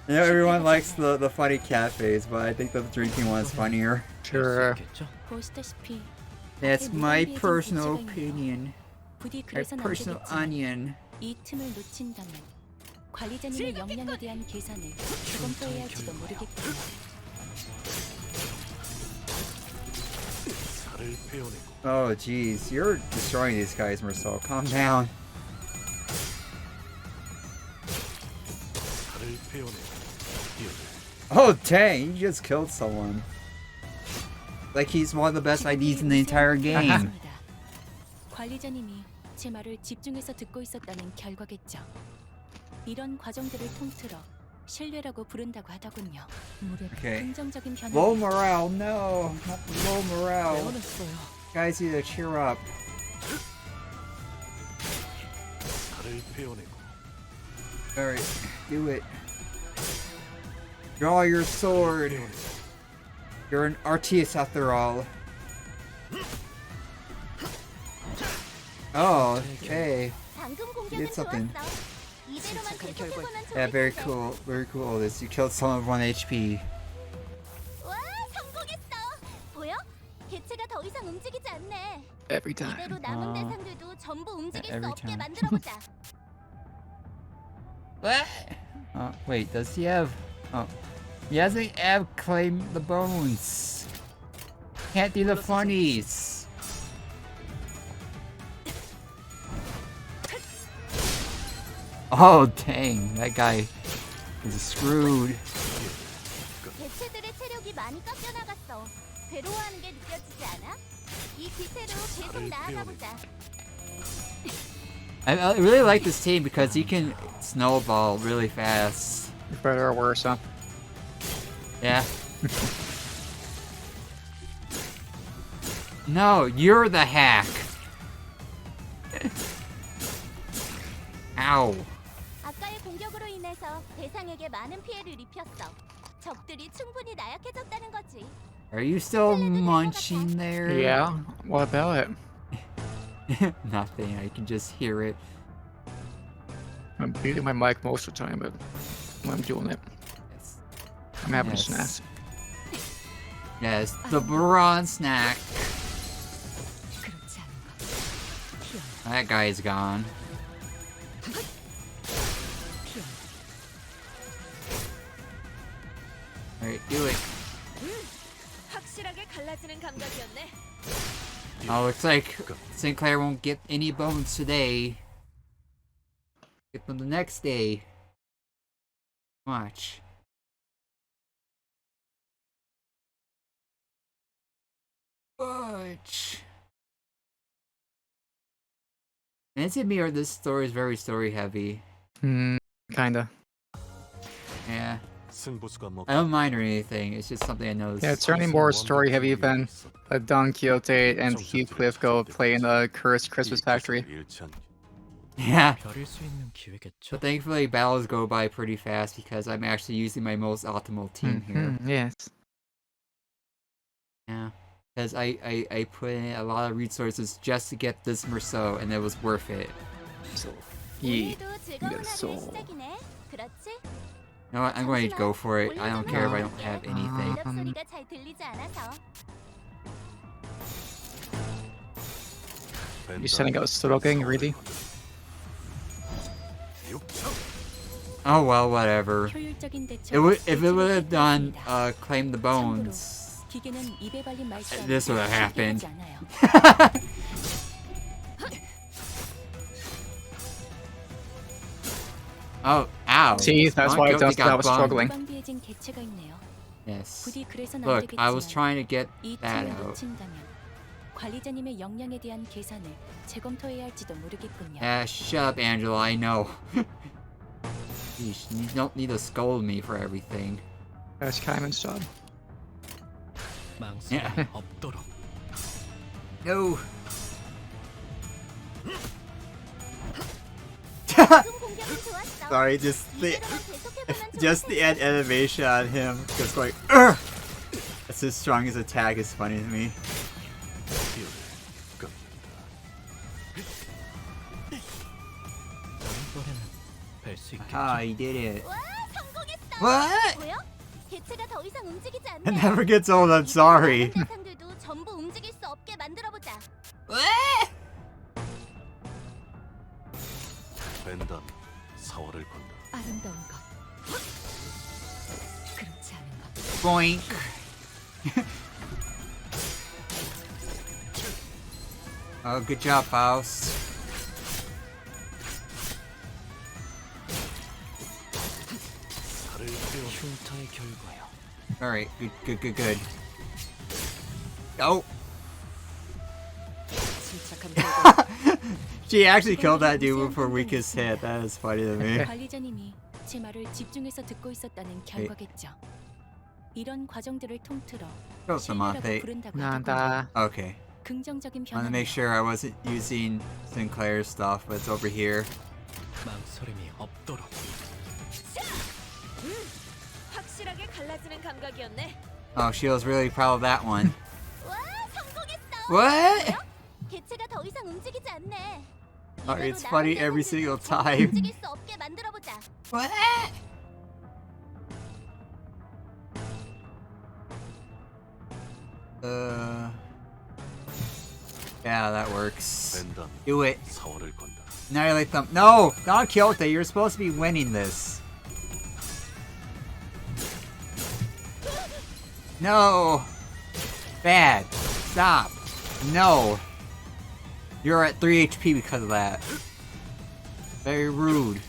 S1: know everyone likes the funny cat face, but I think the drinking one is funnier.
S2: Sure.
S4: 보시다시피
S1: That's my personal opinion.
S4: 부디
S1: My
S4: 그래서는 안
S1: personal
S4: 되겠지만
S1: onion.
S4: 이 틈을 놓친다면 관리자님의 역량에 대한 계산을 조금 더 해야 할지도 모르기 때문에
S3: 살을 빼어내고
S1: Oh jeez, you're destroying these guys, Marcel. Calm down.
S3: 살을 빼어내고 뛰어들
S1: Oh dang, you just killed someone. Like he's one of the best IDs in the entire game.
S4: 관리자님이 제 말을 집중해서 듣고 있었다는 결과겠죠. 이런 과정들을 통틀어 신뢰라고 부른다고 하더군요. 무릇
S1: Okay.
S4: 긍정적인 변화.
S1: Low morale, no, not low morale.
S6: 배워냈어요.
S1: Guys need to cheer up.
S3: 살을 베어내고
S1: Alright, do it. Draw your sword. You're an artist after all. Oh, okay.
S7: 방금
S1: You
S7: 공격은
S1: did something.
S7: 좋았어. 이대로만
S6: 침착한
S7: 계속해보면 좋을
S1: Yeah, very
S7: 텐데.
S1: cool. Very cool. This you killed someone with 1 HP.
S7: 와, 성공했어. 보여? 개체가 더 이상 움직이지 않네.
S2: Every time.
S7: 이대로 남은 대상들도 전부 움직일 수
S1: every
S7: 없게
S1: time.
S7: 만들어보자.
S1: What? Oh, wait. Does he have? Oh, he hasn't have claimed the bones. Can't do the funnies. Oh dang, that guy is screwed.
S7: 개체들의 체력이 많이 깎여나갔어. 괴로워하는 게 느껴지지 않아? 이 기세로 계속 나아가보자.
S1: I really like this team because he can snowball really fast.
S2: Better or worse, huh?
S1: Yeah. No, you're the hack. Ow.
S7: 아까의 공격으로 인해서 대상에게 많은 피해를 입혔어. 적들이 충분히 나약해졌다는 거지.
S1: Are you still munching there?
S2: Yeah. What about it?
S1: Nothing. I can just hear it.
S2: I'm beating my mic most of the time, but when I'm doing it,
S1: Yes.
S2: I'm having
S1: Yes.
S2: a snack.
S1: Yes, the bronze snack.
S6: 그렇지 않은 것.
S1: That guy's gone. Alright, do it.
S6: 확실하게 갈라지는 감각이었네.
S1: Oh, looks like Sinclair won't get any bones today. Get them the next day. Watch. Watch. And it's me or this story is very story heavy.
S2: Kinda.
S1: Yeah.
S3: 승부수가 먹
S1: I don't mind or anything. It's just something I noticed.
S2: Yeah, it's certainly more story heavy than Don Quixote and Heathcliff go play in the Cursed Christmas Factory.
S1: Yeah.
S5: 별일 수 있는 기회겠죠.
S1: But thankfully battles go by pretty fast because I'm actually using my most optimal team here.
S2: Yes.
S1: Yeah. Because I put in a lot of resources just to get this Merceau and it was worth it.
S2: So, yeah.
S7: 오늘도 즐거운
S2: 그랬어.
S7: 하루의 시작이네. 그렇지?
S1: You know what? I'm going to go for it. I don't care if I don't have anything.
S7: 대답 소리가 잘 들리지 않아서.
S2: You sending out Stroking, really?
S1: Oh well, whatever.
S4: 효율적인 대처.
S1: It would if it would have done claim the bones.
S4: 기계는 입에 발린 말씀.
S1: This would have happened. Oh, ow.
S2: See, that's
S1: Don
S2: why
S1: Quixote
S2: Dustin
S1: got
S2: was
S1: bumped.
S2: struggling.
S4: 건방비해진 개체가 있네요.
S1: Yes.
S4: 부디 그래서는 안
S1: Look, I was
S4: 되겠지만
S1: trying to get
S4: 이
S1: that
S4: 팀을
S1: out.
S4: 놓친다면 관리자님의 역량에 대한 계산을 재검토해야 할지도 모르겠군요.
S1: Yeah, shut up, Angela. I know. Yeesh, you don't need to scold me for everything.
S2: That's Kaiman's job.
S5: 망설임
S1: Yeah.
S5: 없도록.
S1: No.
S7: 방금 공격은 좋았어.
S1: Sorry,
S7: 이대로만 계속해보면
S1: just
S7: 좋을
S1: the
S7: 텐데.
S1: end animation on him, just like, Ugh! That's his strongest attack is funny to me.
S5: 다음번에는 뵐수 있겠죠.
S1: Ah, he did it.
S7: 와, 성공했어.
S1: What?
S7: 보여? 개체가 더 이상 움직이지 않네.
S1: It never gets old, I'm sorry.
S7: 이대로 남은 대상들도 전부 움직일 수 없게 만들어보자.
S3: 벤단 사활을 건다.
S6: 아름다운 것. 그렇지 않은 것.
S1: Boink. Oh, good job, Faust.
S5: 흉터의 결과요.
S1: Alright, good. Oh,
S6: 침착한 결과.
S1: she actually killed that dude with her weakest hit. That is funny to me.
S4: 관리자님이 제 말을 집중해서 듣고 있었다는 결과겠죠. 이런 과정들을 통틀어
S1: Go
S4: 신뢰라고
S1: Samantha.
S4: 부른다고 하더군요.
S2: Nada.
S1: Okay.
S4: 긍정적인
S1: I want to make
S4: 변화네요.
S1: sure I wasn't using Sinclair's stuff, but it's over here.
S5: 망설임이 없도록.
S6: 확실하게 갈라지는 감각이었네.
S1: Oh, she was really proud of that one.
S7: 와, 성공했어.
S1: What?
S7: 개체가 더 이상 움직이지 않네.
S1: Oh,
S7: 이대로
S1: it's funny
S7: 남은
S1: every
S7: 대상들도
S1: single
S7: 전부
S1: time.
S7: 움직일 수 없게 만들어보자.
S1: What? Yeah, that works. Do it. Annihilate them. No! Don Quixote, you're supposed to be winning this. No! Bad. Stop. No. You're at 3 HP because of that. Very rude.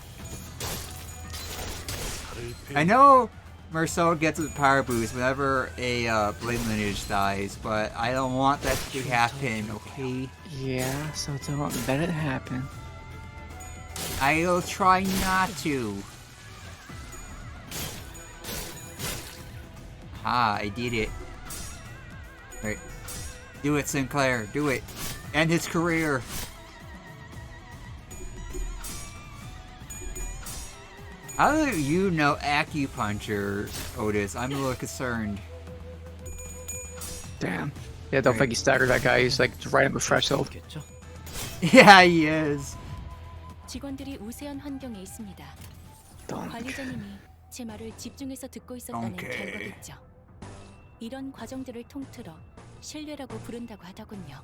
S1: I know Merceau gets a power boost whenever a Blade Lineage dies, but I don't want that to happen, okay?
S2: Yeah, so don't let it happen.
S1: I'll try not to. Ah, I did it. Right. Do it, Sinclair. Do it. End his career. How do you know acupuncture, Otis? I'm a little concerned.
S2: Damn. Yeah, don't think he staggered that guy. He's like right at the threshold.
S5: 겠죠?
S1: Yeah, he is.
S4: 직원들이 우세한 환경에 있습니다.
S2: Don't.
S4: 관리자님이 제 말을 집중해서 듣고 있었다는
S1: 오케이.
S4: 결과겠죠. 이런 과정들을 통틀어 신뢰라고 부른다고 하더군요.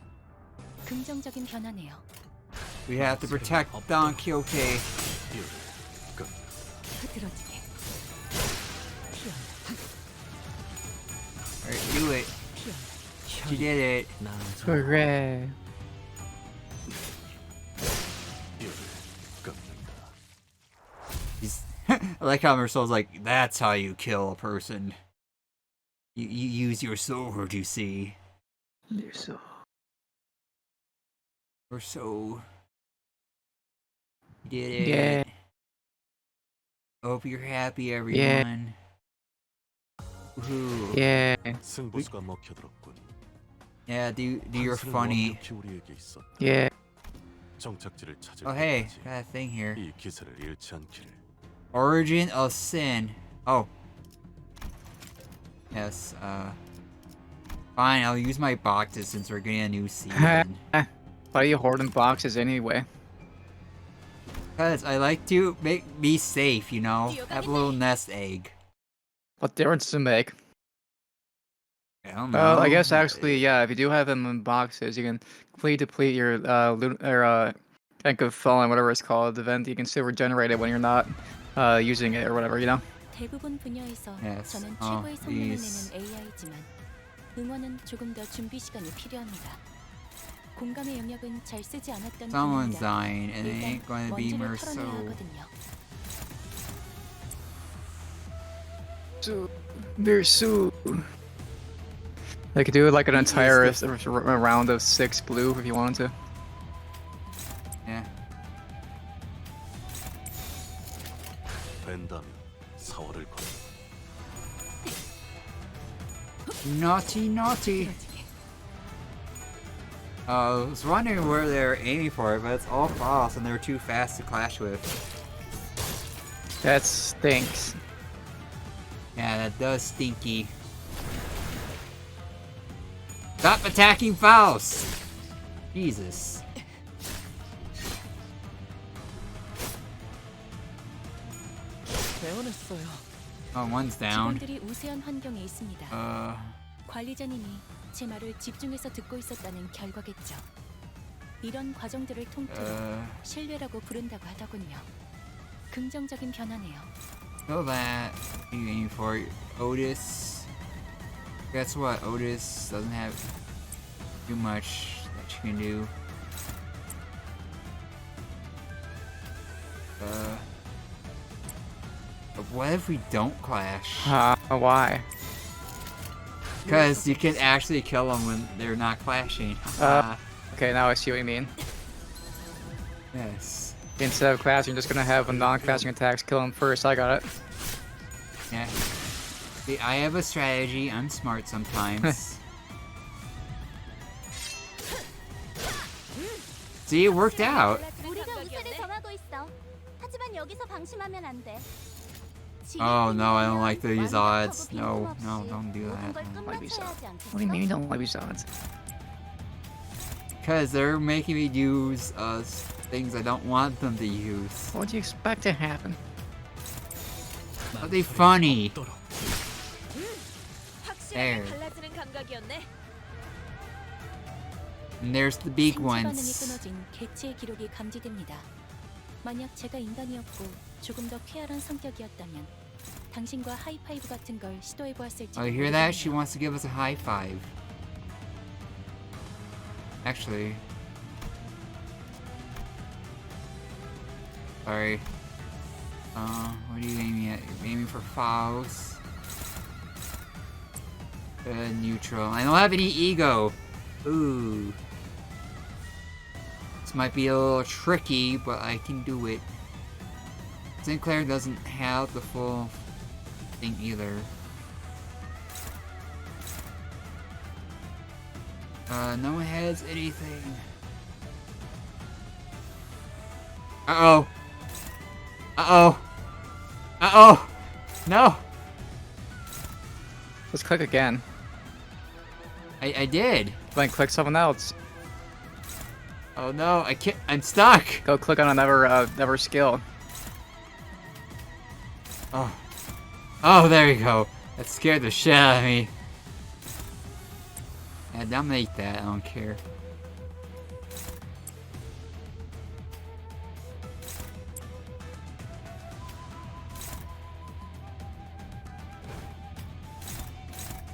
S4: 긍정적인 변화네요.
S1: We have to protect Don Quixote.
S6: 흐트러지게.
S1: Alright, do it. She did it.
S5: 난
S2: Hooray.
S1: He's I like how Merceau's like, that's how you kill a person. You use your sword, you see.
S2: You're so.
S1: Merceau. You did it.
S2: Yeah.
S1: Hope you're happy, everyone. Woohoo.
S2: Yeah.
S9: 승부수가 먹혀들었군.
S1: Yeah, do you're
S9: 판수는
S1: funny.
S9: 완벽히 우리에게 있었다.
S2: Yeah.
S9: 정착지를 찾을
S1: Oh hey,
S9: 때까지
S1: got a thing here.
S9: 이 기세를 잃지 않기를.
S1: Origin of Sin. Oh. Yes, fine, I'll use my boxes since we're getting a new season.
S2: Why are you hoarding boxes anyway?
S1: Because I like to make me safe, you know? Have a little nest egg.
S2: What difference does it make?
S1: I don't know.
S2: Well, I guess actually, yeah, if you do have them in boxes, you can completely deplete your Tank of Fallen, whatever it's called, event. You can still regenerate it when you're not using it or whatever, you know?
S4: 대부분 분야에서
S1: Yes.
S4: 저는
S1: Oh,
S4: 최고의 성능을
S1: these.
S4: 내는 AI지만 응원은 조금 더 준비 시간이 필요합니다. 공감의 영역은 잘 쓰지 않았던
S1: Someone's
S4: 부분이라
S1: dying, and it
S4: 일단
S1: ain't going to be
S4: 먼지를 털어내야
S1: Merceau.
S4: 하거든요.
S2: So, very soon. They could do like an entire round of 6 blue if you wanted to.
S1: Yeah.
S9: 된다면 사활을 건.
S1: Naughty, naughty. I was wondering where they're aiming for it, but it's all false, and they're too fast to clash with.
S2: That stinks.
S1: Yeah, that does stinky. Stop attacking Faust! Jesus.
S5: 배원했어요.
S1: Oh, one's down.
S4: 직원들이 우세한 환경에 있습니다. 관리자님이 제 말을 집중해서 듣고 있었다는 결과겠죠. 이런 과정들을 통틀어 신뢰라고 부른다고 하더군요. 긍정적인 변화네요.
S1: So that you aim for Otis. Guess what? Otis doesn't have too much that you can do. But what if we don't clash?
S2: Why?
S1: Because you can actually kill them when they're not clashing.
S2: Okay, now I see what you mean.
S1: Yes.
S2: Instead of clashing, just gonna have a non-clashing attacks kill him first. I got it.
S1: Yeah. See, I have a strategy. I'm smart sometimes. See, it worked out.
S7: 우리가 우세를 점하고 있어. 하지만 여기서 방심하면 안 돼.
S1: Oh no, I don't like these odds. No, no, don't do that.
S2: What do you mean you don't like these odds?
S1: Because they're making me use things I don't want them to use.
S2: What do you expect to happen?
S1: Are they funny?
S6: 확실하게 갈라지는 감각이었네.
S1: And there's the big
S4: 생체 반응이
S1: ones.
S4: 끊어진 개체의 기록이 감지됩니다. 만약 제가 인간이었고 조금 더 쾌활한 성격이었다면 당신과 하이파이브 같은 걸 시도해 보았을지.
S1: Oh, you hear that? She wants to give us a high five. Actually. Sorry. What are you aiming at? You're aiming for Faust. Neutral. I don't have any ego. Ooh. This might be a little tricky, but I can do it. Sinclair doesn't have the full thing either. No one has anything. Uh-oh. Uh-oh. Uh-oh. No.
S2: Let's click again.
S1: I did.
S2: Then click something else.
S1: Oh no, I can't. I'm stuck.
S2: Go click on another skill.
S1: Oh. Oh, there you go. That scared the shit out of me. Yeah, dominate that. I don't care.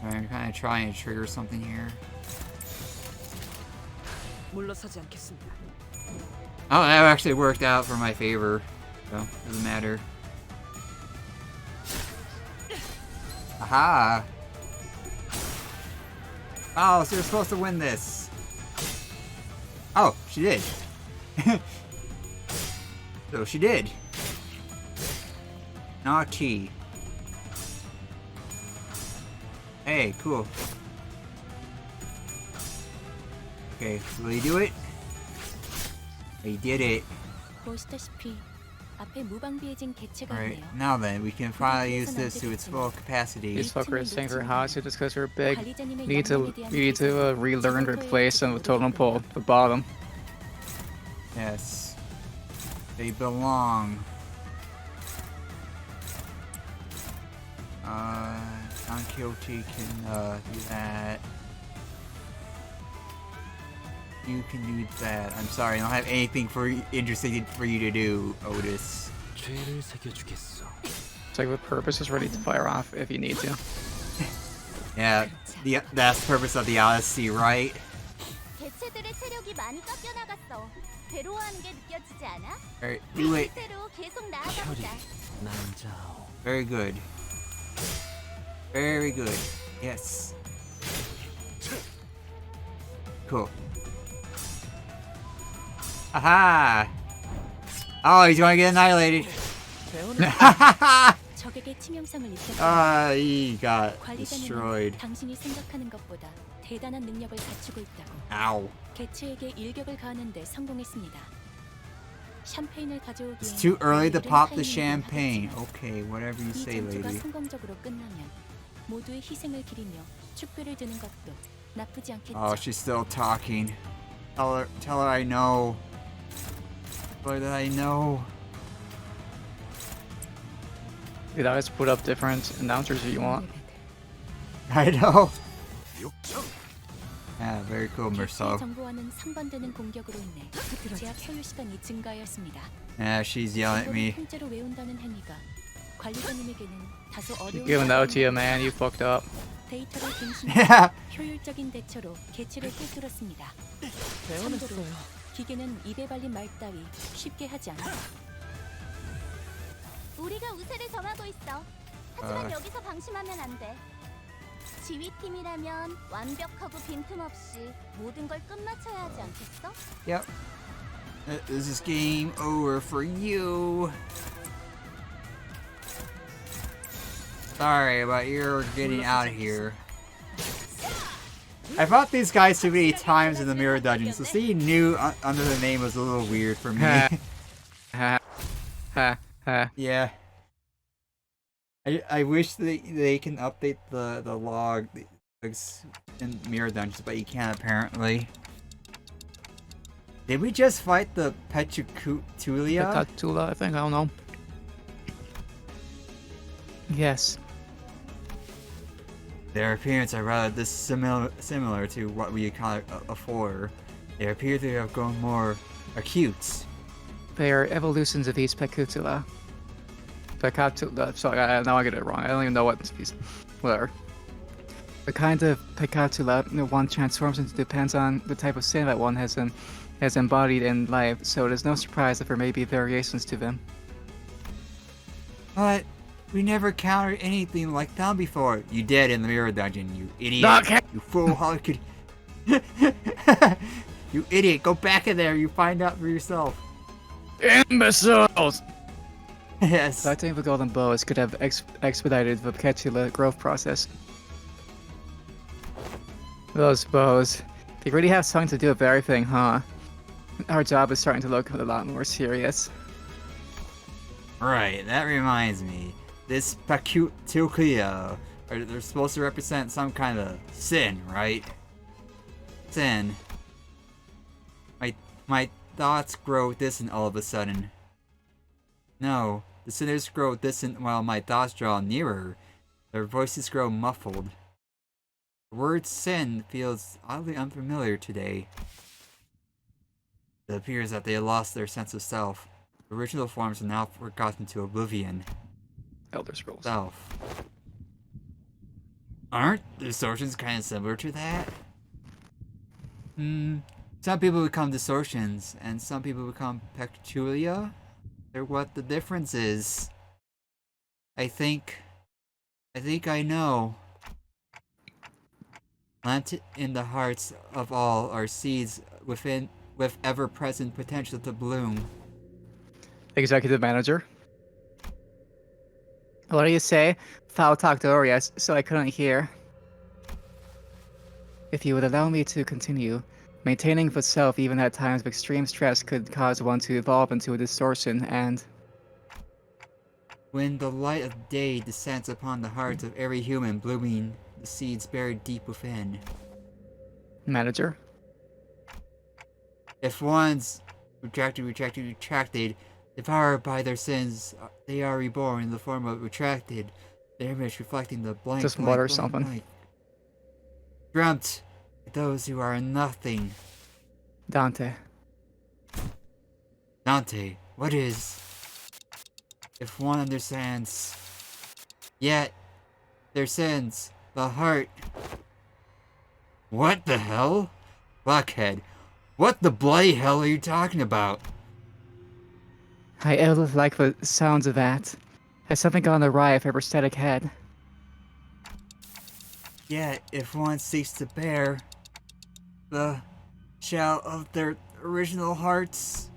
S1: Alright, I'm kind of trying to trigger something here.
S6: 물러서지 않겠습니다.
S1: Oh, that actually worked out for my favor. So, doesn't matter. Aha! Oh, so you're supposed to win this. Oh, she did. So she did. Naughty. Hey, cool. Okay, will you do it? He did it.
S4: 보시다시피 앞에 무방비해진 개체가
S1: Alright,
S4: 있네요.
S1: now then, we can finally use this to its full capacity.
S2: These fuckers think they're hot just because they're big. You need to relearn to replace them with totem pole, the bottom.
S1: Yes. They belong. Don Quixote can do that. You can do that. I'm sorry, I don't have anything interesting for you to do, Otis.
S5: 죄를 새겨주겠어.
S2: It's like the purpose is ready to fire off if you need to.
S1: Yeah, that's the purpose of the Odyssey, right?
S7: 개체들의 체력이 많이 깎여 나갔어. 괴로워하는 게 느껴지지 않아?
S1: Alright, do it.
S7: 대로 계속 나아가 보자.
S5: 남자오.
S1: Very good. Very good. Yes. Cool. Aha! Oh, he's gonna get annihilated.
S4: 적에게 치명상을 입혔다.
S1: He got
S4: 관리자님은
S1: destroyed.
S4: 당신이 생각하는 것보다 대단한 능력을 갖추고 있다고.
S1: Ow.
S4: 개체에게 일격을 가하는데 성공했습니다. 샴페인을 가져오기엔
S1: It's too early to
S4: 이른
S1: pop the
S4: 타이밍이긴
S1: champagne.
S4: 하겠지만
S1: Okay, whatever you
S4: 이
S1: say,
S4: 전투가
S1: lady.
S4: 성공적으로 끝나면 모두의 희생을 기리며 축배를 드는 것도 나쁘지 않겠죠.
S1: Oh, she's still talking. Tell her I know. Tell her that I know.
S2: You can always put up different announcers if you want.
S1: I know. Yeah, very cool,
S4: 개체의
S1: Merceau.
S4: 정보와는 상반되는 공격으로 인해 제약 소요 시간이 증가하였습니다.
S1: Yeah, she's yelling at me.
S4: 통째로 외운다는 행위가 관리자님에게는 다소
S2: You
S4: 어려운
S2: giving out to you,
S4: 상황입니다.
S2: man. You fucked up.
S4: 데이터를 갱신해
S1: Yeah.
S4: 효율적인 대처로 개체를 꿰뚫었습니다. 참고로 기계는 입에 발린 말 따위 쉽게 하지 않아요.
S7: 우리가 우세를 점하고 있어. 하지만 여기서 방심하면 안 돼. 지휘팀이라면 완벽하고 빈틈없이 모든 걸 끝마쳐야 하지 않겠어?
S1: Yep. This is game over for you. Sorry, but you're getting out of here. I fought these guys too many times in the mirror dungeon, so seeing new under the name was a little weird for me. Yeah. I wish they can update the log in mirror dungeons, but you can't apparently. Did we just fight the Petulia?
S2: Petula, I think. I don't know. Yes.
S1: Their appearance are rather similar to what we encountered before. They appear to have grown more acute.
S2: They are evolutions of East Pecutula. Sorry, now I get it wrong. I don't even know what species. Whatever. The kind of Pecutula one transforms into depends on the type of sin that one has embodied in life, so it is no surprise that there may be variations to them.
S1: But we never encountered anything like them before. You did in the mirror dungeon, you idiot.
S2: Okay.
S1: You fool, how could... You idiot, go back in there, you find out for yourself.
S2: Imbeciles!
S1: Yes.
S2: Collecting the golden bows could have expedited the Pecutula growth process. Those bows. They really have something to do with everything, huh? Our job is starting to look a lot more serious.
S1: Right, that reminds me. This Pecutia, they're supposed to represent some kind of sin, right? Sin. My thoughts grow distant all of a sudden. No, the sinners grow distant while my thoughts draw nearer. Their voices grow muffled. The word sin feels oddly unfamiliar today. It appears that they lost their sense of self. The original forms are now forgotten to oblivion.
S2: Elder Scrolls.
S1: Self. Aren't distortions kind of similar to that? Some people become distortions, and some people become Peculia. They're what the difference is. I think I know. Planted in the hearts of all are seeds with ever-present potential to bloom.
S2: Executive manager. What do you say? Foul talked over, yes, so I couldn't hear. If you would allow me to continue, maintaining the self even at times of extreme stress could cause one to evolve into a distortion and...
S1: When the light of day descends upon the hearts of every human, blooming the seeds buried deep within.
S2: Manager?
S1: If one's retracted, devoured by their sins, they are reborn in the form of retracted, their image reflecting the blank.
S2: Just water something.
S1: Dreamt, those who are nothing.
S2: Dante.
S1: Dante, what is? If one understands, yet their sins, the heart. What the hell? Blockhead, what the bloody hell are you talking about?
S2: I ill like the sounds of that. Has something gone awry if ever static head?
S1: Yet, if one seeks to bear the shell of their original hearts.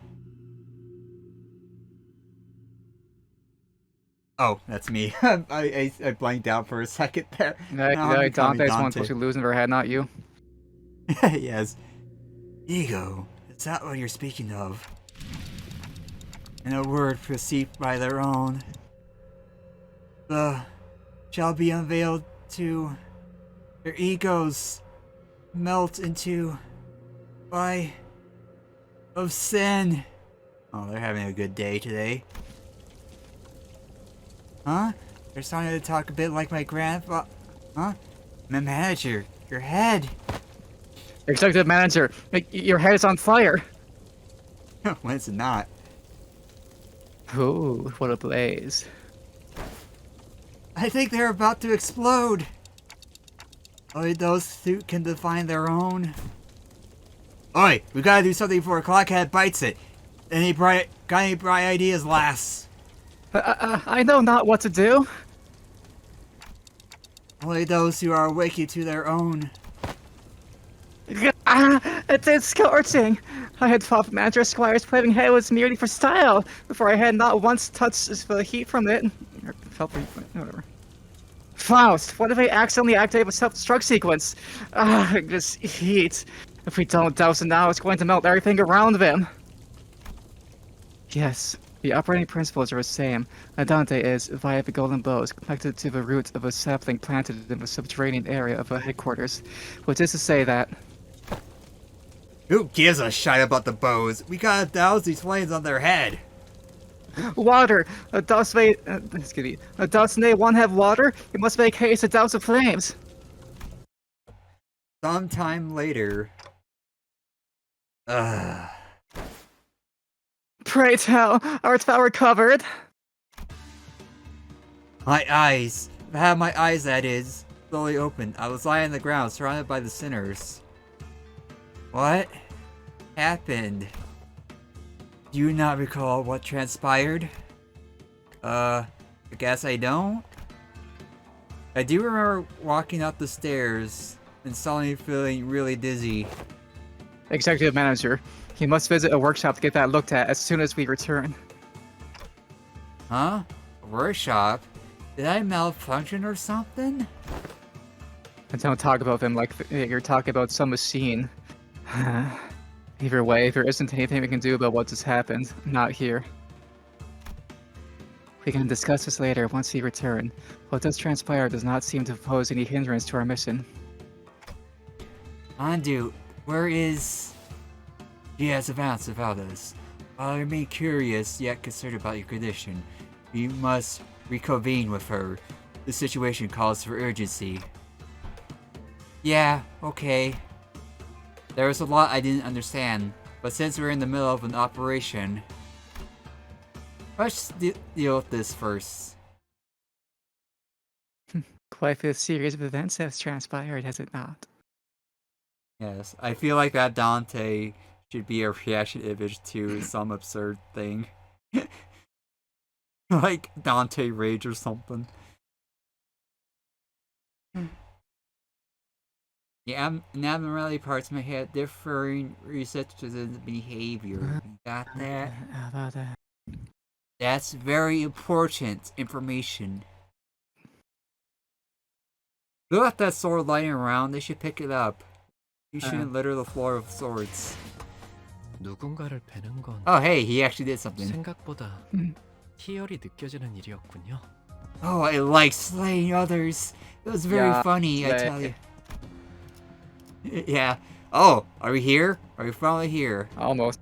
S1: Oh, that's me. I blanked out for a second there.
S2: No, Dante's one supposed to lose in her head, not you.
S1: Yes. Ego. Is that what you're speaking of? In a word perceived by their own. The shall be unveiled to their egos melt into by of sin. Oh, they're having a good day today. Huh? They're starting to talk a bit like my grandfather. Huh? My manager, your head.
S2: Executive manager, your head is on fire.
S1: When it's not.
S2: Ooh, what a blaze.
S1: I think they're about to explode. Only those who can define their own. Oi, we gotta do something before a clockhead bites it. Got any bright ideas, lass?
S2: I know not what to do.
S1: Only those who are wicked to their own.
S2: It's scorching. I had thought Manager Squire's plating hay was merely for style, before I had not once touched the heat from it. Felt whatever. Faust, what if I accidentally activate a self-destruct sequence? This heat. If we don't douse it now, it's going to melt everything around them. Yes, the operating principles are the same. Andante is, via the golden bows, connected to the roots of a sapling planted in the subterranean area of the headquarters, which is to say that...
S1: Who gives a shit about the bows? We gotta douse these flames on their head.
S2: Water! Does they one have water? You must make haste to douse the flames!
S1: Sometime later.
S2: Pray tell, art thou recovered?
S1: My eyes. I had my eyes, that is, slowly opened. I was lying on the ground, surrounded by the sinners. What happened? Do you not recall what transpired? I guess I don't. I do remember walking up the stairs and suddenly feeling really dizzy.
S2: Executive Manager, you must visit a workshop to get that looked at as soon as we return.
S1: Huh? A workshop? Did I malfunction or something?
S2: And don't talk about them like you're talking about some machine. Either way, there isn't anything we can do about what just happened. Not here. We can discuss this later once we return. What does transpire does not seem to pose any hindrance to our mission.
S1: Andu, where is... Yes, advance about us. While I remain curious yet concerned about your condition, we must reconvene with her. The situation calls for urgency. Yeah, okay. There was a lot I didn't understand, but since we're in the middle of an operation, let's deal with this first.
S2: Quite a series of events has transpired, has it not?
S1: Yes, I feel like that Dante should be a reaction image to some absurd thing. Like Dante Rage or something. The abnormality parts may have differing receptors in behavior. You got that?
S2: How about that?
S1: That's very important information. Look at that sword lying around, they should pick it up. You shouldn't litter the floor with swords.
S5: 누군가를 베는 건
S1: Oh hey, he actually did something.
S5: 생각보다 희열이 느껴지는 일이었군요.
S1: Oh, I like slaying others. It was very
S2: Yeah,
S1: funny, I tell you. Yeah. Oh, are we here? Are we finally here?
S2: Almost.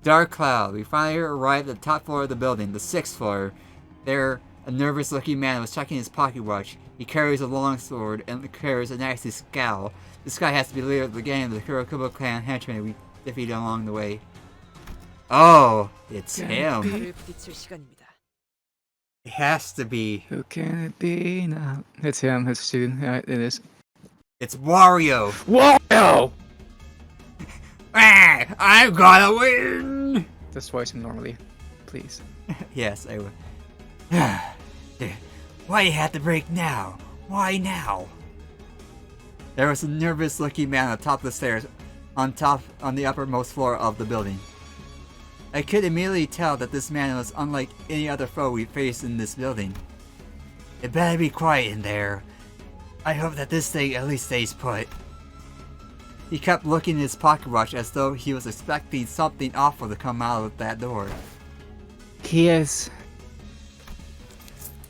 S1: Dark Cloud. We finally arrived at the top floor of the building, the 6th floor. There, a nervous-looking man was checking his pocket watch. He carries a long sword and carries a nasty scowl. This guy has to be the leader of the gang of the Kurokubo clan henchmen we defeated along the way. Oh, it's him.
S6: 불을 부딪힐 시간입니다.
S1: It has to be.
S2: Who can it be now? It's him, it's Stu. Yeah, it is.
S1: It's Wario.
S2: Wario!
S1: Ah, I'm gonna win.
S2: Just voice him normally, please.
S1: Yes, I will. Why you have to break now? Why now? There was a nervous-looking man on the top of the stairs, on the uppermost floor of the building. I could immediately tell that this man was unlike any other foe we faced in this building. It better be quiet in there. I hope that this thing at least stays put. He kept looking at his pocket watch as though he was expecting something awful to come out of that door.
S2: He is...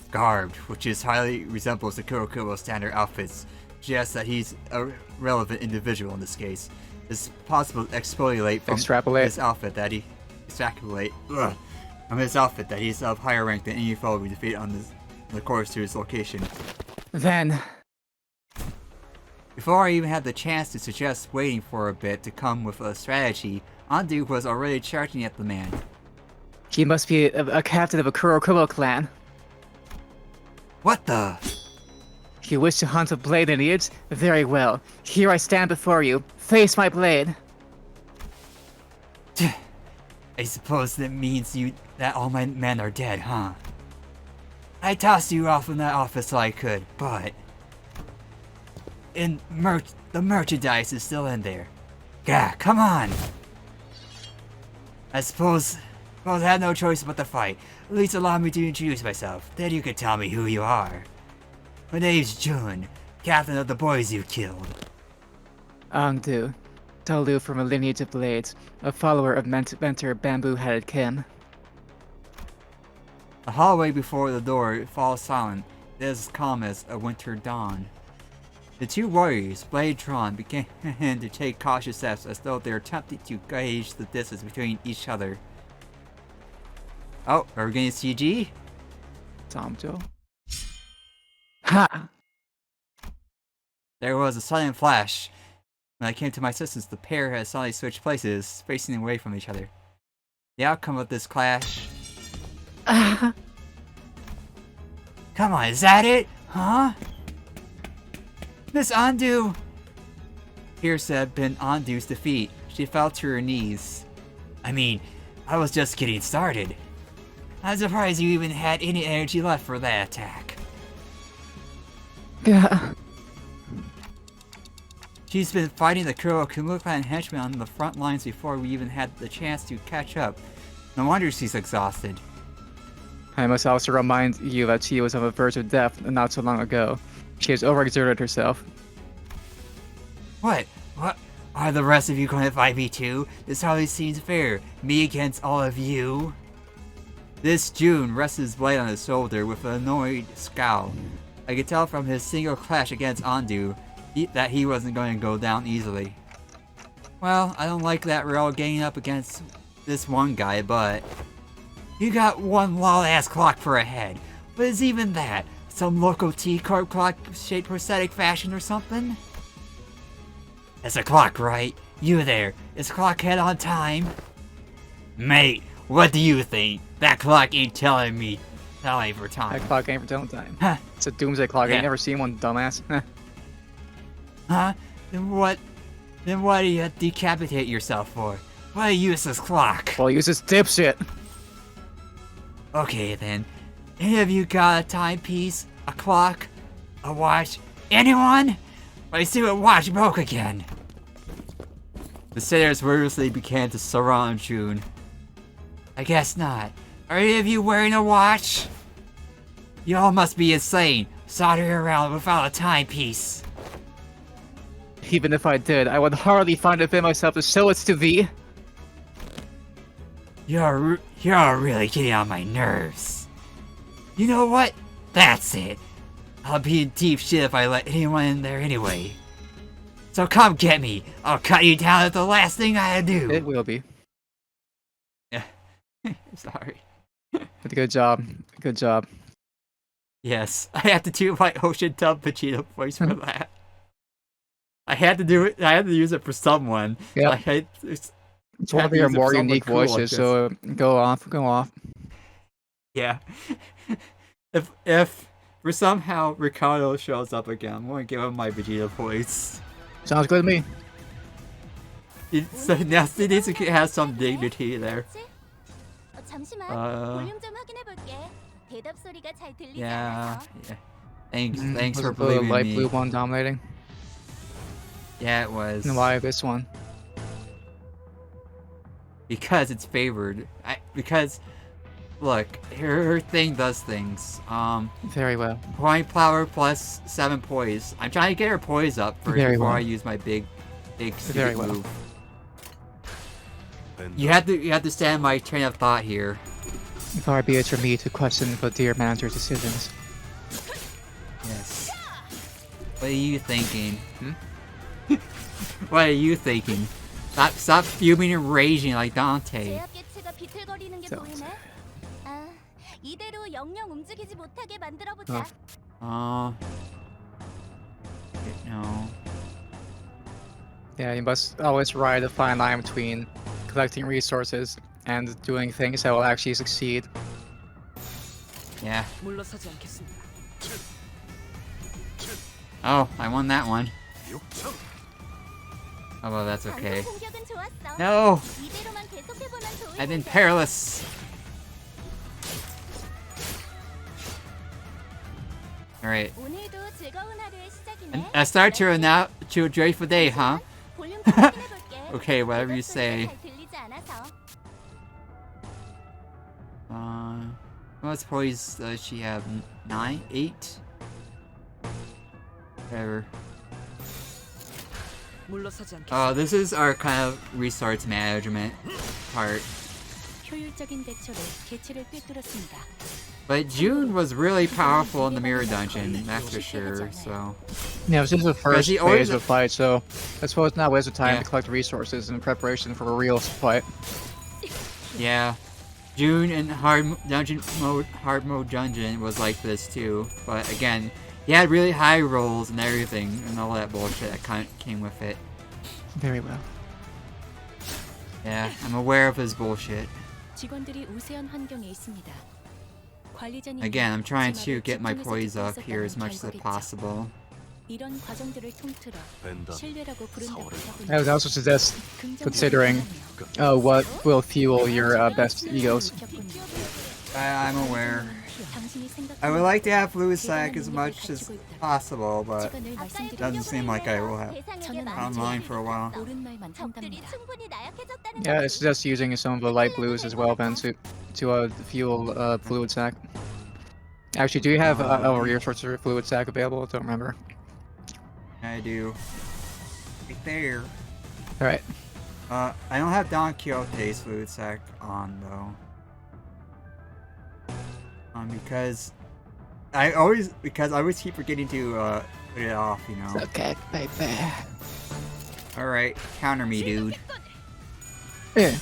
S1: Garbed, which is highly resembles the Kurokubo standard outfits, suggests that he's a relevant individual in this case. It's possible to extrapolate from his outfit that he's of higher rank than any foe we defeat on the course to his location.
S2: Then...
S1: Before I even had the chance to suggest waiting for a bit to come with a strategy, Andu was already charging at the man.
S2: He must be a captain of a Kurokubo clan.
S1: What the?
S2: You wish to hunt a blade lineage? Very well. Here I stand before you. Face my blade.
S1: I suppose that means that all my men are dead, huh? I tossed you off in that office so I could, but the merchandise is still in there. Gah, come on! I suppose I had no choice but to fight. At least allow me to introduce myself. Then you can tell me who you are. My name's Jun, captain of the boys you killed.
S2: Angdu, Talu from a lineage of blades, a follower of mentor bamboo-headed Kim.
S1: The hallway before the door falls silent. It is as calm as a winter dawn. The two warriors, blade drawn, began to take cautious steps as though they were attempting to gauge the distance between each other. Oh, are we getting CG?
S2: Tomjo. Ha!
S1: There was a sudden flash. When I came to my assistance, the pair had suddenly switched places, facing away from each other. The outcome of this clash... Come on, is that it? Huh? Miss Andu! Pierce had been Andu's defeat. She fell to her knees. I mean, I was just getting started. I'm surprised you even had any energy left for that attack.
S2: Yeah.
S1: She's been fighting the Kurokumura clan henchmen on the front lines before we even had the chance to catch up. No wonder she's exhausted.
S2: I must also remind you that she was on the verge of death not so long ago. She has overexerted herself.
S1: What? What? Are the rest of you going to fight me too? This hardly seems fair. Me against all of you? This June rests his blade on his shoulder with an annoyed scowl. I could tell from his single clash against Andu that he wasn't going to go down easily. Well, I don't like that we're all ganging up against this one guy, but... You got one lol-ass clock for a head. What is even that? Some local T-Corp clock-shaped prosthetic fashion or something? It's a clock, right? You there. Is clock head on time? Mate, what do you think? That clock ain't telling for time.
S2: That clock ain't for telling time.
S1: Huh.
S2: It's a doomsday clock. I
S1: Yeah.
S2: ain't never seen one, dumbass.
S1: Huh? Then what do you decapitate yourself for? What a useless clock.
S2: Well, use this dipshit.
S1: Okay then. Any of you got a timepiece? A clock? A watch? Anyone? My stupid watch broke again. The sailors wordlessly began to surround June. I guess not. Are any of you wearing a watch? You all must be insane, sauntering around without a timepiece.
S2: Even if I did, I would hardly find it in myself to show it to thee.
S1: You're really getting on my nerves. You know what? That's it. I'll be in deep shit if I let anyone in there anyway. So come get me. I'll cut you down at the last thing I do.
S2: It will be.
S1: Yeah. Sorry.
S2: But good job. Good job.
S1: Yes, I have to do my Ocean Tub Vegeta voice for that. I had to do it. I had to use it for someone.
S2: Yeah.
S1: Like,
S2: It's one of your more unique voices, so go off.
S1: Yeah. if for somehow Ricardo shows up again, I'm gonna give him my Vegeta voice.
S2: Sounds good to me.
S1: So now it needs to have some dignity there.
S7: 잠시만. 볼륨 좀 확인해 볼게. 대답 소리가 잘 들리지
S1: Yeah.
S7: 않아서.
S1: Yeah. Thanks
S2: Was
S1: for
S2: it the
S1: believing
S2: light
S1: me.
S2: blue one dominating?
S1: Yeah, it was.
S2: And why this one?
S1: Because it's favored. Because look, her thing does things.
S2: Very well.
S1: Point power plus 7 poise. I'm trying to get her poise up first
S2: Very
S1: before
S2: well.
S1: I use my big
S2: Very
S1: stupid
S2: well.
S1: move. You have to stand my train of thought here.
S2: Far be it from me to question the dear manager's decisions.
S1: Yes. What are you thinking? What are you thinking? Stop fuming and raging like Dante.
S7: 제압 개체가 비틀거리는 게
S2: So-
S7: 보이네. 아, 이대로 영영 움직이지 못하게 만들어 보자.
S1: No.
S2: Yeah, you must always ride a fine line between collecting resources and doing things that will actually succeed.
S1: Yeah.
S6: 물러서지 않겠습니다.
S1: Oh, I won that one. Oh, well, that's okay.
S7: 방금 공격은 좋았어.
S1: No!
S7: 이대로만 계속해보면 좋을
S1: I've been
S7: 텐데.
S1: perilous. Alright.
S7: 오늘도 즐거운 하루의 시작이네.
S1: I start to a joyful day, huh?
S7: 볼륨 좀 확인해볼게.
S1: Okay, whatever you
S7: 이것 소리가
S1: say.
S7: 잘 들리지 않아서.
S1: How much poise does she have? 9? 8? Whatever.
S6: 물러서지 않겠습니다.
S1: This is our kind of resource management part.
S4: 효율적인 대처로 개체를 꿰뚫었습니다.
S1: But June was really powerful in the mirror dungeon, that's for sure, so...
S2: Yeah, it was just the first
S1: he always-
S2: phase of the fight, so I suppose now is the time
S1: Yeah.
S2: to collect resources in preparation for a real fight.
S1: Yeah. June in hard mode dungeon was like this too, but again, he had really high rolls and everything, and all that bullshit that kind of came with it.
S2: Very well.
S1: Yeah, I'm aware of his bullshit.
S4: 직원들이 우세한 환경에 있습니다. 관리자님
S1: Again, I'm trying to get my poise up here as much as
S4: 결과겠죠.
S1: possible.
S4: 이런 과정들을 통틀어
S9: 벤더
S4: 신뢰라고 부른다고
S9: 사월을
S4: 하군요.
S2: I would also suggest
S4: 긍정적인
S2: considering
S4: 사람이요.
S2: what will fuel your best egos.
S1: I'm aware.
S4: 당신이
S1: I would
S4: 생각하는
S1: like to have fluid sac
S4: 대단한
S1: as
S4: 능력을
S1: much as
S4: 가지고 있다.
S1: possible, but
S4: 제가 늘
S1: doesn't
S4: 말씀드린
S1: seem like I will have.
S7: 대상에게
S1: online for a while.
S4: 옳은 말만
S7: 적들이
S4: 한답니다.
S7: 충분히 나약해졌다는
S2: Yeah, I
S7: 거지.
S2: suggest using some of the light blues as well, then, to fuel fluid sac. Actually, do you have a resource for fluid sac available? I don't remember.
S1: I do. Right there.
S2: Alright.
S1: I don't have Don Quixote's fluid sac on though. Because I always keep forgetting to put it off, you know.
S2: Okay, baby.
S1: Alright, counter me, dude.
S2: Yeah.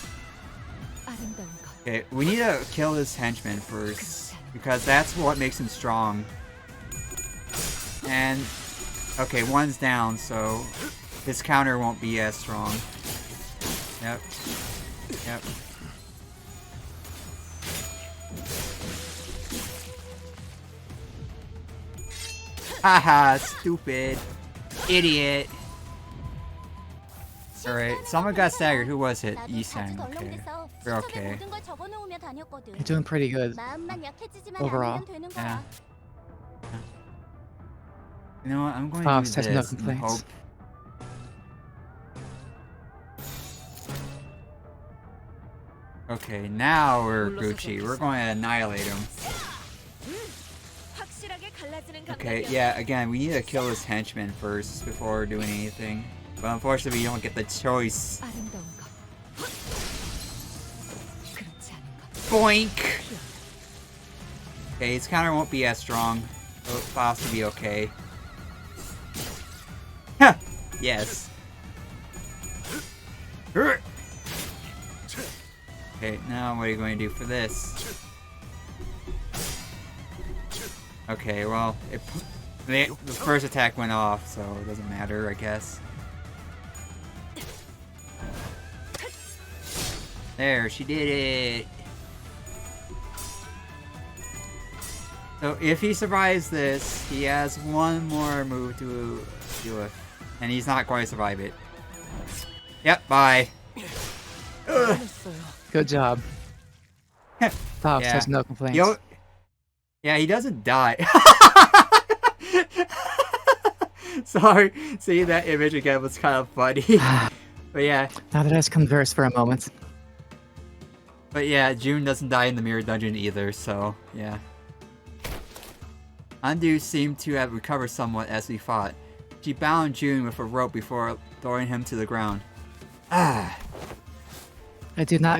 S4: 아름다운 것.
S1: Okay, we need to kill this henchman first, because that's what makes him strong. And okay, one's down, so his counter won't be as strong. Yep. Yep. Haha, stupid. Idiot. Alright, someone got staggered. Who was it?
S7: 나도
S1: Isang.
S7: 자주
S1: Okay.
S7: 덜렁대서
S1: We're
S7: 수첩에
S1: okay.
S7: 모든 걸 적어놓으며 다녔거든.
S2: You're doing pretty good.
S7: 마음만 약해지지만
S2: Overall.
S7: 않으면 되는 거야.
S1: You know what? I'm going
S2: Fox
S1: to
S2: has
S1: do
S2: no
S1: this and
S2: complaints.
S1: hope. Okay, now we're Gucci. We're going to annihilate him.
S6: 확실하게 갈라지는
S1: Okay,
S6: 감각이었네.
S1: yeah, again, we need to kill this henchman first before doing anything. But unfortunately, we don't get the choice.
S4: 아름다운 것. 그렇지 않은 것.
S1: Boink! Okay, his counter won't be as strong. It'll possibly be okay. Ha! Yes. Okay, now what are you going to do for this? Okay, well, the first attack went off, so it doesn't matter, I guess. There, she did it! So if he survives this, he has one more move to deal with. And he's not going to survive it. Yep, bye. Ugh.
S2: Good job. Fox
S1: Yeah.
S2: has no complaints.
S1: Yeah, he doesn't die. Sorry, seeing that image again was kind of funny. But yeah,
S2: Now that let's converse for a moment.
S1: June doesn't die in the mirror dungeon either, so yeah. Undo seemed to have recovered somewhat as we fought. She bound June with a rope before throwing him to the ground. Ah.
S2: I do not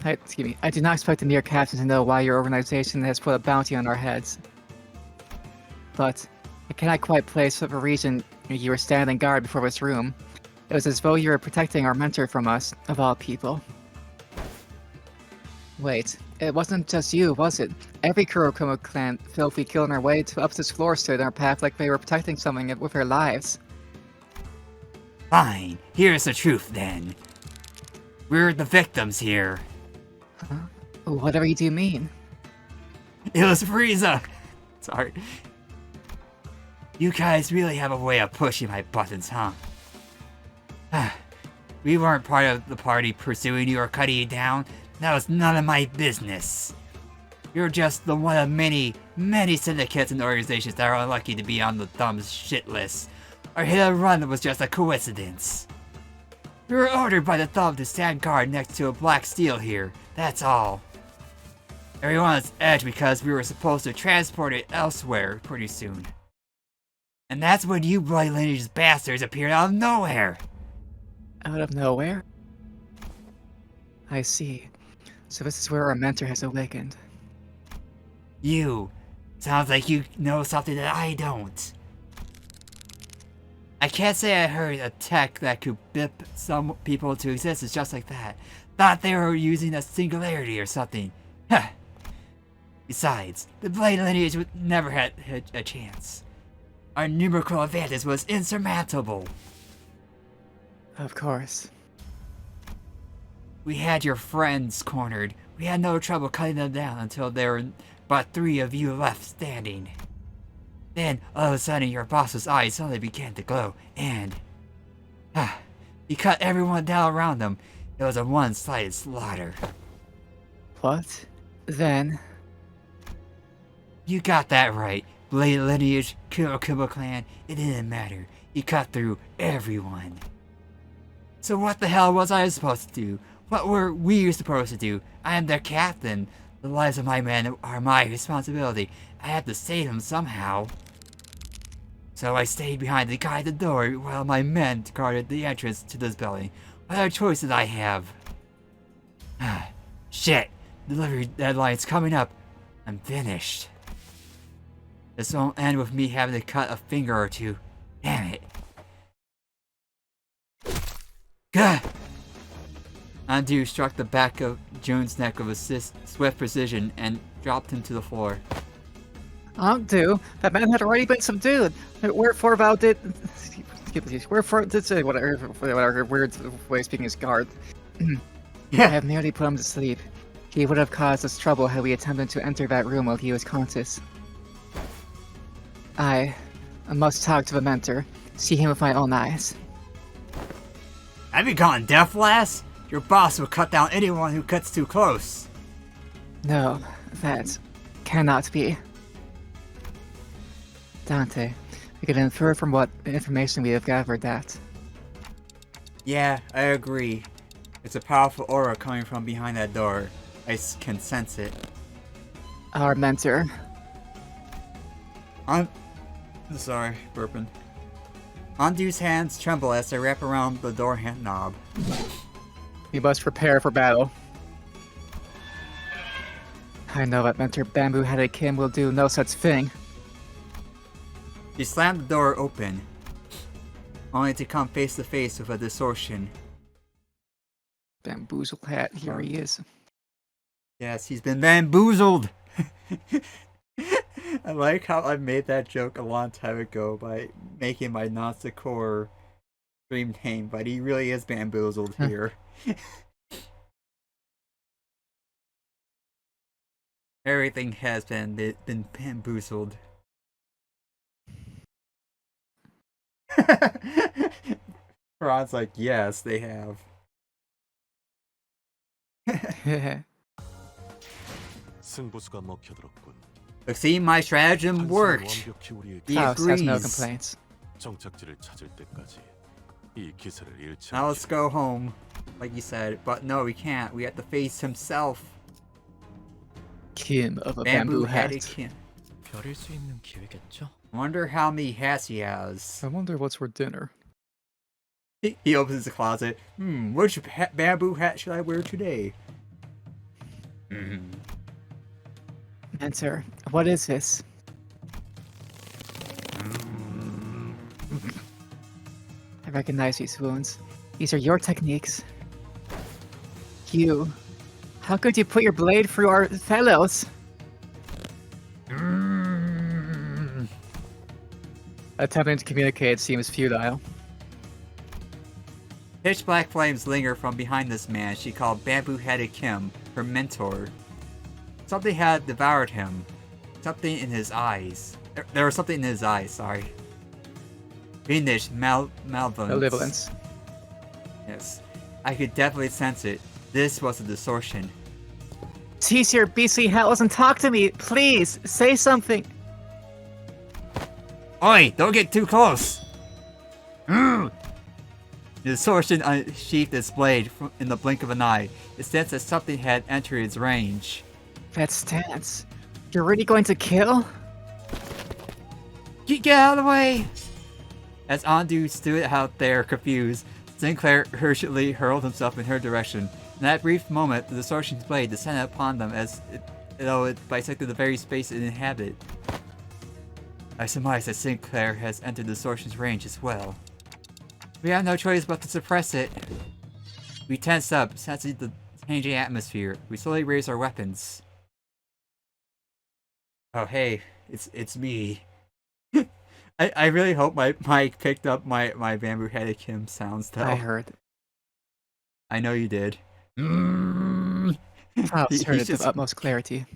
S2: expect the near captain to know why your organization has put a bounty on our heads. But I cannot quite place what reason you were standing guard before this room. It was as though you were protecting our mentor from us, of all people. Wait, it wasn't just you, was it? Every Kurokuma clan filthy killing our way up this floor stood in our path like they were protecting something with their lives.
S1: Fine, here's the truth then. We're the victims here.
S2: Huh? Whatever you do mean.
S1: It was Frieza! Sorry. You guys really have a way of pushing my buttons, huh? We weren't part of the party pursuing you or cutting you down. That was none of my business. You're just the one of many, many syndicates and organizations that are unlucky to be on the thumb's shit list. Our hit and run was just a coincidence. We were ordered by the thumb to stand guard next to a black steel here, that's all. Everyone's edge because we were supposed to transport it elsewhere pretty soon. And that's when you bloody Lineage bastards appeared out of nowhere!
S2: Out of nowhere? I see. So this is where our mentor has awakened.
S1: You. Sounds like you know something that I don't. I can't say I heard a tech that could bip some people into existence just like that. Thought they were using a singularity or something. Huh. Besides, the Blade Lineage would never had a chance. Our numerical advantage was insurmountable.
S2: Of course.
S1: We had your friends cornered. We had no trouble cutting them down until there were but 3 of you left standing. Then, all of a sudden, your boss's eyes suddenly began to glow, and... he cut everyone down around them. It was a one-sided slaughter.
S2: What? Then...
S1: You got that right. Blade Lineage, Kibble Clan, it didn't matter. He cut through everyone. So what the hell was I supposed to do? What were we supposed to do? I am their captain. The lives of my men are my responsibility. I have to save them somehow. So I stayed behind to guide the door while my men guarded the entrance to this building. What other choice did I have? Shit! Delivery deadline's coming up. I'm finished. This won't end with me having to cut a finger or two. Damn it. Gah! Undo struck the back of Jones' neck with a swift precision and dropped him to the floor.
S2: Undo? That man had already been subdued. Wherefore thou did... Wherefore did say whatever weird way of speaking is guard. I have nearly put him to sleep. He would have caused us trouble had we attempted to enter that room while he was conscious. I must talk to the mentor, see him with my own eyes.
S1: Have you gone deaf, lass? Your boss will cut down anyone who cuts too close.
S2: No, that cannot be. Dante, we can infer from what information we have gathered that.
S1: Yeah, I agree. It's a powerful aura coming from behind that door. I can sense it.
S2: Our mentor.
S1: Sorry, burping. Undu's hands tremble as they wrap around the door knob.
S2: We must prepare for battle. I know that Mentor Bamboo-Headed Kim will do no such thing.
S1: She slammed the door open, only to come face to face with a distortion.
S2: Bamboozle hat, here he is.
S1: Yes, he's been bamboozled! I like how I made that joke a long time ago by making my non-secure stream name, but he really is bamboozled here. Everything has been bamboozled. Ron's like, yes, they have.
S9: 승부수가 먹혀들었군.
S1: Look, see, my stratagem worked. He
S2: Faust has no
S1: agrees.
S2: complaints.
S9: 정착지를 찾을 때까지 이 기세를 잃지
S1: Now let's
S9: 않기를.
S1: go home, like you said. But no, we can't. We have to face himself.
S2: Kim of a bamboo hat.
S1: Bamboo-headed Kim.
S5: 별일 수 있는 기회겠죠?
S1: Wonder how many hats he has.
S2: I wonder what's for dinner.
S1: He opens the closet. Which bamboo hat should I wear today?
S2: Mentor, what is this? I recognize these wounds. These are your techniques. You. How could you put your blade through our fellows? Attempting to communicate seems futile.
S1: Pitch black flames linger from behind this man she called Bamboo-Headed Kim, her mentor. Something had devoured him. Something in his eyes. There was something in his eyes, sorry. Fiendish malevolence. Yes. I could definitely sense it. This was a distortion.
S2: cease your beastly howls and talk to me, please. Say something.
S1: Oi! Don't get too close! The swordsman unsheathed its blade in the blink of an eye. It sensed that something had entered its range.
S2: That stance. You're really going to kill?
S1: Get out of the way! As Andu stood out there confused, Sinclair hurriedly hurled himself in her direction. In that brief moment, the swordsman's blade descended upon them as though it bisected the very space it inhabited. I surmise that Sinclair has entered the swordsman's range as well. We have no choice but to suppress it. We tense up, sensing the changing atmosphere. We slowly raise our weapons. Oh hey, it's me. I really hope my mic picked up my bamboo-headed Kim sounds though.
S2: I heard.
S1: I know you did.
S2: I'll turn it to utmost clarity.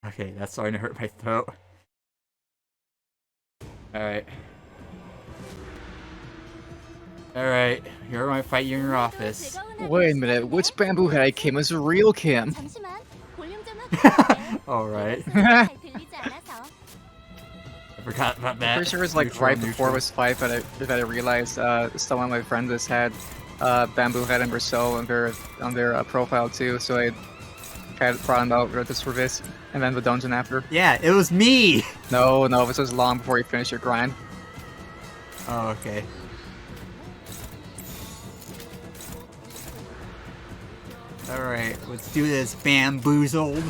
S1: Okay, that's starting to hurt my throat. Alright. Alright, you're going to fight you in your office.
S2: Wait a minute, which bamboo head Kim is the real Kim?
S7: 잠시만. 볼륨 좀 확인해.
S1: Alright.
S7: 잘 들리지 않아서.
S1: I forgot about that.
S2: Pretty sure it was like right before this fight that I realized some of my friends has had bamboo head and Berceau on their profile too, so I had brought them out just for this, and then the dungeon after.
S1: Yeah, it was me!
S2: No, this was long before you finished your grind.
S1: Oh, okay. Alright, let's do this, bamboozled.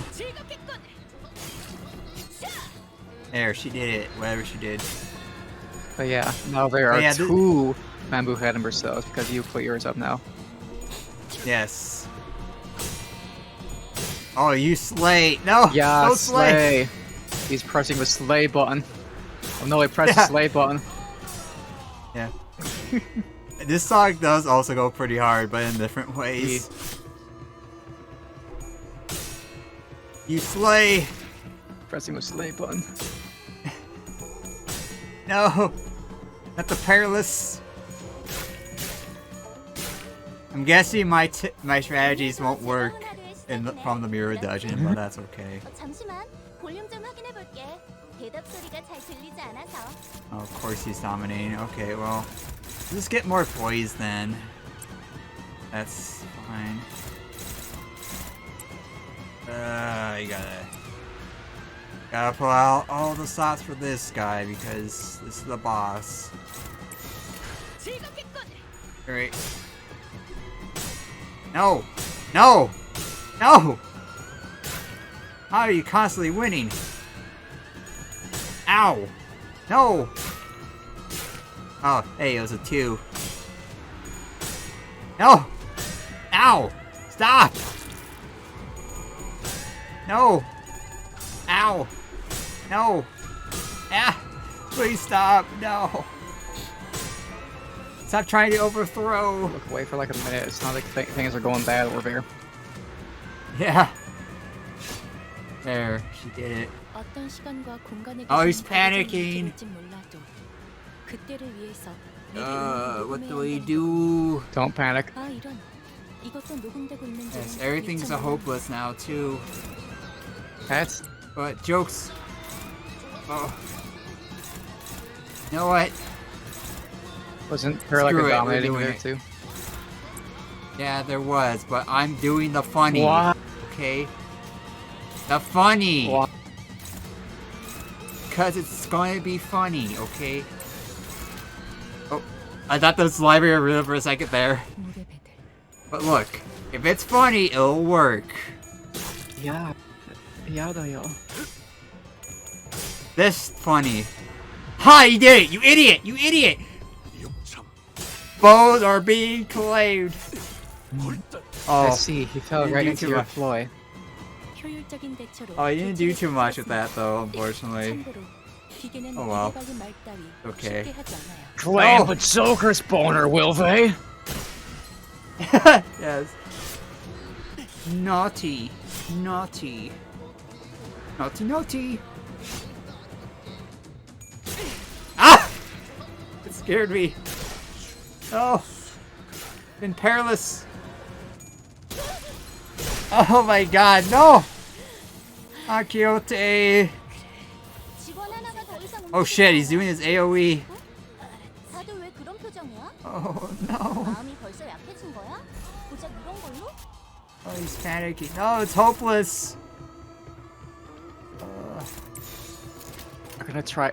S1: There, she did it, whatever she did.
S2: But yeah, now there are
S1: yeah,
S2: two bamboo head and Berceaus because you put yours up now.
S1: Yes. Oh, you slay! No!
S2: Yeah,
S1: don't slay!
S2: He's pressing the slay button. Oh no, I pressed the slay button.
S1: Yeah. This song does also go pretty hard, but in different ways. You slay!
S2: Pressing the slay button.
S1: No! Not the perilous! I'm guessing my strategies won't work from the mirror dungeon, but that's okay.
S7: 잠시만. 볼륨 좀 확인해 볼게. 대답 소리가 잘 들리지 않아서.
S1: Oh, of course he's dominating. Okay, well, just get more poise then. That's fine. You gotta pull out all the stops for this guy because this is the boss. Alright. No! No! No! How are you constantly winning? Ow! No! Oh, hey, it was a 2. No! Ow! Stop! No! Ow! No! Ah! Please stop! No! Stop trying to overthrow!
S2: Look away for like a minute. It's not like things are going bad over there.
S1: Yeah! There, she did it.
S4: 어떤 시간과 공간에
S1: Oh, he's
S4: 계신 관리자님이
S1: panicking.
S4: 들을진 몰라도 그때를 위해서
S1: What do we do?
S2: Don't panic.
S4: 아 이런 이것도 녹음되고 있는 줄
S1: Yes, everything's a hopeless now too.
S2: That's
S1: But jokes. Oh. You know what?
S2: wasn't her like
S1: Screw
S2: a
S1: it, we're
S2: dominating
S1: doing
S2: there
S1: it.
S2: too.
S1: Yeah, there was, but I'm doing the funny.
S2: What?
S1: Okay? The funny!
S2: What?
S1: Because it's going to be funny, okay? Oh, I thought the library were real for a second there. But look, if it's funny, it'll work.
S2: Yeah. 야다요.
S1: This funny. Ha! You did it! You idiot! You idiot! Both are being claimed.
S2: I
S1: Oh,
S2: see. He fell
S1: you
S2: right
S1: do
S2: into
S1: too
S2: your
S1: much.
S2: ploy.
S4: 효율적인 대처로
S1: Oh, you didn't do too much with that though, unfortunately.
S4: 참고로 기계는
S1: Oh, well.
S4: 오래가기 말 따위
S1: Okay.
S4: 쉽게 하지 않아요.
S2: Claim the Joker's boner, will they?
S1: Yes. Naughty. Naughty. Naughty, naughty. Ah! It scared me. Oh. Been perilous. Oh my god, no! Akiote!
S7: 직원 하나가 더 이상
S1: Oh shit, he's doing his AoE.
S7: 다들 왜 그런 표정이야?
S1: Oh no.
S7: 마음이 벌써 약해진 거야? 고작 이런 걸로?
S1: Oh, he's panicking. No, it's hopeless.
S2: I'm gonna try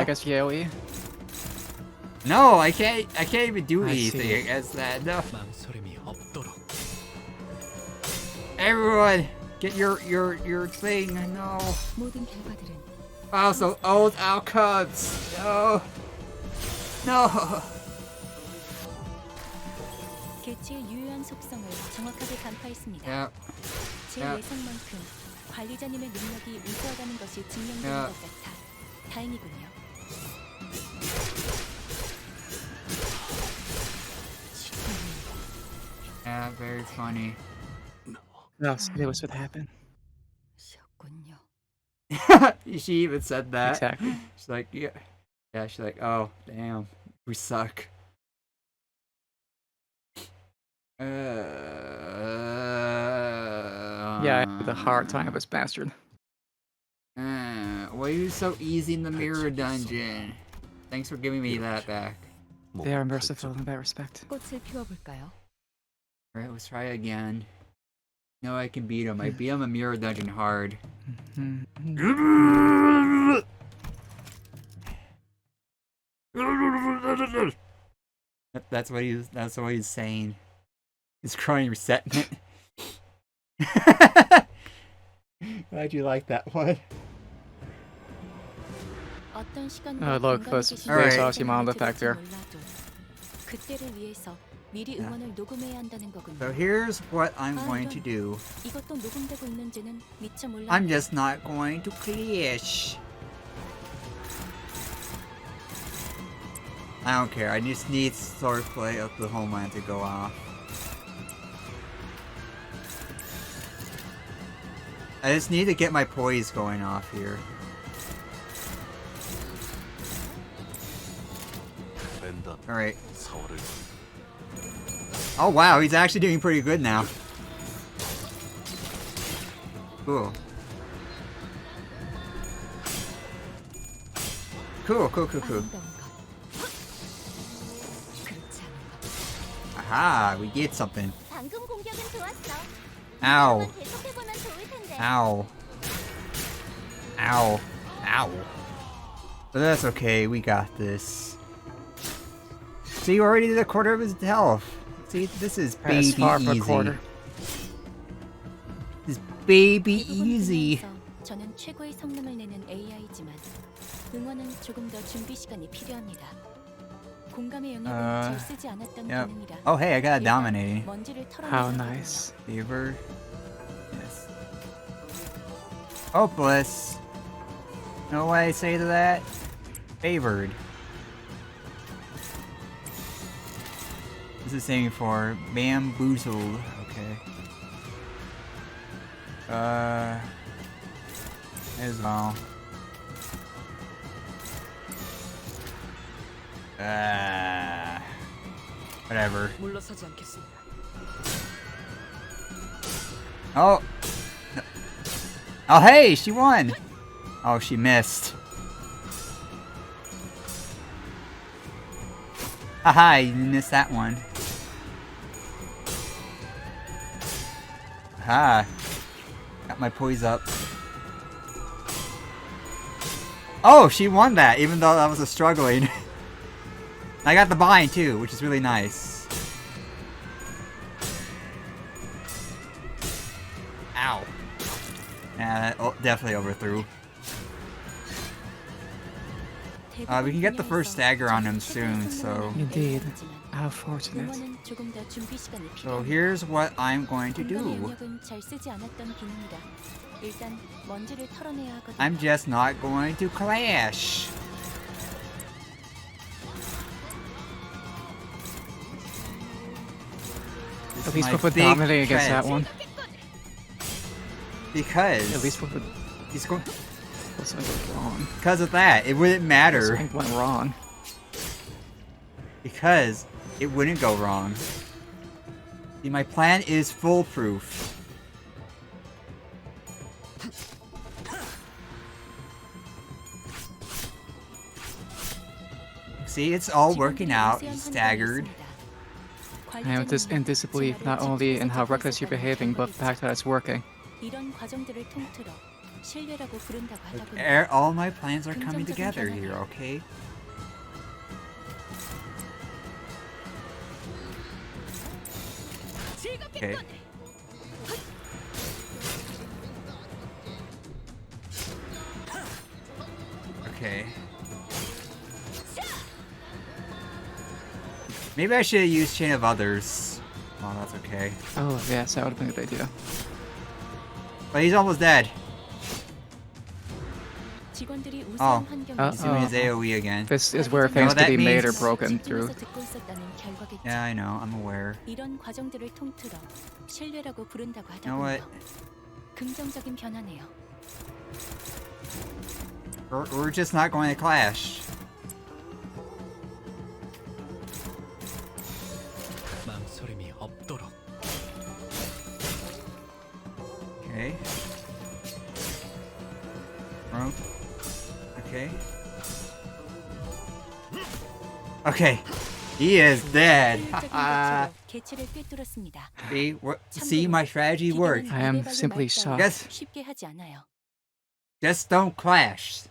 S2: against Yaoi.
S1: No, I can't even do
S2: I
S1: anything
S2: see.
S1: against that. No.
S5: 망설임이 없도록.
S1: Everyone, get your thing. No.
S4: 모든 결과들은
S1: Also, old outcomes. No. No.
S4: 개체의 유효한 속성을 정확하게 간파했습니다.
S1: Yeah.
S4: 제
S1: 야.
S4: 예상만큼 관리자님의 능력이 우수하다는 것이 증명되는
S1: 야.
S4: 것 같아 다행이군요.
S1: Yeah, very funny.
S2: No, it was what happened.
S4: 쉬었군요.
S1: She even said that.
S2: Exactly.
S1: She's like, yeah. Yeah, she's like, oh, damn. We suck.
S2: Yeah, I had a hard time with this bastard.
S1: Why are you so easy in the mirror dungeon? Thanks for giving me that back.
S2: They are merciful in that respect.
S4: 꽃을 피워볼까요?
S1: Alright, let's try again. No, I can beat him. I beat him a mirror dungeon hard. That's what he's saying. He's crying resentment. Glad you like that one.
S4: 어떤 시간과
S2: Oh, look,
S4: 공간에
S2: this
S4: 계신
S1: very
S4: 분들은
S2: saucy mound effect here.
S4: 몰라도 그때를 위해서 미리 응원을 녹음해야 한다는 거군요.
S1: So here's what I'm going to do.
S4: 이것도 녹음되고 있는지는 미처 몰라.
S1: I'm just not going to clash. I don't care. I just need swordplay of the homeland to go off. I just need to get my poise going off here. Alright. Oh wow, he's actually doing pretty good now. Cool. Cool.
S4: 아름다운 것. 그렇지 않은 것.
S1: Aha, we get something.
S7: 방금 공격은 좋았어.
S1: Ow.
S7: 이번엔 계속해보면 좋을 텐데.
S1: Ow. Ow. Ow. But that's okay, we got this. See, you already did a quarter of his health. See, this is baby
S2: That's far for a
S1: easy.
S2: quarter.
S1: This is baby
S4: 대부분
S1: easy.
S4: 분야에서 저는 최고의 성능을 내는 AI지만 응원은 조금 더 준비 시간이 필요합니다. 공감의 영역을 잘 쓰지 않았던
S1: Yep.
S4: 기능이라
S1: Oh, hey, I got a
S4: 일단
S1: dominating.
S4: 먼지를
S2: How
S4: 털어내야
S2: nice.
S1: Fever. Yes. Hopeless. No way I say to that. Favored. This is saying for bamboozled. Okay. As well. Whatever.
S6: 물러서지 않겠습니다.
S1: Oh. No. Oh, hey, she won. Oh, she missed. Haha, you missed that one. Aha. Got my poise up. Oh, she won that, even though that was a struggling. I got the bind too, which is really nice. Ow. Yeah, that definitely overthrew. We can get the first stagger on him soon, so...
S2: Indeed. How fortunate.
S4: 응원은 조금 더 준비 시간이
S1: So
S4: 필요합니다.
S1: here's what I'm going to
S4: 공간의
S1: do.
S4: 영역은 잘 쓰지 않았던 기능이라 일단 먼지를 털어내야 하거든요.
S1: I'm just not going to clash. This
S2: At
S1: is
S2: least
S1: my
S2: we'll put
S1: big
S2: dominating against
S1: threat.
S2: that one.
S1: Because
S2: At least we'll put
S1: he's going.
S2: something wrong.
S1: Because of that, it wouldn't matter.
S2: Something went wrong.
S1: Because it wouldn't go wrong. See, my plan is foolproof. See, it's all working
S4: 직원들이
S1: out.
S4: 우세한
S1: He's
S4: 판단을
S1: staggered.
S4: 했습니다.
S2: I am in disbelief not only in how reckless you're behaving, but the fact that it's working.
S4: 이런 과정들을 통틀어 신뢰라고 부른다고 하더군요.
S1: All my plans are coming together here, okay? Okay. Okay. Maybe I should have used Chain of Others. Oh, that's okay.
S2: Oh, yes, that would have been a good idea.
S1: But he's almost dead.
S4: 직원들이
S1: Oh.
S4: 우세한
S2: He's
S1: He's doing his AoE again.
S2: This is where
S4: 관리자님이
S2: things
S1: that
S2: could be made or
S1: means-
S2: broken through.
S4: 집중해서 듣고 있었다는 결과겠죠.
S1: Yeah, I know. I'm aware.
S4: 이런 과정들을 통틀어 신뢰라고 부른다고
S1: You know what?
S4: 하더군요. 긍정적인 변화네요.
S1: We're just not going to clash.
S5: 망설임이 없도록.
S1: Okay. Rope. Okay. Okay. He is dead.
S4: 효율적인 대처로 개체를 꿰뚫었습니다.
S1: See, my strategy worked.
S2: I am simply shocked.
S1: Yes.
S4: 쉽게 하지 않아요.
S1: Just don't clash.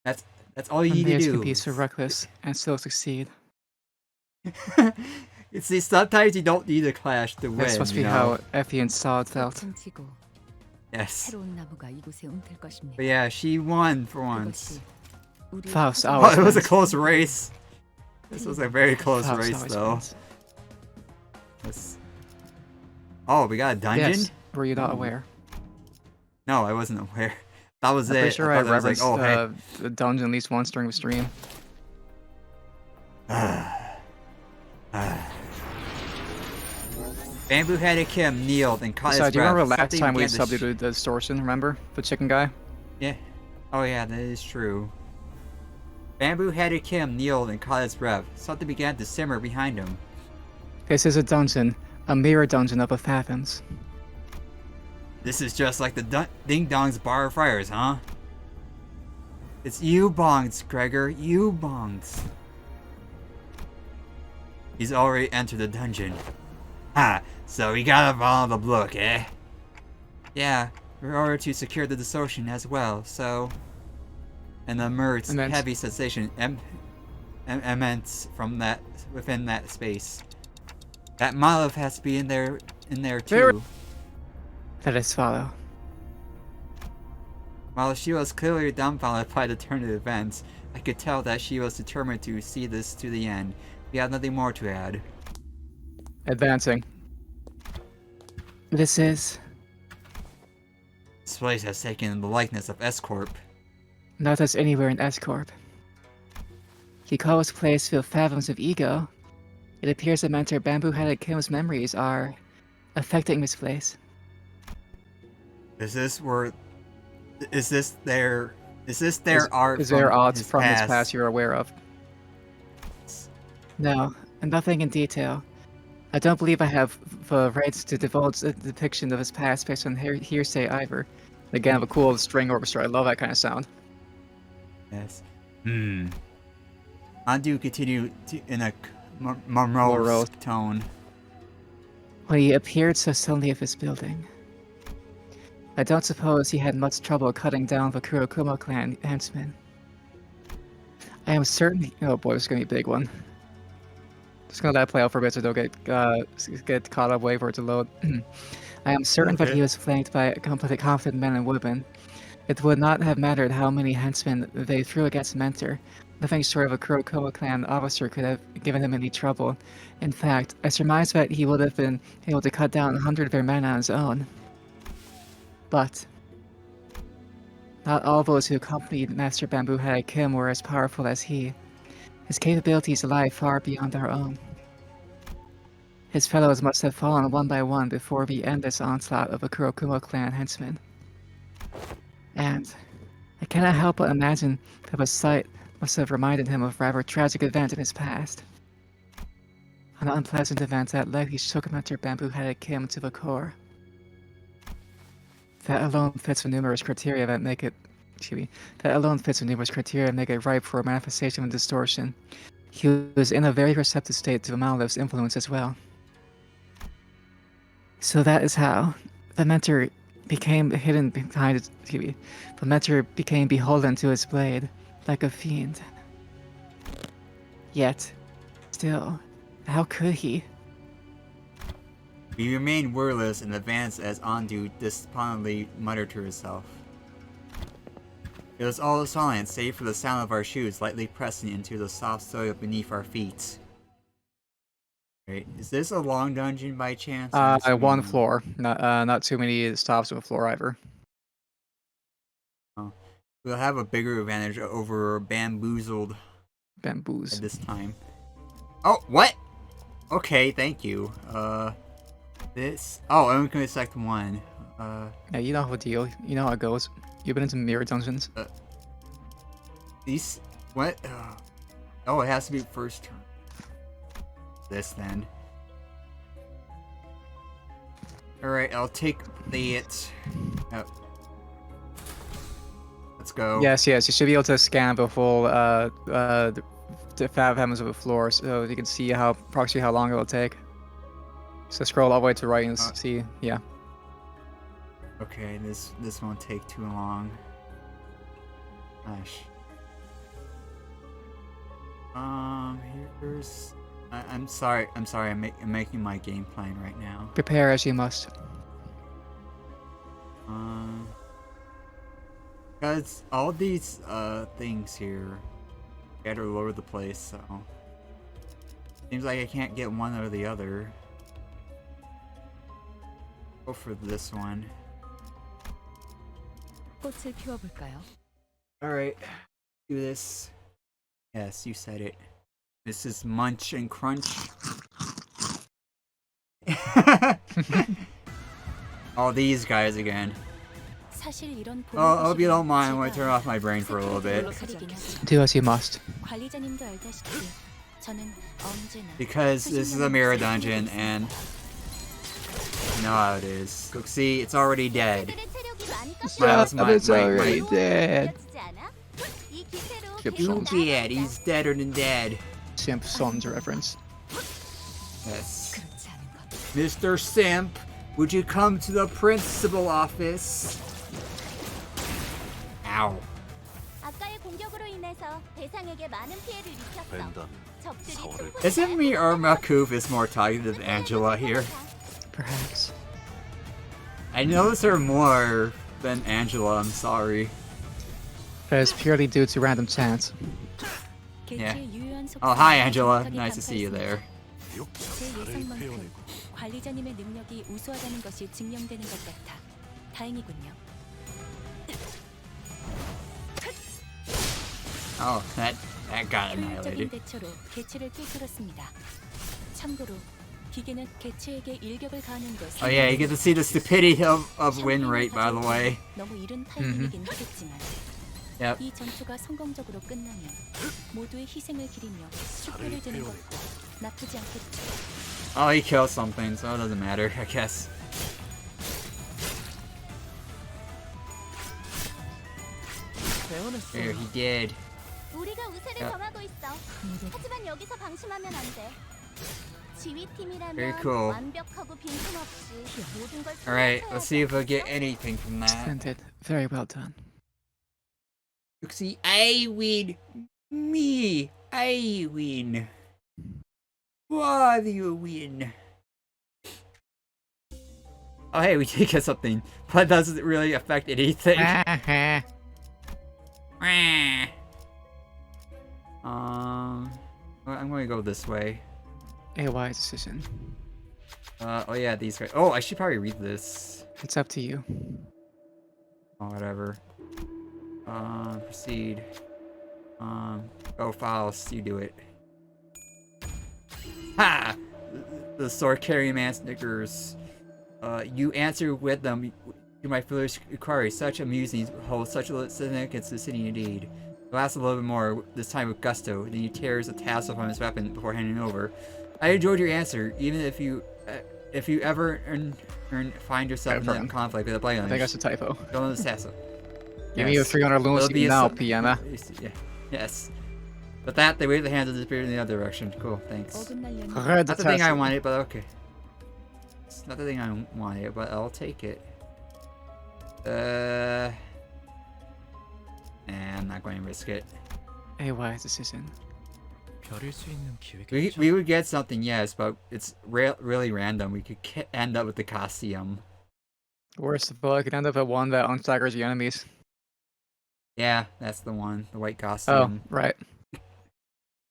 S1: That's all you need to
S2: Lineage
S1: do.
S2: can be so reckless and still succeed.
S1: See, sometimes you don't need to clash to win.
S2: That's supposed to be
S1: you know?
S2: how Effie and Sod felt.
S6: 훔치고
S1: Yes.
S6: 새로운 나무가 이곳에 움틀 것입니다.
S1: But yeah, she won for once.
S6: 그것이 우리의
S2: Faust
S6: 화두가
S1: Oh,
S2: always
S1: it was a
S2: wins.
S1: close race. This was a very close
S2: Faust
S1: race,
S2: always
S1: though.
S2: wins.
S1: Oh, we got a dungeon?
S2: Yes, were you not aware?
S1: No, I wasn't aware. That was
S2: I'm
S1: it.
S2: pretty sure I
S1: thought that was
S2: referenced
S1: like, oh,
S2: the dungeon at least once during the stream.
S1: Bamboo-headed Kim kneeled and caught
S2: So,
S1: his
S2: do you remember
S1: breath.
S2: last
S1: Something
S2: time we
S1: began to
S2: subbed the distortion, remember? The chicken guy?
S1: Yeah. Oh yeah, that is true. Bamboo-headed Kim kneeled and caught his breath. Something began to simmer behind him.
S2: This is a dungeon, a mirror dungeon of the Fathoms.
S1: This is just like the Ding Dong's Bar of Fires, huh? It's you bongs, Gregor. You bongs. He's already entered the dungeon. Ha! So we gotta follow the book, eh? Yeah, in order to secure the distortion as well, so... And the Mert's
S2: Immense.
S1: heavy sensation emanates from that, within that space. That monolith has to be in there
S2: There-
S1: too.
S2: Let us follow.
S1: While she was clearly dumbfounded by the turn of events, I could tell that she was determined to see this to the end. We had nothing more to add.
S2: Advancing. This is
S1: This place has taken the likeness of S-Corp.
S2: not as anywhere in S-Corp. You call this place filled fathoms of ego. It appears that Mentor Bamboo-headed Kim's memories are affecting this place.
S1: Is this their art?
S2: Is there
S1: from
S2: odds
S1: his
S2: from his
S1: past?
S2: past you're aware of? No, and nothing in detail. I don't believe I have the rights to divulge a depiction of his past based on hearsay either. Again, a cool string orchestra. I love that kind of sound.
S1: Yes. Andu continued in a morose
S2: Morose.
S1: tone.
S2: When he appeared so suddenly at this building, I don't suppose he had much trouble cutting down the Kurokuma clan henchmen. I am certain. Oh boy, this is gonna be a big one. Just gonna let it play out for a bit so don't get caught up, wait for it to load. I am certain that he was flanked by confident men and women. It would not have mattered how many henchmen they threw against Mentor. Nothing short of a Kurokuma clan officer could have given him any trouble. In fact, I surmise that he would have been able to cut down 100 of their men on his own. But not all those who accompanied Master Bamboo-headed Kim were as powerful as he. His capabilities lie far beyond our own. His fellows must have fallen one by one before the endless onslaught of a Kurokuma clan henchmen. And I cannot help but imagine that the sight must have reminded him of a rather tragic event in his past. An unpleasant event that likely shook Master Bamboo-headed Kim to the core. That alone fits the numerous criteria that make it that alone fits with numerous criteria and make it ripe for a manifestation of distortion. He was in a very receptive state to Malev's influence as well. So that is how the mentor became hidden behind his TV. The mentor became beholden to his blade, like a fiend. Yet, still, how could he?
S1: We remained wordless and advanced as Andu despondently muttered to herself. It was all silent, save for the sound of our shoes lightly pressing into the soft soil beneath our feet. Wait, is this a long dungeon by chance?
S2: One floor. Not too many stops on the floor either.
S1: Oh. We'll have a bigger advantage over bamboozled
S2: Bamboos.
S1: at this time. Oh, what? Okay, thank you. This. Oh, I'm gonna select one.
S2: Yeah, you know the deal. You know how it goes. You've been into mirror dungeons.
S1: These. What? Oh, it has to be first turn. This then. Alright, I'll take it. Oh. Let's go.
S2: Yes, you should be able to scan the full the fathom of the floor, so you can see approximately how long it will take. So scroll all the way to right and see. Yeah.
S1: Okay, this won't take too long. Gosh. Here's. I'm sorry. I'm making my game plan right now.
S2: Prepare as you must.
S1: Because all these things here scattered all over the place, so seems like I can't get one or the other. Go for this one.
S6: 꽃을 피워볼까요?
S1: Alright, do this. Yes, you said it. This is Munch and Crunch. All these guys again.
S4: 사실 이런
S1: Oh, I hope you don't mind when I turn off my brain for a little bit.
S2: Do as you must.
S4: 관리자님도 알다시피 저는 언제나
S1: Because this is a mirror dungeon and you know how it is. Look, see, it's already dead.
S2: It's already dead.
S1: Too bad, he's deader than dead.
S2: Simp Sons reference.
S1: Yes. Mr. Simp, would you come to the principal office? Ow.
S7: 아까의 공격으로 인해서 대상에게 많은 피해를 입혔어.
S9: 벤담
S7: 적들이
S9: 사월을
S1: Isn't me or Makuf is more talkative than Angela here?
S2: Perhaps.
S1: I notice her more than Angela, I'm sorry.
S2: That is purely due to random chance.
S1: Yeah. Oh, hi Angela. Nice to see you there.
S4: 제 예상만큼 관리자님의 능력이 우수하다는 것이 증명되는 것 같아 다행이군요.
S1: Oh, that got
S4: 효율적인
S1: annihilated.
S4: 대처로 개체를 꿰뚫었습니다. 참고로 기계는 개체에게 일격을 가하는 것.
S1: Oh yeah, you get to see the stupidity of win rate, by the way.
S4: 너무 이른 타이밍이긴 하겠지만
S1: Yep.
S4: 이 전투가 성공적으로 끝나면 모두의 희생을 기리며 숙배를 드는 것도 나쁘지 않겠죠.
S1: Oh, he killed something, so it doesn't matter, I guess. There, he did.
S7: 우리가 우세를
S1: 야.
S7: 점하고 있어. 하지만 여기서 방심하면 안 돼. 지휘팀이라면
S1: Very cool.
S7: 완벽하고 빈틈없이 모든 걸
S1: Alright, let's see if we'll get
S7: 해야지.
S1: anything from that.
S2: Splendid. Very well done.
S1: Look, see, I win. Me, I win. Why do you win? Oh, hey, we did get something, but it doesn't really affect anything. I'm gonna go this way.
S2: A wise decision.
S1: Oh yeah, these guys. Oh, I should probably read this.
S2: It's up to you.
S1: Oh, whatever. Proceed. Go Faust, you do it. Ha! The sword carrying man snickers. You answer with them to my foolish inquiry. Such amusing holds such a significance to the city indeed. It lasts a little bit more, this time with gusto. Then he tears a tassel from his weapon before handing it over. I enjoyed your answer, even if you ever find yourself in a conflict with a blade
S2: I think that's a typo.
S1: Don't know the tassel.
S2: Give me your 300
S1: There'll
S2: lumens
S1: be a
S2: now,
S1: su-
S2: Piana.
S1: Yeah. Yes. With that, they wave the hands and disappear in the other direction. Cool, thanks.
S2: Red
S1: Not the thing I
S2: Tesla.
S1: wanted, but okay. It's not the thing I wanted, but I'll take it. I'm not going to risk it.
S2: A wise decision.
S5: 별일 수 있는 기회겠죠.
S1: We would get something, yes, but it's really random. We could end up with the costume.
S2: Worst of all, I could end up at one that unstaggers the enemies.
S1: Yeah, that's the one. The white
S2: Oh,
S1: costume.
S2: right.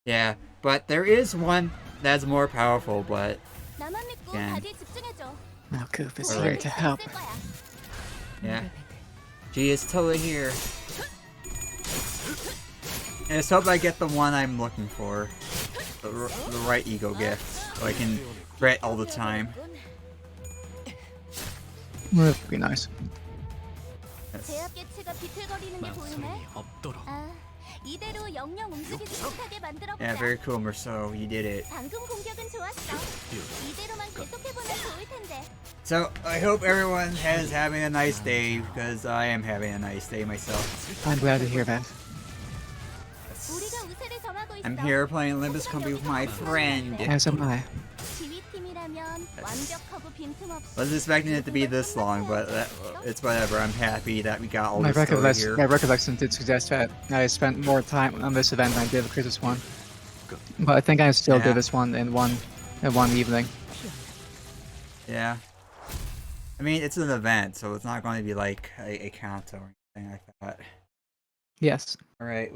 S1: Yeah, but there is one that's more powerful, but...
S7: 나만 믿고
S1: Again.
S7: 다들 집중해줘.
S2: Now Goof is
S1: Alright.
S2: here to help.
S7: 있을 거야.
S1: Yeah. She is totally here. And let's hope I get the one I'm looking for. The right ego gift. So I can threat all the time.
S2: Would be nice.
S1: Yes.
S7: 제압 개체가 비틀거리는 게 보이네.
S5: 망설임이 없도록.
S7: 아, 이대로 영영 움직이지 못하게 만들어
S1: Yeah,
S7: 보자.
S1: very cool, Merceau. You did it.
S7: 방금 공격은 좋았어. 이대로만 계속해보면 좋을 텐데.
S1: So, I hope everyone is having a nice day, because I am having a nice day myself.
S2: I'm glad to hear that.
S7: 우리가 우세를 점하고 있어.
S1: I'm here playing Limbus Company with my friend.
S2: As am I.
S7: 지휘팀이라면 완벽하고 빈틈없이.
S1: Wasn't expecting it to be this long, but it's whatever. I'm happy that we got all
S2: My
S1: this story here.
S2: recollection did suggest that I spent more time on this event than I did the previous one. But I think I still
S1: Yeah.
S2: did this one in one evening.
S1: Yeah. I mean, it's an event, so it's not going to be like a count or anything like that.
S2: Yes.
S1: Alright,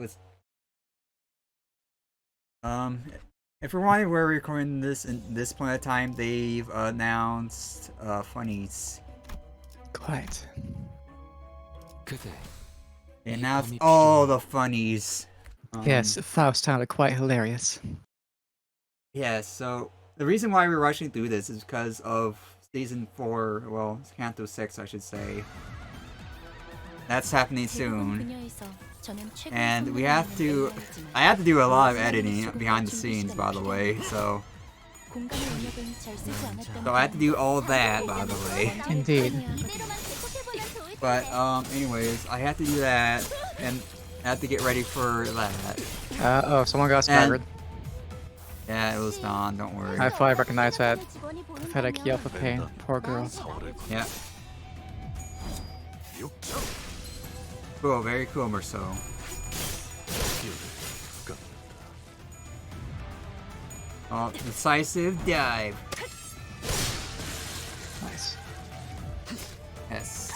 S1: if you're wondering where we're recording this in this point of time, they've announced funnies.
S2: Quite.
S5: 그대
S1: They announced all the funnies.
S2: Yes, Faust sounded quite hilarious.
S1: Yes, so the reason why we're rushing through this is because of season 4, well, Canto 6 I should say. That's happening soon. And we have to, I have to do a lot of editing behind the scenes, by the way, so I have to do all that, by the way.
S2: Indeed.
S7: 이대로만 계속해보면 좋을
S1: But,
S7: 텐데.
S1: anyways, I have to do that, and I have to get ready for that.
S2: Oh, someone got staggered.
S1: Yeah, it was Dawn, don't worry.
S2: I finally recognize that.
S7: 직원이 보는
S2: I've had a key
S7: 거면
S2: off of pain. Poor girl.
S1: Yeah. Cool, very cool, Merceau. Oh, decisive dive.
S2: Nice.
S1: Yes.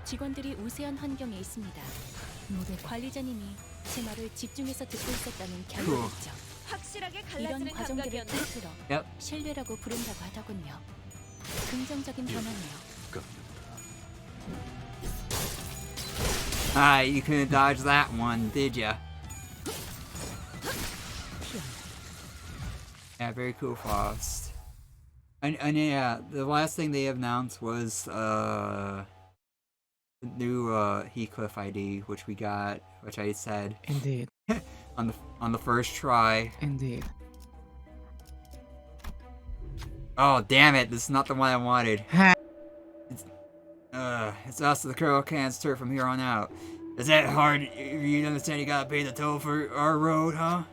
S4: 직원들이 우세한 환경에 있습니다. 관리자님이 제 말을 집중해서 듣고 있었다는 결과겠죠.
S7: 확실하게
S4: 이런 과정들을 통틀어
S1: Yep.
S4: 신뢰라고 부른다고 하더군요. 긍정적인 변화네요.
S1: Ah, you couldn't dodge that one, did ya? Yeah, very cool, Faust. And yeah, the last thing they announced was the new Heathcliff ID, which we got, which I said
S2: Indeed.
S1: on the first try.
S2: Indeed.
S1: Oh damn it! This is not the one I wanted. It's us, the Kuro Clan's turn from here on out. Is that hard? You understand you gotta pay the toll for our road, huh?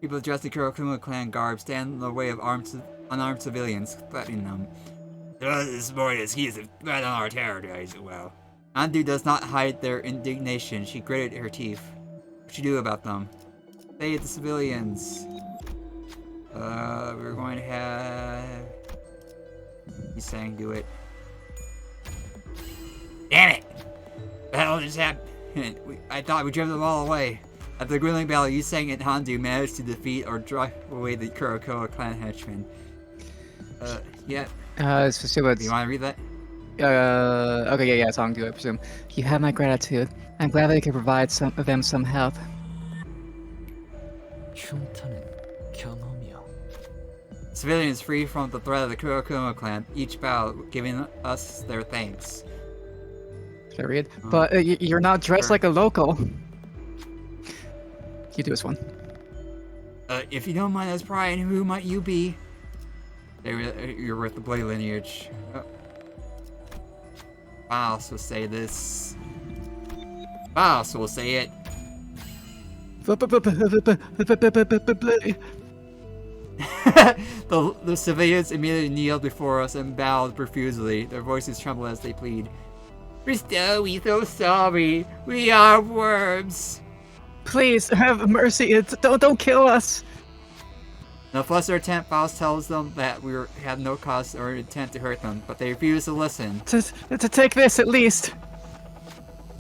S1: People dressed in Kuro Clan garb stand in the way of unarmed civilians, threatening them. This morning is he is right on our territory as well. Andu does not hide their indignation. She gritted her teeth. What you do about them? Save the civilians. We're going to have... He's saying do it. Damn it! What the hell just happened? I thought we drove them all away. After the grueling battle, Yu Sang and Handu managed to defeat or drive away the Kurokoa clan henchmen. Yeah.
S2: So what?
S1: Do you want to read that?
S2: Okay, yeah, song do I presume. You have my gratitude. I'm glad that I could provide them some help.
S5: 흉터는 경험이요.
S1: Civilians free from the threat of the Kurokoa clan each bow, giving us their thanks.
S2: Should I read? But you're not dressed
S1: Sure.
S2: like a local. You do this one.
S1: If you don't mind us prying, who might you be? You're with the Blade Lineage. Boss will say this. Boss will say it. The civilians immediately kneel before us and bow profusely. Their voices tremble as they plead. Bristow, we're so sorry. We are worms.
S2: Please have mercy. Don't kill us.
S1: The flustered tent boss tells them that we have no cause or intent to hurt them, but they refuse to listen.
S2: To take this at least.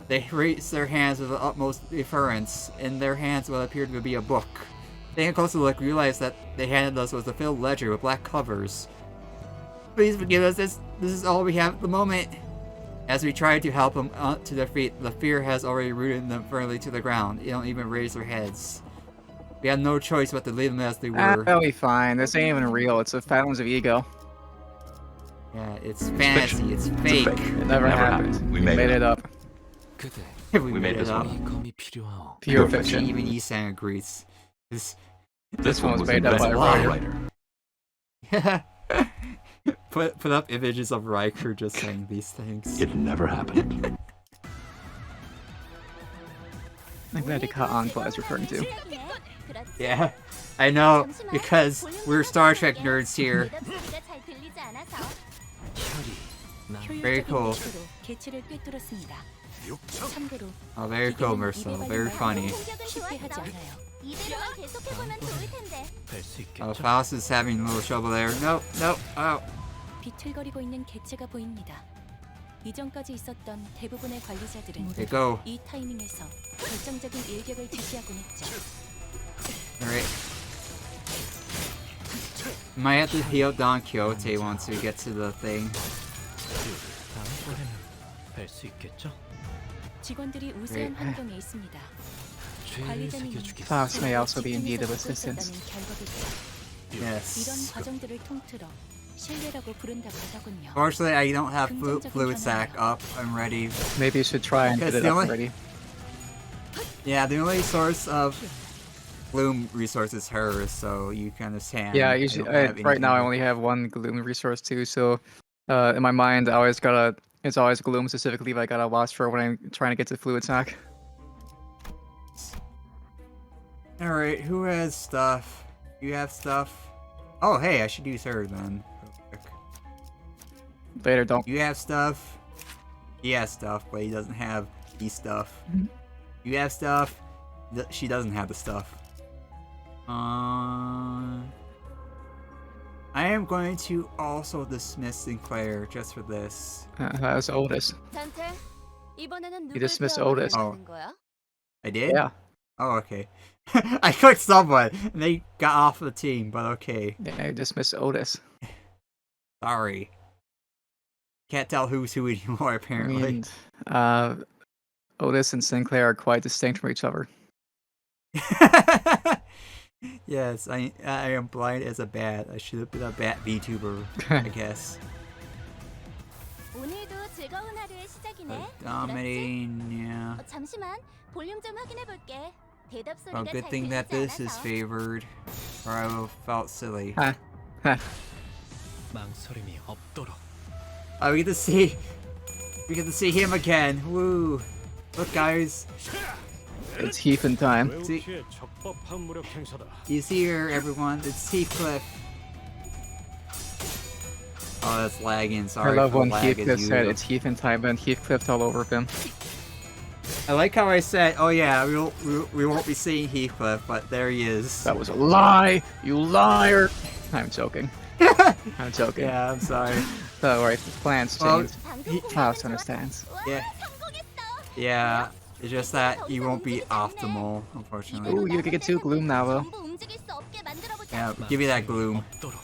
S1: They raise their hands with the utmost deference. In their hands what appeared to be a book. Taking a closer look, we realized that they handed us was a filled ledger with black covers. Please forgive us, this is all we have at the moment. As we try to help them to their feet, the fear has already rooted them firmly to the ground. They don't even raise their heads. We had no choice but to leave them as they were.
S2: That'll be fine. This ain't even real. It's a phantoms of ego.
S1: Yeah, it's fantasy. It's fake.
S2: It never happened. We made it up.
S5: 그대
S1: We made it up.
S5: 이 검이 필요하오.
S2: Pure fiction.
S1: Even Isan agrees.
S2: This one was made up by a writer.
S1: Put up images of Riker just saying these things.
S9: It never happened.
S2: I'm glad you caught on what I was referring to.
S1: Yeah, I know, because we're Star Trek nerds here. Very cool.
S4: 개체를 꿰뚫었습니다. 참고로
S1: Oh, very cool, Mercer. Very funny.
S4: 실패하지 않아요.
S7: 이대로만 계속해보면 좋을 텐데.
S5: 뵐수 있겠죠?
S1: Oh, Faust is having a little trouble there. Nope, nope, oh.
S4: 비틀거리고 있는 개체가 보입니다. 이전까지 있었던 대부분의 관리자들은
S1: There you go.
S4: 이 타이밍에서 결정적인 일격을 지시하곤 했죠.
S1: Alright. Might have to heal Don Quixote once we get to the thing.
S5: 다음번에는 뵐수 있겠죠?
S4: 직원들이 우세한 환경에 있습니다.
S5: 죄를
S4: 관리자님이
S5: 새겨주겠어.
S2: Faust may also be in need of
S4: 집중해서
S2: assistance.
S4: 듣고 있었다는 결과겠죠. 이런
S1: Yes.
S4: 과정들을 통틀어 신뢰라고 부른다고 하더군요.
S1: Fortunately, I don't have fluid sac up. I'm ready.
S2: Maybe you should try and get
S1: Because
S2: it
S1: the
S2: up
S1: only-
S2: already.
S1: Yeah, the only source of Gloom resource is hers, so you can understand.
S2: Yeah,
S1: I
S2: usually
S1: don't have
S2: right now I
S1: anything.
S2: only have one Gloom resource too, so in my mind it's always Gloom specifically, but I gotta watch for when I'm trying to get to fluid sac.
S1: Alright, who has stuff? You have stuff? Oh, hey, I should use her then. Real quick.
S2: Later, don't.
S1: You have stuff? He has stuff, but he doesn't have the stuff.
S2: Mhm.
S1: You have stuff? She doesn't have the stuff. I am going to also dismiss Sinclair just for this.
S2: That was Otis.
S7: 전체 이번에는
S2: You dismissed Otis.
S1: Oh.
S7: 거야?
S1: I did?
S2: Yeah,
S1: Oh, okay. I clicked someone, and they got off the team, but okay.
S2: yeah, you dismissed Otis.
S1: Sorry. Can't tell who's who anymore,
S2: I
S1: apparently.
S2: mean, Otis and Sinclair are quite distinct from each other.
S1: Yes, I am blind as a bat. I should have been a bat VTuber, I guess.
S7: 오늘도 즐거운 하루의 시작이네.
S1: Dominating, yeah.
S7: 잠시만 볼륨 좀 확인해 볼게. 대답 소리가
S1: Oh,
S7: 잘
S1: good thing that
S7: 들리지
S1: this is
S7: 않아서.
S1: favored, or I would have felt silly.
S5: 망설임이 없도록.
S1: Oh, we get to see him again. Woo! Look, guys,
S2: It's Heath in time.
S3: 외우키의 적법한 무력 행사다.
S1: he's here, everyone. It's Heathcliff. Oh, that's lagging.
S2: I
S1: Sorry
S2: love
S1: for
S2: when
S1: lag
S2: Heathcliff
S1: as
S2: said
S1: usual.
S2: it's Heath in time, and Heathcliff all over him.
S1: I like how I said, "Oh yeah, we won't be seeing Heathcliff," but there he is.
S2: That was a lie, you liar! I'm joking. I'm joking.
S1: Yeah, I'm sorry.
S2: Don't worry, plans
S1: Well,
S2: change.
S7: 방송
S2: Faust
S7: 보면서
S2: understands.
S1: Yeah,
S7: 성공했어.
S1: yeah. It's just that he won't be optimal, unfortunately.
S2: Ooh, you get 2 Gloom now, though.
S7: 전부 움직일 수 없게 만들어보자.
S1: Yeah, give me that gloom.
S5: 없도록.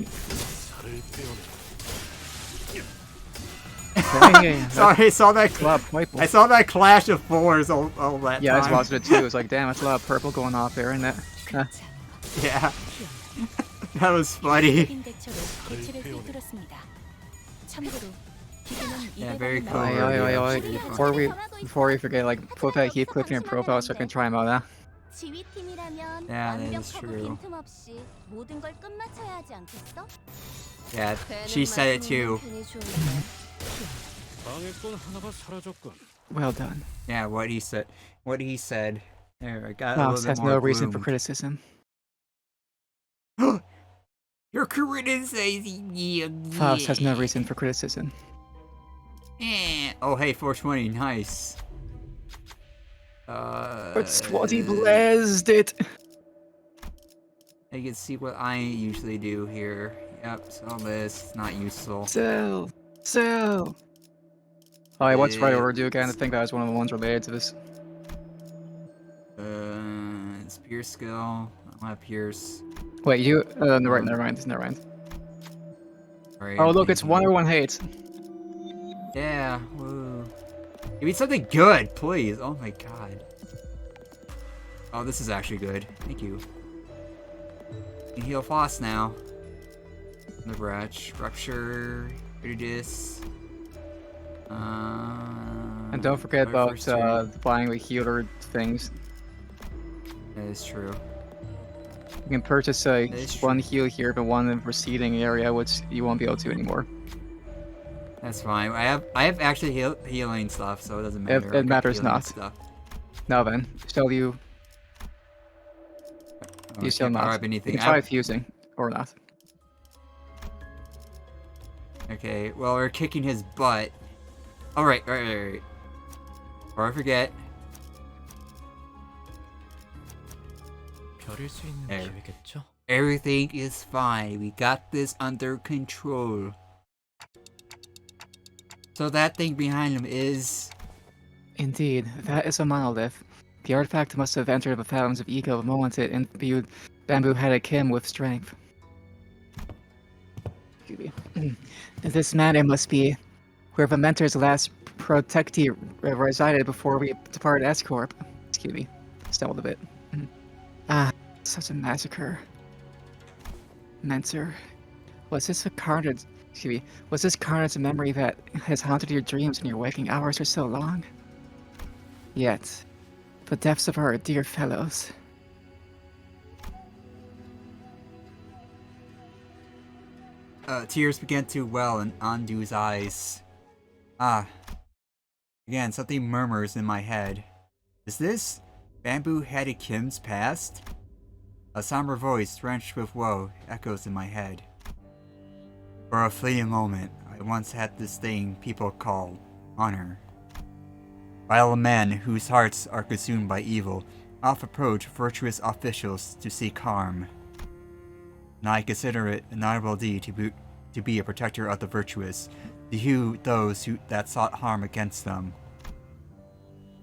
S9: 살을 빼어내.
S2: Hey,
S1: Sorry, I saw that.
S2: a lot of purple.
S1: I saw that clash of fours all that
S2: Yeah, I
S1: time.
S2: was watching it too. It was like, damn, it's a lot of purple going off there, isn't it?
S1: Yeah, that was funny.
S4: 적인 대처로 개체를 꿰뚫었습니다. 참고로 기계는
S1: Yeah, very
S4: 이베바는
S1: cool.
S2: Oi, oi, oi, oi. Before we forget, like, put that Heathcliff in your profile so I can try him out now.
S7: 지휘팀이라면
S1: Yeah, that is
S7: 완벽하고
S1: true.
S7: 빈틈없이 모든 걸 끝마쳐야 하지 않겠어?
S1: Yeah, she said it too.
S3: 방해꾼 하나가 사라졌군.
S2: Well done.
S1: Yeah, what he said. What he said. There, I got a
S2: Faust
S1: little
S2: has
S1: bit more
S2: no reason for
S1: gloom.
S2: criticism.
S1: You're criticizing me again.
S2: Faust has no reason for criticism.
S1: Oh, hey, 420, nice.
S2: It's what he blazed it.
S1: You can see what I usually do here. Yep, so this, not useful.
S2: Sell. Alright, what's right order do again? I think that was one of the ones related to this.
S1: It's Pierce skill. I want Pierce.
S2: Wait, you... never mind.
S1: Right,
S2: Oh, look, it's
S1: thinking.
S2: one everyone hates.
S1: Yeah, woo. Give me something good, please. Oh my god. Oh, this is actually good. Thank you. You can heal Foss now. The Bratch. Rupture. Prejudice.
S2: And don't forget about buying the healer things.
S1: That is true.
S2: You can purchase
S1: is
S2: one heal here, but one in the preceding area, which you won't be able to anymore.
S1: That's fine. I have actually healing stuff, so it doesn't matter.
S2: It
S1: I got
S2: matters
S1: healing
S2: not.
S1: Stuff.
S2: Now then, shall you...
S1: Oh,
S2: You
S1: I
S2: shall
S1: can't power
S2: not.
S1: up anything.
S2: You can try fusing, or not.
S1: Okay, well, we're kicking his butt. Alright. Or I forget.
S5: 별일 수 있는
S1: There.
S5: 기회겠죠?
S1: Everything is fine. We got this under control. So that thing behind him is...
S2: Indeed, that is a monolith. The artifact must have entered the fathoms of ego the moment it imbued bamboo-headed Kim with strength. Excuse me. This man, it must be where the mentor's last protectee resided before we departed S-Corp. Excuse me. Stumbled a bit. Such a massacre. Mentor. Was this carnage a memory that has haunted your dreams and your waking hours for so long? Yet, the depths of our dear fellows.
S1: Tears began to well in Andu's eyes. Again, something murmurs in my head. Is this bamboo-headed Kim's past? A somber voice, drenched with woe, echoes in my head. For a fleeting moment, I once had this thing people call honor. Vile men whose hearts are consumed by evil often approach virtuous officials to seek harm. And I consider it an honorable deed to be a protector of the virtuous, to hew those that sought harm against them.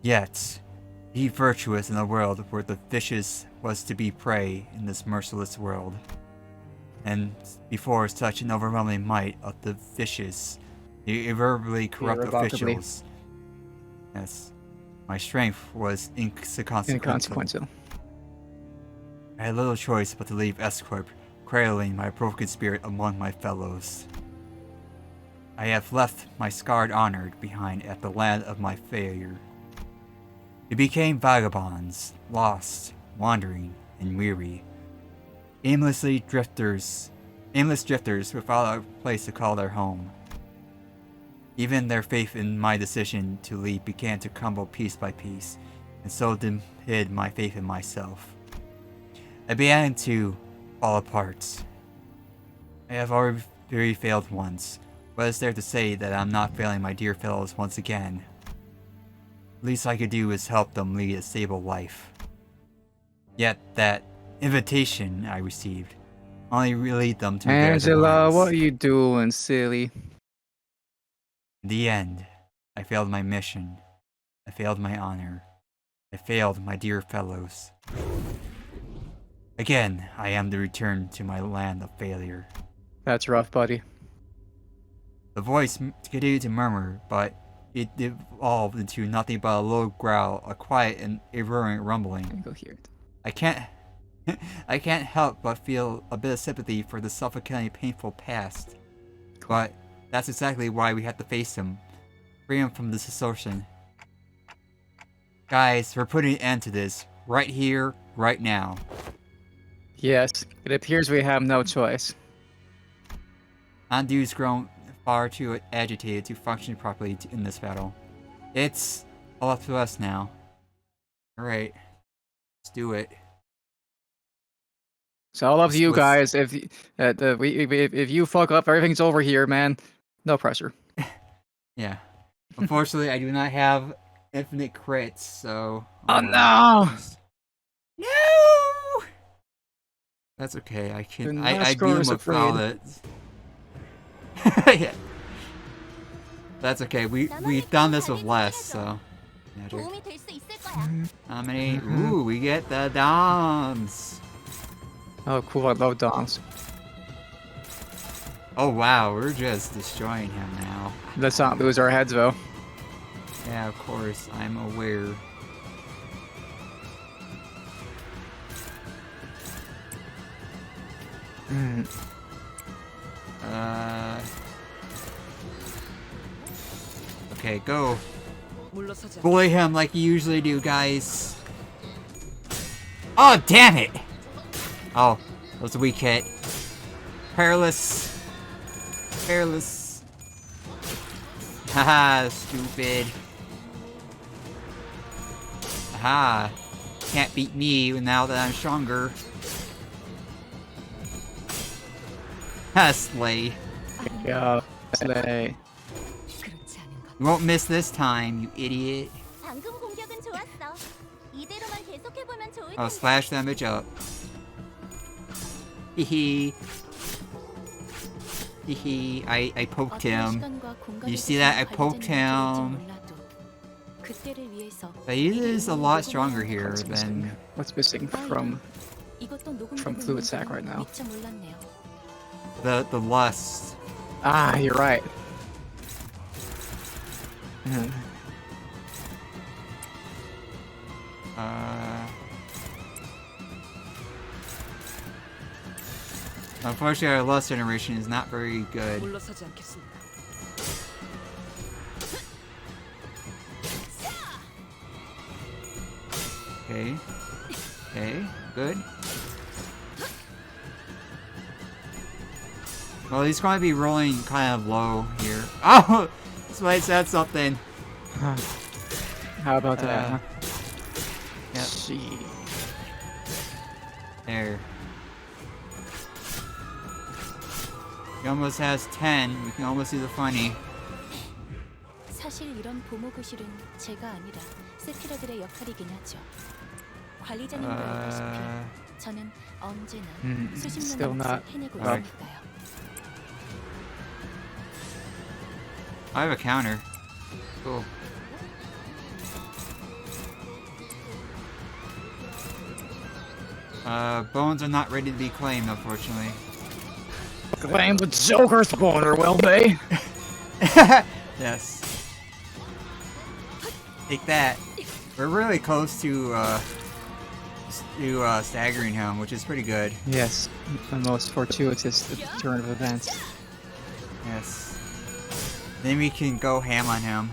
S1: Yet, be virtuous in a world where the vicious was to be prey in this merciless world. And before such an overwhelming might of the vicious, the irreversibly corrupt officials. Yes, my strength was inconsequential. I had little choice but to leave S-Corp, cradling my broken spirit among my fellows. I have left my scarred honor behind at the land of my failure. We became vagabonds, lost, wandering, and weary. Aimless drifters without a place to call their home. Even their faith in my decision to leave began to crumble piece by piece, and so did my faith in myself. I began to fall apart. I have already failed once. What is there to say that I'm not failing my dear fellows once again? The least I could do is help them lead a stable life. Yet that invitation I received only lead them to their
S2: Angela,
S1: demise.
S2: what are you doing, silly?
S1: In the end, I failed my mission. I failed my honor. I failed my dear fellows. Again, I am to return to my land of failure.
S2: That's rough, buddy.
S1: The voice continued to murmur, but it evolved into nothing but a low growl, a quiet and irreverent rumbling.
S2: Go here.
S1: I can't help but feel a bit of sympathy for the suffocatingly painful past. But that's exactly why we have to face him. Free him from this distortion. Guys, we're putting an end to this. right here, right now.
S2: Yes, it appears we have no choice.
S1: Andu's grown far too agitated to function properly in this battle. It's all up to us now. Alright. Let's do it.
S2: It's all up to you
S1: Let's-
S2: guys. If you fuck up, everything's over here, man. No pressure.
S1: Yeah. Unfortunately, I do not have infinite crits, so...
S2: Oh no!
S1: No! That's okay, I
S2: Do
S1: can...
S2: not
S1: I
S2: score
S1: deal
S2: us
S1: with
S2: afraid.
S1: all it. Yeah. That's okay, we've done this with less, so... Magic.
S7: 도움이 될 수 있을 거야.
S1: How many? Ooh, we get the Doms!
S2: Oh, cool. I love doms.
S1: Oh wow, we're just destroying him now.
S2: Let's not lose our heads, though.
S1: Yeah, of course, I'm aware. Okay, go. Bully him like you usually do, guys. Oh, damn it! Oh, that was a weak hit. Perilous. Perilous. Haha, stupid. Aha. Can't beat me now that I'm stronger. Ha, slay.
S2: Yeah. Slay.
S6: 그렇지 않은 것.
S1: You won't miss this time, you idiot.
S7: 방금 공격은 좋았어. 이대로만 계속해보면 좋을
S1: Oh,
S7: 텐데.
S1: slash damage up. Hehe. Hehe. I poked him. You see that? I poked him. But he is a lot stronger here than...
S2: What's missing from fluid sac right now?
S1: The lust.
S2: Ah, you're right.
S1: Unfortunately, our lust generation is not very good.
S6: 물러서지 않겠습니다.
S1: Okay. Okay, good. Well, he's going to be rolling kind of low here. Oh! Somebody said something.
S2: How about that? Huh?
S1: Yep.
S2: Gee.
S1: There. He almost has 10. We can almost do the funny.
S4: 사실 이런 보모 교실은 제가 아니라 세피라들의 역할이긴 하죠. 관리자님도 알다시피 저는 언제나 수십
S2: still
S4: 년을
S2: not
S4: 해내고
S1: right.
S4: 있으니까요.
S1: I have a counter. Cool. Bones are not ready to be claimed, unfortunately.
S2: Claim the Joker's boner, will they?
S1: Yes. Take that. We're really close to staggering him, which is pretty good.
S2: Yes, the most fortuitous turn of events.
S1: Yes. Then we can go ham on him.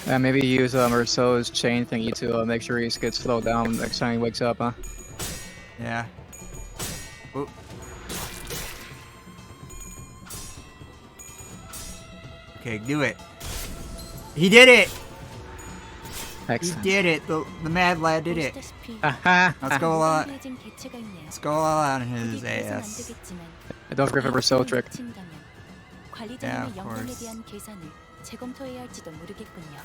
S2: Maybe use Urso's chain thingy to make sure he gets slowed down next time he wakes up, huh?
S1: Yeah. Oop. Okay, do it. He did it!
S2: Excellent.
S1: He did it! The mad lad did it.
S4: 보시다시피
S1: Let's go out.
S4: 혼미해진 개체가 있네요.
S1: Let's go all out on his
S4: 어디 가선 안
S1: ass.
S4: 되겠지만
S2: Don't forget Urso trick.
S4: 미친다면
S1: Yeah,
S4: 관리자님의
S1: of
S4: 영광에
S1: course.
S4: 대한 계산을 재검토해야 할지도 모르겠군요.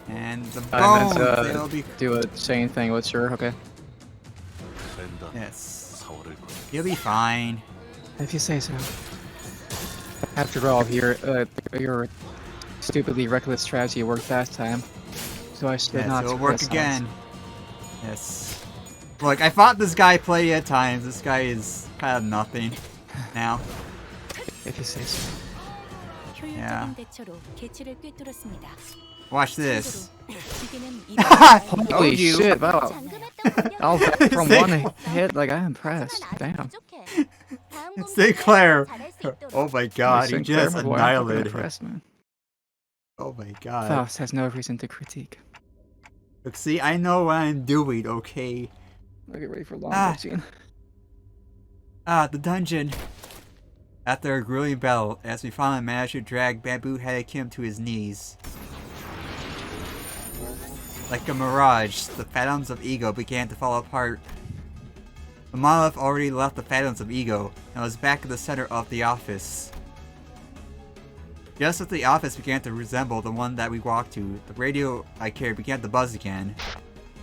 S1: And the
S2: I
S1: bones,
S2: meant
S1: they'll be...
S2: do a chain thing with sure, okay.
S9: 랜다.
S1: Yes.
S9: 사월을 걸.
S1: He'll be fine.
S2: If you say so. After all, your stupidly reckless strategy worked last time, so I should
S1: Yes,
S2: not
S1: it'll work
S2: criticize.
S1: again. Yes. Look, I fought this guy plenty of times. This guy is kind of nothing now.
S2: If you say so.
S4: 효율적인 대처로 개체를 꿰뚫었습니다.
S1: Watch this.
S4: 기계는
S2: Holy
S1: you.
S2: shit, wow.
S7: 잠금했던 공격은
S2: All that from
S1: Say-
S2: one hit, like, I'm impressed.
S7: 아직
S2: Damn.
S7: 부족해. 다음 공격은
S1: Sinclair.
S7: 잘할 수 있도록
S1: Oh my god, he
S2: Sinclair
S1: just
S2: McGuire, I'm fucking
S1: annihilated him.
S2: impressed, man.
S1: Oh my god.
S2: Faust has no reason to critique.
S1: Look, see, I know what I'm doing, okay?
S2: I'll get ready for long scene.
S1: The dungeon. After a grueling battle, as we finally managed to drag bamboo-headed Kim to his knees. Like a mirage, the phantoms of ego began to fall apart. The monolith already left the phantoms of ego, and was back at the center of the office. Just as the office began to resemble the one that we walked to, the radio I carried began to buzz again.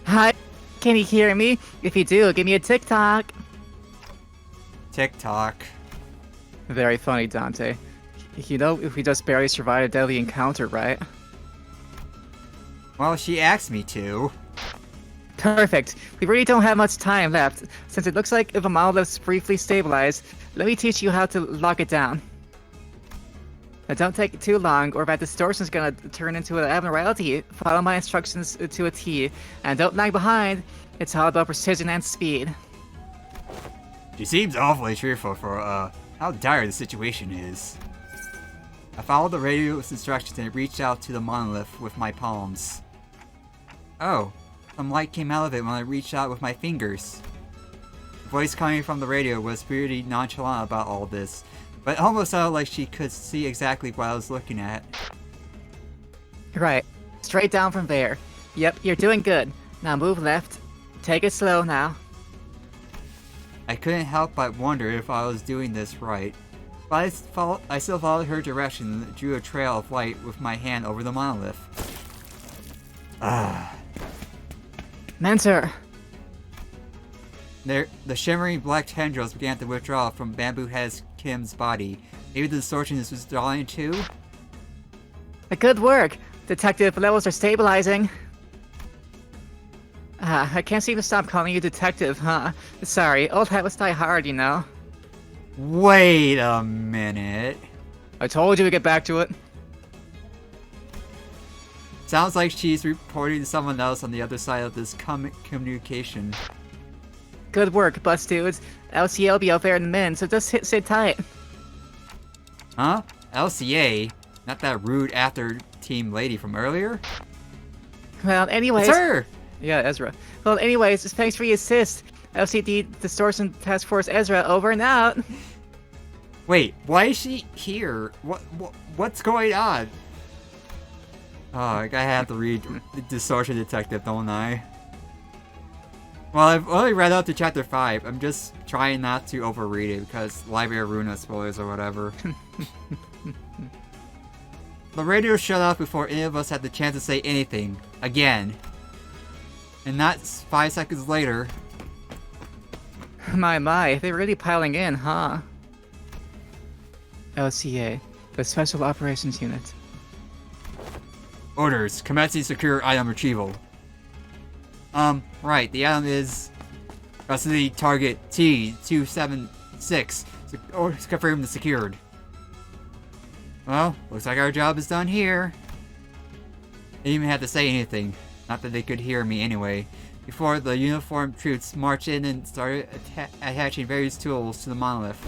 S2: Hi, can you hear me? If you do, give me a TikTok.
S1: TikTok.
S2: Very funny, Dante. You know, if we just barely survived a deadly encounter, right?
S1: Well, she asked me to.
S2: Perfect. We really don't have much time left. Since it looks like if a monolith's briefly stabilized, let me teach you how to lock it down. Now don't take too long, or that distortion's gonna turn into an abnormality. Follow my instructions to a T, and don't lag behind. It's all about precision and speed.
S1: She seems awfully cheerful for, how dire the situation is. I followed the radio's instructions and reached out to the monolith with my palms. Oh, some light came out of it when I reached out with my fingers. The voice coming from the radio was pretty nonchalant about all this, but it almost sounded like she could see exactly what I was looking at.
S2: Right. Straight down from there. Yep, you're doing good. Now move left. Take it slow now.
S1: I couldn't help but wonder if I was doing this right. But I still followed her direction and drew a trail of light with my hand over the monolith.
S2: Mentor!
S1: The shimmering black tendrils began to withdraw from Bamboo Head's Kim's body. Maybe the distortion is withdrawing too?
S2: Good work! Detective, levels are stabilizing. I can't seem to stop calling you detective, huh? Sorry, old habits die hard, you know.
S1: Wait a minute.
S2: I told you to get back to it.
S1: Sounds like she's reporting to someone else on the other side of this communication.
S2: Good work, bus dudes. LCA will be out there in a minute, so just sit tight.
S1: Huh? LCA? Not that rude after team lady from earlier?
S2: Well, anyways...
S1: It's her!
S2: Yeah, Ezra. Well, anyways, thanks for your assist. LCD Distortion Task Force Ezra, over and out.
S1: Wait, why is she here? What's going on? Oh, I have to read the Distortion Detective, don't I? Well, I've only read up to chapter 5. I'm just trying not to overread it because Library of Ruina spoilers or whatever. The radio shut off before any of us had the chance to say anything. Again. And not 5 seconds later.
S2: My, they're really piling in, huh? LCA, the Special Operations Unit.
S1: Orders. Commencing secure item retrieval. Right. The item is custody target T-276. Or confirmed and secured. Well, looks like our job is done here. They didn't even have to say anything. Not that they could hear me anyway. Before the uniformed troops marched in and started attaching various tools to the monolith.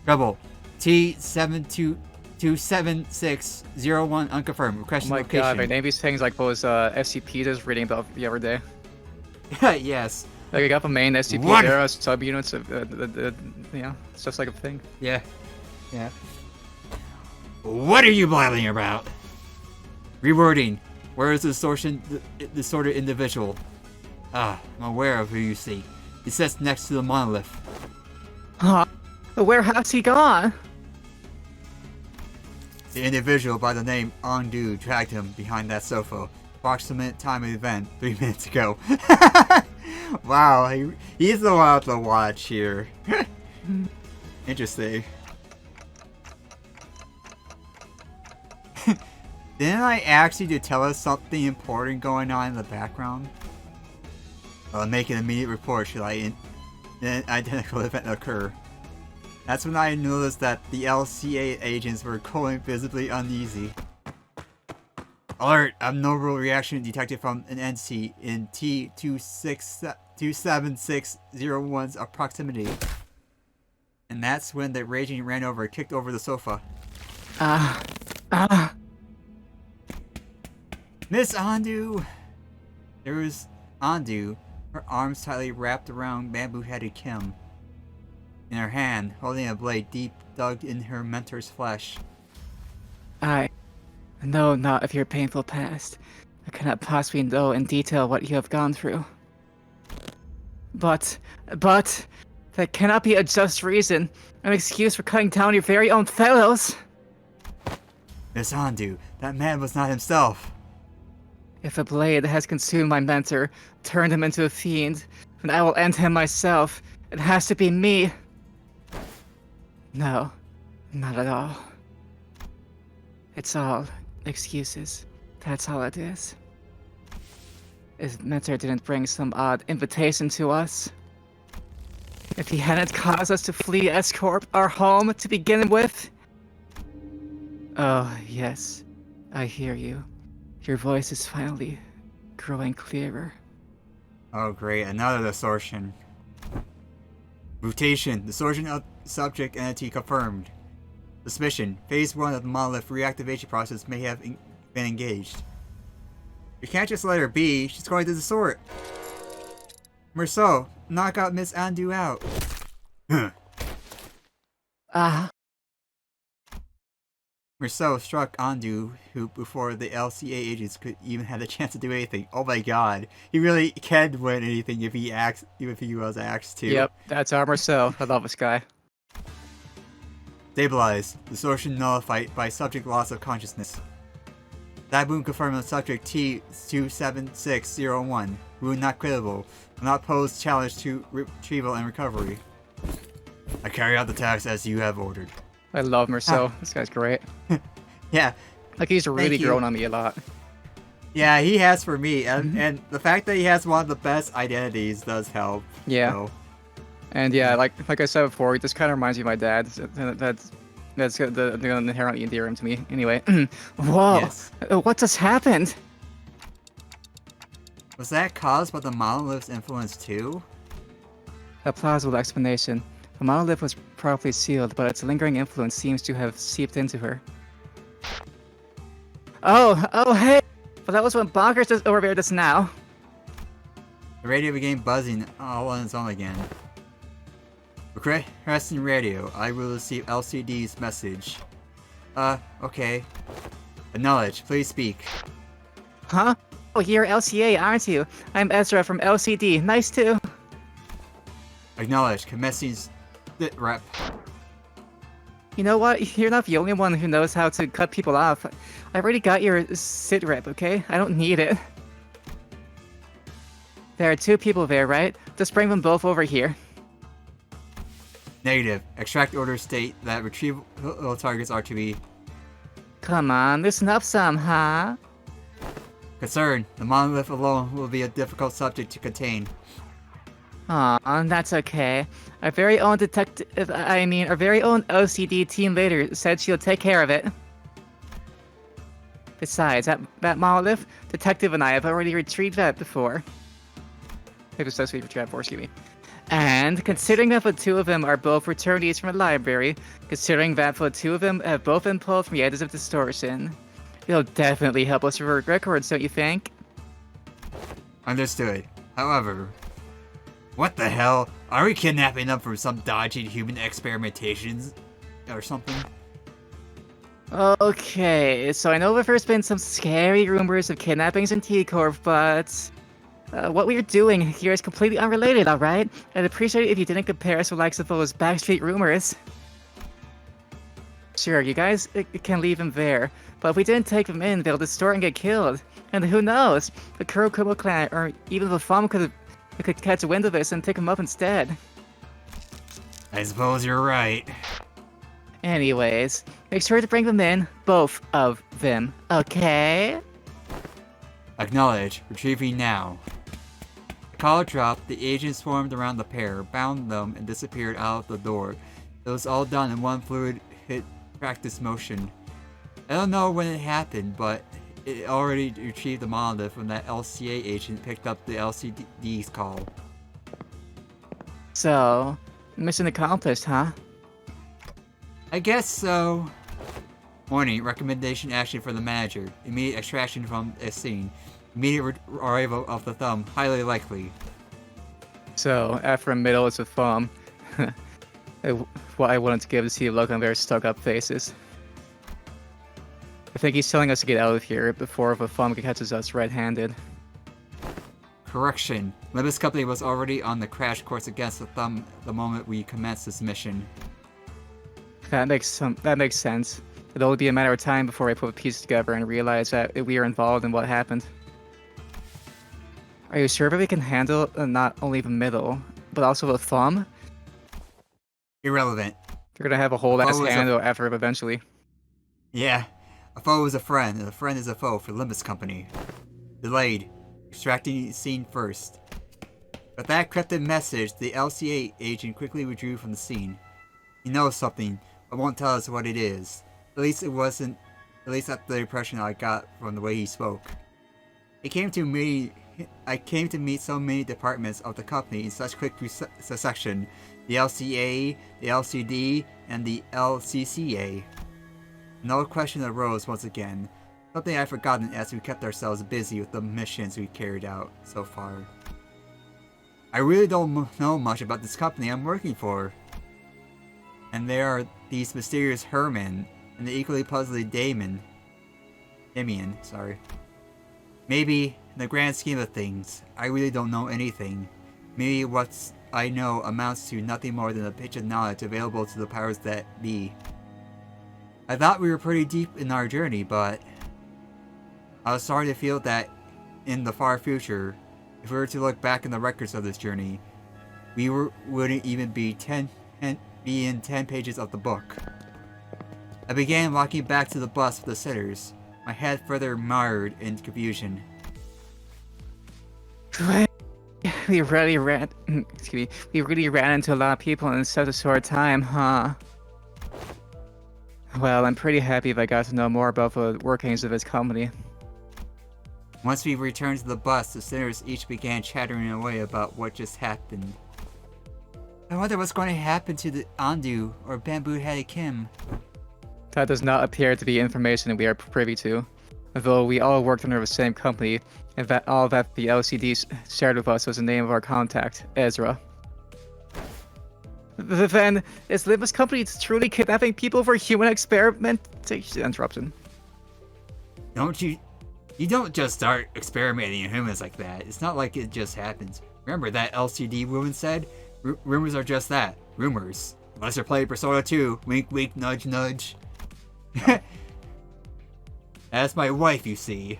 S1: Trouble. T-27601 unconfirmed. Requesting
S2: Oh my
S1: location.
S2: god, they name these things like those SCPs I was reading about the other day.
S1: Yes.
S2: Like I got the main SCP,
S1: What?
S2: there are subunits of, yeah, it's just like a thing.
S1: Yeah. Yeah. What are you blabbing about? Rewording. Where is the distorted individual? I'm aware of who you see. He sits next to the monolith.
S2: Huh? Where has he gone?
S1: The individual by the name Ondu dragged him behind that sofa. Approximate time of the event, 3 minutes ago. Wow, he's the one to watch here. Interesting. Didn't I ask you to tell us something important going on in the background? Make an immediate report should an identical event occur. That's when I noticed that the LCA agents were growing visibly uneasy. Alert! Abnormal reaction detected from an entity in T-27601's proximity. And that's when the raging ran over and kicked over the sofa. Miss Andu! There was Andu, her arms tightly wrapped around bamboo-headed Kim. In her hand, holding a blade deep dug in her mentor's flesh.
S2: I know not of your painful past. I cannot possibly know in detail what you have gone through. But, that cannot be a just reason, an excuse for cutting down your very own fellows!
S1: Miss Andu, that man was not himself.
S2: If a blade has consumed my mentor, turned him into a fiend, then I will end him myself. It has to be me. No, not at all. It's all excuses. That's all it is. If mentor didn't bring some odd invitation to us, if he hadn't caused us to flee S-Corp, our home, to begin with. Oh, yes, I hear you. Your voice is finally growing clearer.
S1: Oh great, another distortion. Mutation. Distortion of subject entity confirmed. Suspicion. Phase 1 of the monolith reactivation process may have been engaged. You can't just let her be. She's going to distort. Merceau, knock out Miss Andu out. Merceau struck Andu, who before the LCA agents could even have the chance to do anything. Oh my god, he really can win anything if he acts, even if he was asked to.
S2: Yep, that's our Merceau. I love this guy.
S1: Stabilized. Distortion nullified by subject loss of consciousness. That wound confirmed on subject T27601. Wound not critical. Will not pose challenge to retrieval and recovery. I carry out the task as you have ordered.
S2: I love Merceau. This guy's great.
S1: Yeah.
S2: Like, he's really grown on me a lot.
S1: Yeah, he has for me. And the fact that he has one of the best identities does help.
S2: Yeah.
S1: So.
S2: And yeah, like I said before, this kind of reminds me of my dad. That's the inherently endear him to me. Anyway. Whoa.
S1: Yes.
S2: What just happened?
S1: Was that caused by the monolith's influence too?
S2: A plausible explanation. The monolith was properly sealed, but its lingering influence seems to have seeped into her. Oh, hey! But that was when Bonkers just over there just now.
S1: The radio began buzzing all on its own again. Requesting radio. I will receive LCD's message. Okay. Acknowledge. Please speak.
S2: Huh? Oh, you're LCA, aren't you? I'm Ezra from LCD. Nice to...
S1: Acknowledge. Commencing sit rep.
S2: You know what? You're not the only one who knows how to cut people off. I already got your sit rep, okay? I don't need it. There are 2 people there, right? Just bring them both over here.
S1: Negative. Extract orders state that retrieval targets are to be...
S2: Come on, listen up some, huh?
S1: Concern. The monolith alone will be a difficult subject to contain.
S2: Aw, that's okay. Our very own our very own OCD team leader said she'll take care of it. Besides, that monolith, Detective and I have already retrieved that before. It was supposed to be retrieved for, excuse me. And considering that the 2 of them are both returnees from a library, considering that the 2 of them have both been pulled from the edges of distortion, it'll definitely help us revert records, don't you think?
S1: Understood. However... What the hell? Are we kidnapping them from some dodgy human experimentations? Or something?
S2: Okay, so I know there's been some scary rumors of kidnappings in T-Corp, but... what we're doing here is completely unrelated, alright? I'd appreciate it if you didn't compare us with likes of those backstreet rumors. Sure, you guys can leave them there, but if we didn't take them in, they'll distort and get killed. And who knows? The Kurokubo clan, or even the Fam could catch a wind of this and pick them up instead.
S1: I suppose you're right.
S2: Anyways, make sure to bring them in, both of them, okay?
S1: Acknowledge. Retrieving now. The collar dropped, the agents swarmed around the pair, bound them, and disappeared out the door. It was all done in one fluid hit practice motion. I don't know when it happened, but it already retrieved the monolith when that LCA agent picked up the LCD's call.
S2: So, mission accomplished, huh?
S1: I guess so. Warning, recommendation action for the manager. Immediate extraction from a scene. Immediate arrival of the thumb, highly likely.
S2: So, after a middle is a thumb. What I wanted to give to see a look on their stuck-up faces. I think he's telling us to get out of here before the thumb catches us red-handed.
S1: Correction. Limbus Company was already on the crash course against the thumb the moment we commenced this mission.
S2: That makes sense. It'll only be a matter of time before I put the pieces together and realize that we are involved in what happened. Are you sure that we can handle not only the middle, but also the thumb?
S1: Irrelevant.
S2: You're gonna have a whole ass
S1: was
S2: handle after it eventually.
S1: Yeah. A foe is a friend, and a friend is a foe for Limbus Company. Delayed. Extracting scene first. With that encrypted message, the LCA agent quickly withdrew from the scene. He knows something, but won't tell us what it is. At least that's the impression I got from the way he spoke. I came to meet so many departments of the company in such quick succession. The LCA, the LCD, and the LCCA. No question arose once again. Something I've forgotten as we kept ourselves busy with the missions we carried out so far. I really don't know much about this company I'm working for. And there are these mysterious Herman and the equally puzzling Damien. Maybe, in the grand scheme of things, I really don't know anything. Maybe what I know amounts to nothing more than a pitch of knowledge available to the powers that be. I thought we were pretty deep in our journey, but I was starting to feel that in the far future, if we were to look back in the records of this journey, we wouldn't even be in 10 pages of the book. I began walking back to the bus with the sitters, my head further mired in confusion.
S2: We really ran into a lot of people in such a short time, huh? Well, I'm pretty happy if I got to know more about the workings of his company.
S1: Once we returned to the bus, the sitters each began chattering away about what just happened. I wonder what's going to happen to the Andu or Bamboo-headed Kim.
S2: That does not appear to be information we are privy to, though we all worked under the same company, and that all that the LCD shared with us was the name of our contact, Ezra. Then, is Limbus Company truly kidnapping people for human experimentation? Interruption.
S1: You don't just start experimenting on humans like that. It's not like it just happens. Remember that LCD woman said? Rumors are just that. Rumors. Unless you're playing Persona 2. Wink wink nudge nudge. That's my wife, you see.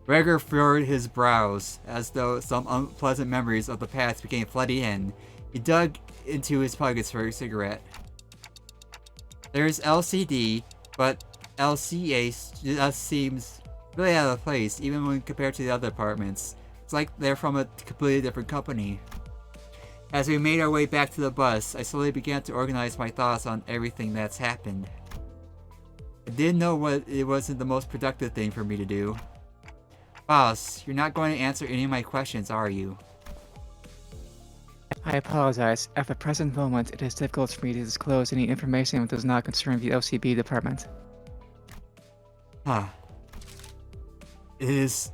S1: Gregor furrowed his brows, as though some unpleasant memories of the past began flooding in. He dug into his pockets for a cigarette. There's LCD, but LCA just seems really out of place, even when compared to the other departments. It's like they're from a completely different company. As we made our way back to the bus, I slowly began to organize my thoughts on everything that's happened. I didn't know it wasn't the most productive thing for me to do. Boss, you're not going to answer any of my questions, are you?
S2: I apologize. At the present moment, it is difficult for me to disclose any information that does not concern the LCB department.
S1: Huh. It's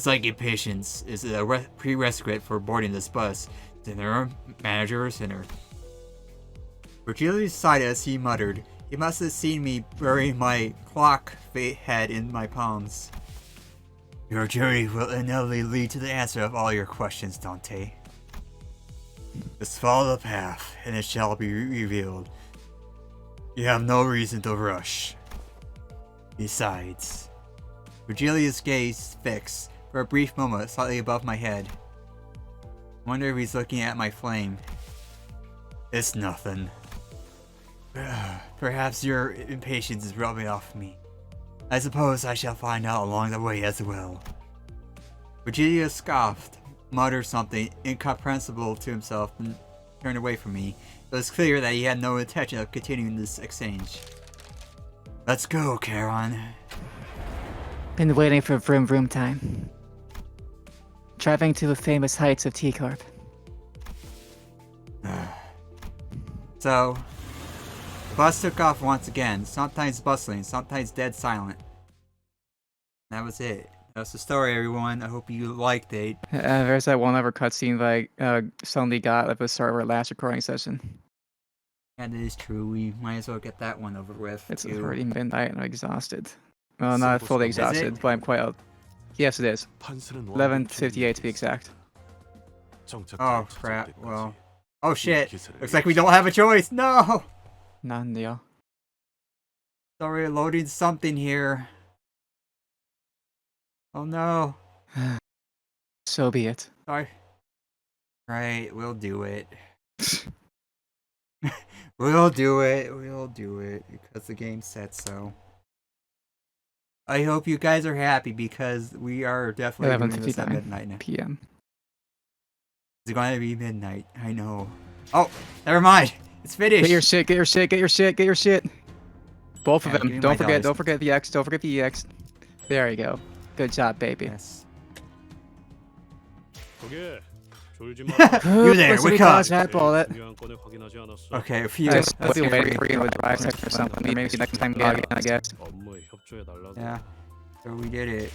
S1: like impatience is a prerequisite for boarding this bus. Dinner, manager, or sinner. Virgilio sighed as he muttered. He must have seen me burying my clock head in my palms. Your journey will inevitably lead to the answer of all your questions, Dante. Just follow the path, and it shall be revealed. You have no reason to rush. Besides, Virgilia's gaze fixed for a brief moment slightly above my head. I wonder if he's looking at my flame. It's nothing. Perhaps your impatience is rubbing off me. I suppose I shall find out along the way as well. Virgilia scoffed, muttered something incomprehensible to himself, and turned away from me. It was clear that he had no intention of continuing this exchange. Let's go, Charon.
S2: Been waiting for vroom vroom time. Driving to the famous heights of T-Corp.
S1: So, Bus took off once again, sometimes bustling, sometimes dead silent. That was it. That's the story, everyone. I hope you liked it.
S2: There's that one other cutscene that I suddenly got at the start of our last recording session.
S1: And it is true. We might as well get that one over with.
S2: It's
S1: too.
S2: already midnight and I'm exhausted. Well, not fully
S1: Is it?
S2: exhausted, but I'm quite out. Yes, it is.
S9: 판사는
S2: 11:58 to be exact.
S1: Oh crap. Well. Oh shit. Looks like we don't have a choice. No.
S2: 난데요.
S1: Sorry, loading something here. Oh no.
S2: So be it.
S1: Sorry. Right, we'll do it. We'll do it. We'll do it because the game said so. I hope you guys are happy because we are definitely doing this at
S2: 11:59
S1: midnight now.
S2: p.m.
S1: It's going to be midnight. I know. Oh, never mind. It's finished.
S2: Get your shit, get your shit, get your shit, get your shit. Both of
S1: Yeah,
S2: them.
S1: give me
S2: Don't
S1: my
S2: forget,
S1: dice.
S2: don't forget the X, don't forget the EX. There you go. Good job, baby.
S1: Yes.
S3: 거기에 졸지 마.
S1: You there, wake up.
S3: 중요한 건을 확인하지 않았어.
S1: Okay, a few.
S2: Just be waiting for you to drive text or something. Maybe next time log in, I guess.
S3: 업무에 협조해 달라고.
S1: Yeah. So we did it.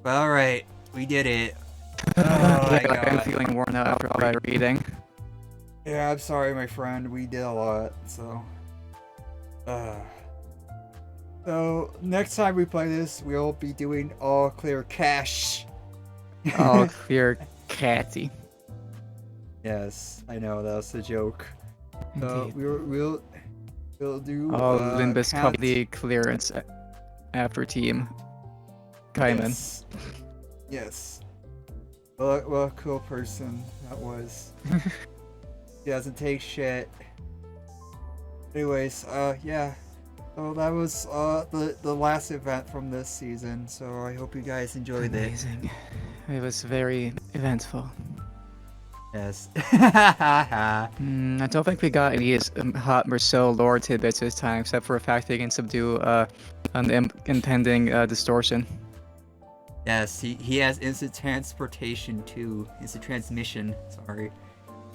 S1: But alright, we did it. Oh my
S2: I'm
S1: God.
S2: feeling worn out after all that reading.
S1: Yeah, I'm sorry, my friend. We did a lot, so. So next time we play this, we'll be doing all clear cache.
S2: Oh, clear catty.
S1: Yes, I know that was a joke. So
S2: Indeed.
S1: we'll do.
S2: Oh, Limbus
S1: count-
S2: company clearance after team. Kaiman.
S1: Yes. Yes. What a cool person that was. He doesn't take shit. Anyways, yeah. So that was the last event from this season. So I hope you guys enjoyed it.
S2: Amazing. It was very eventful.
S1: Yes.
S2: I don't think we got any hot Merceau lore tidbits this time, except for the fact they can subdue an impending distortion.
S1: Yes, he has instant transportation too. Instant transmission. Sorry.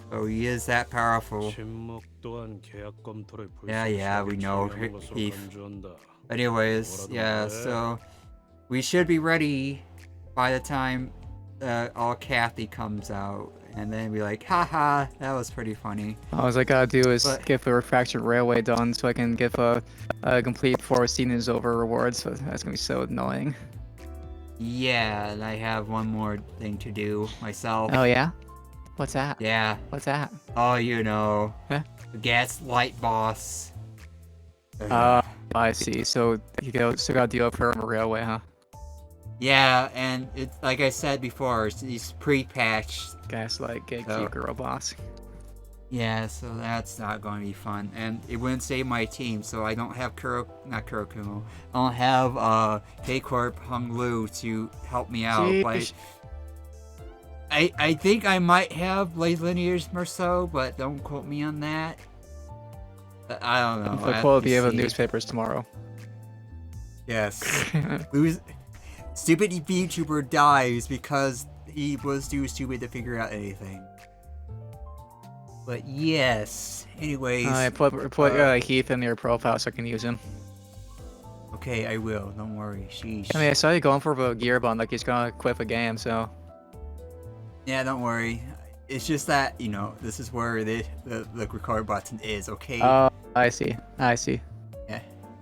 S1: So he is that powerful.
S3: 침묵 또한 계약 검토를
S1: Yeah, we know,
S3: 불순수하게 처리하는 것으로
S1: Heath.
S3: 간주한다.
S1: Anyways, yeah. So we should be ready by the time all Kathy comes out, and then be like, haha, that was pretty funny.
S2: All I gotta do is
S1: But-
S2: get the refractored railway done so I can give a complete before season is over reward, so that's gonna be so annoying.
S1: Yeah, and I have one more thing to do myself.
S2: Oh yeah? What's that?
S1: Yeah.
S2: What's that?
S1: Oh, you know.
S2: Huh?
S1: The Gaslight boss.
S2: I see. So you still gotta deal with her on the railway, huh?
S1: Yeah, and it's like I said before, he's pre-patched.
S2: Gaslight, gatekeeper, girl boss.
S1: Yeah, so that's not going to be fun, and it wouldn't save my team. So I don't have not Kurokumo. I don't have K-Corp Hung Lu to help me out.
S2: Jeez.
S1: But I think I might have Lineage Merceau, but don't quote me on that. But I don't know.
S2: The quality of the newspapers tomorrow.
S1: Yes. Stupid VTuber dies because he was too stupid to figure out anything. But yes. Anyways.
S2: Put Heath in your profile so I can use him.
S1: Okay, I will. Don't worry. Sheesh.
S2: I mean, I saw you going for the gear bond, like he's gonna quit the game, so.
S1: Yeah, don't worry. It's just that, you know, this is where the record button is, okay?
S2: Oh, I see. I see.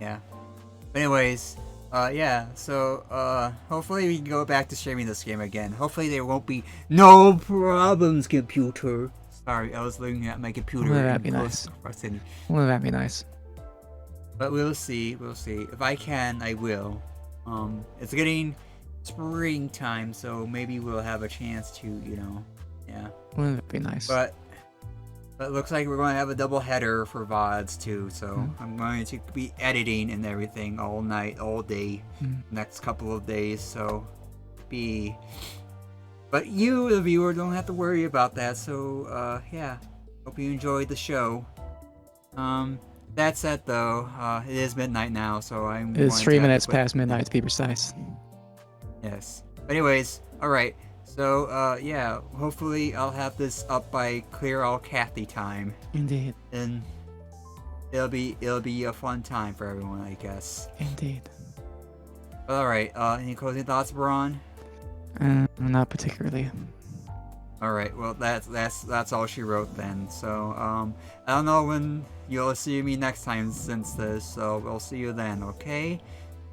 S1: Yeah. But anyways, yeah, so, hopefully we can go back to streaming this game again. Hopefully there won't be no problems, computer. Sorry, I was looking at my computer.
S2: Wouldn't that be
S1: in
S2: nice?
S1: close proximity.
S2: Wouldn't that be nice?
S1: But we'll see. If I can, I will. It's getting springtime, so maybe we'll have a chance to, you know, yeah.
S2: Wouldn't that be nice?
S1: But it looks like we're going to have a double header for VODs too, so I'm going to be editing and everything all night, all day, next couple of days, so But you, the viewer, don't have to worry about that, so, yeah. Hope you enjoyed the show. That said, though, it is midnight now, so I'm
S2: It's
S1: going
S2: 3
S1: to have to
S2: minutes
S1: put-
S2: past midnight to be precise.
S1: Yes. But anyways, alright. So, yeah, hopefully I'll have this up by clear all Kathy time.
S2: Indeed.
S1: And it'll be a fun time for everyone, I guess.
S2: Indeed.
S1: But all right. Any closing thoughts, Braun?
S2: Not particularly.
S1: All right. Well, that's all she wrote then. So I don't know when you'll see me next time since this. So we'll see you then. Okay.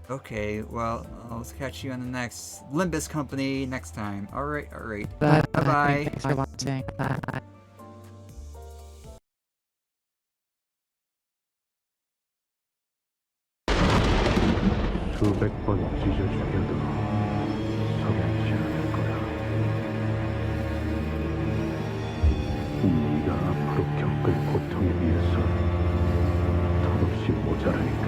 S1: Okay. Well, I'll catch you on the next Limbus Company next time. All right. All right.
S2: Bye.
S1: Bye-bye.
S2: Thanks for watching. Bye.
S3: 수백 번 찢어 죽여도 서럽지 않을 거야. 네가 앞으로 겪을 고통에 비해서 턱없이 모자라니까.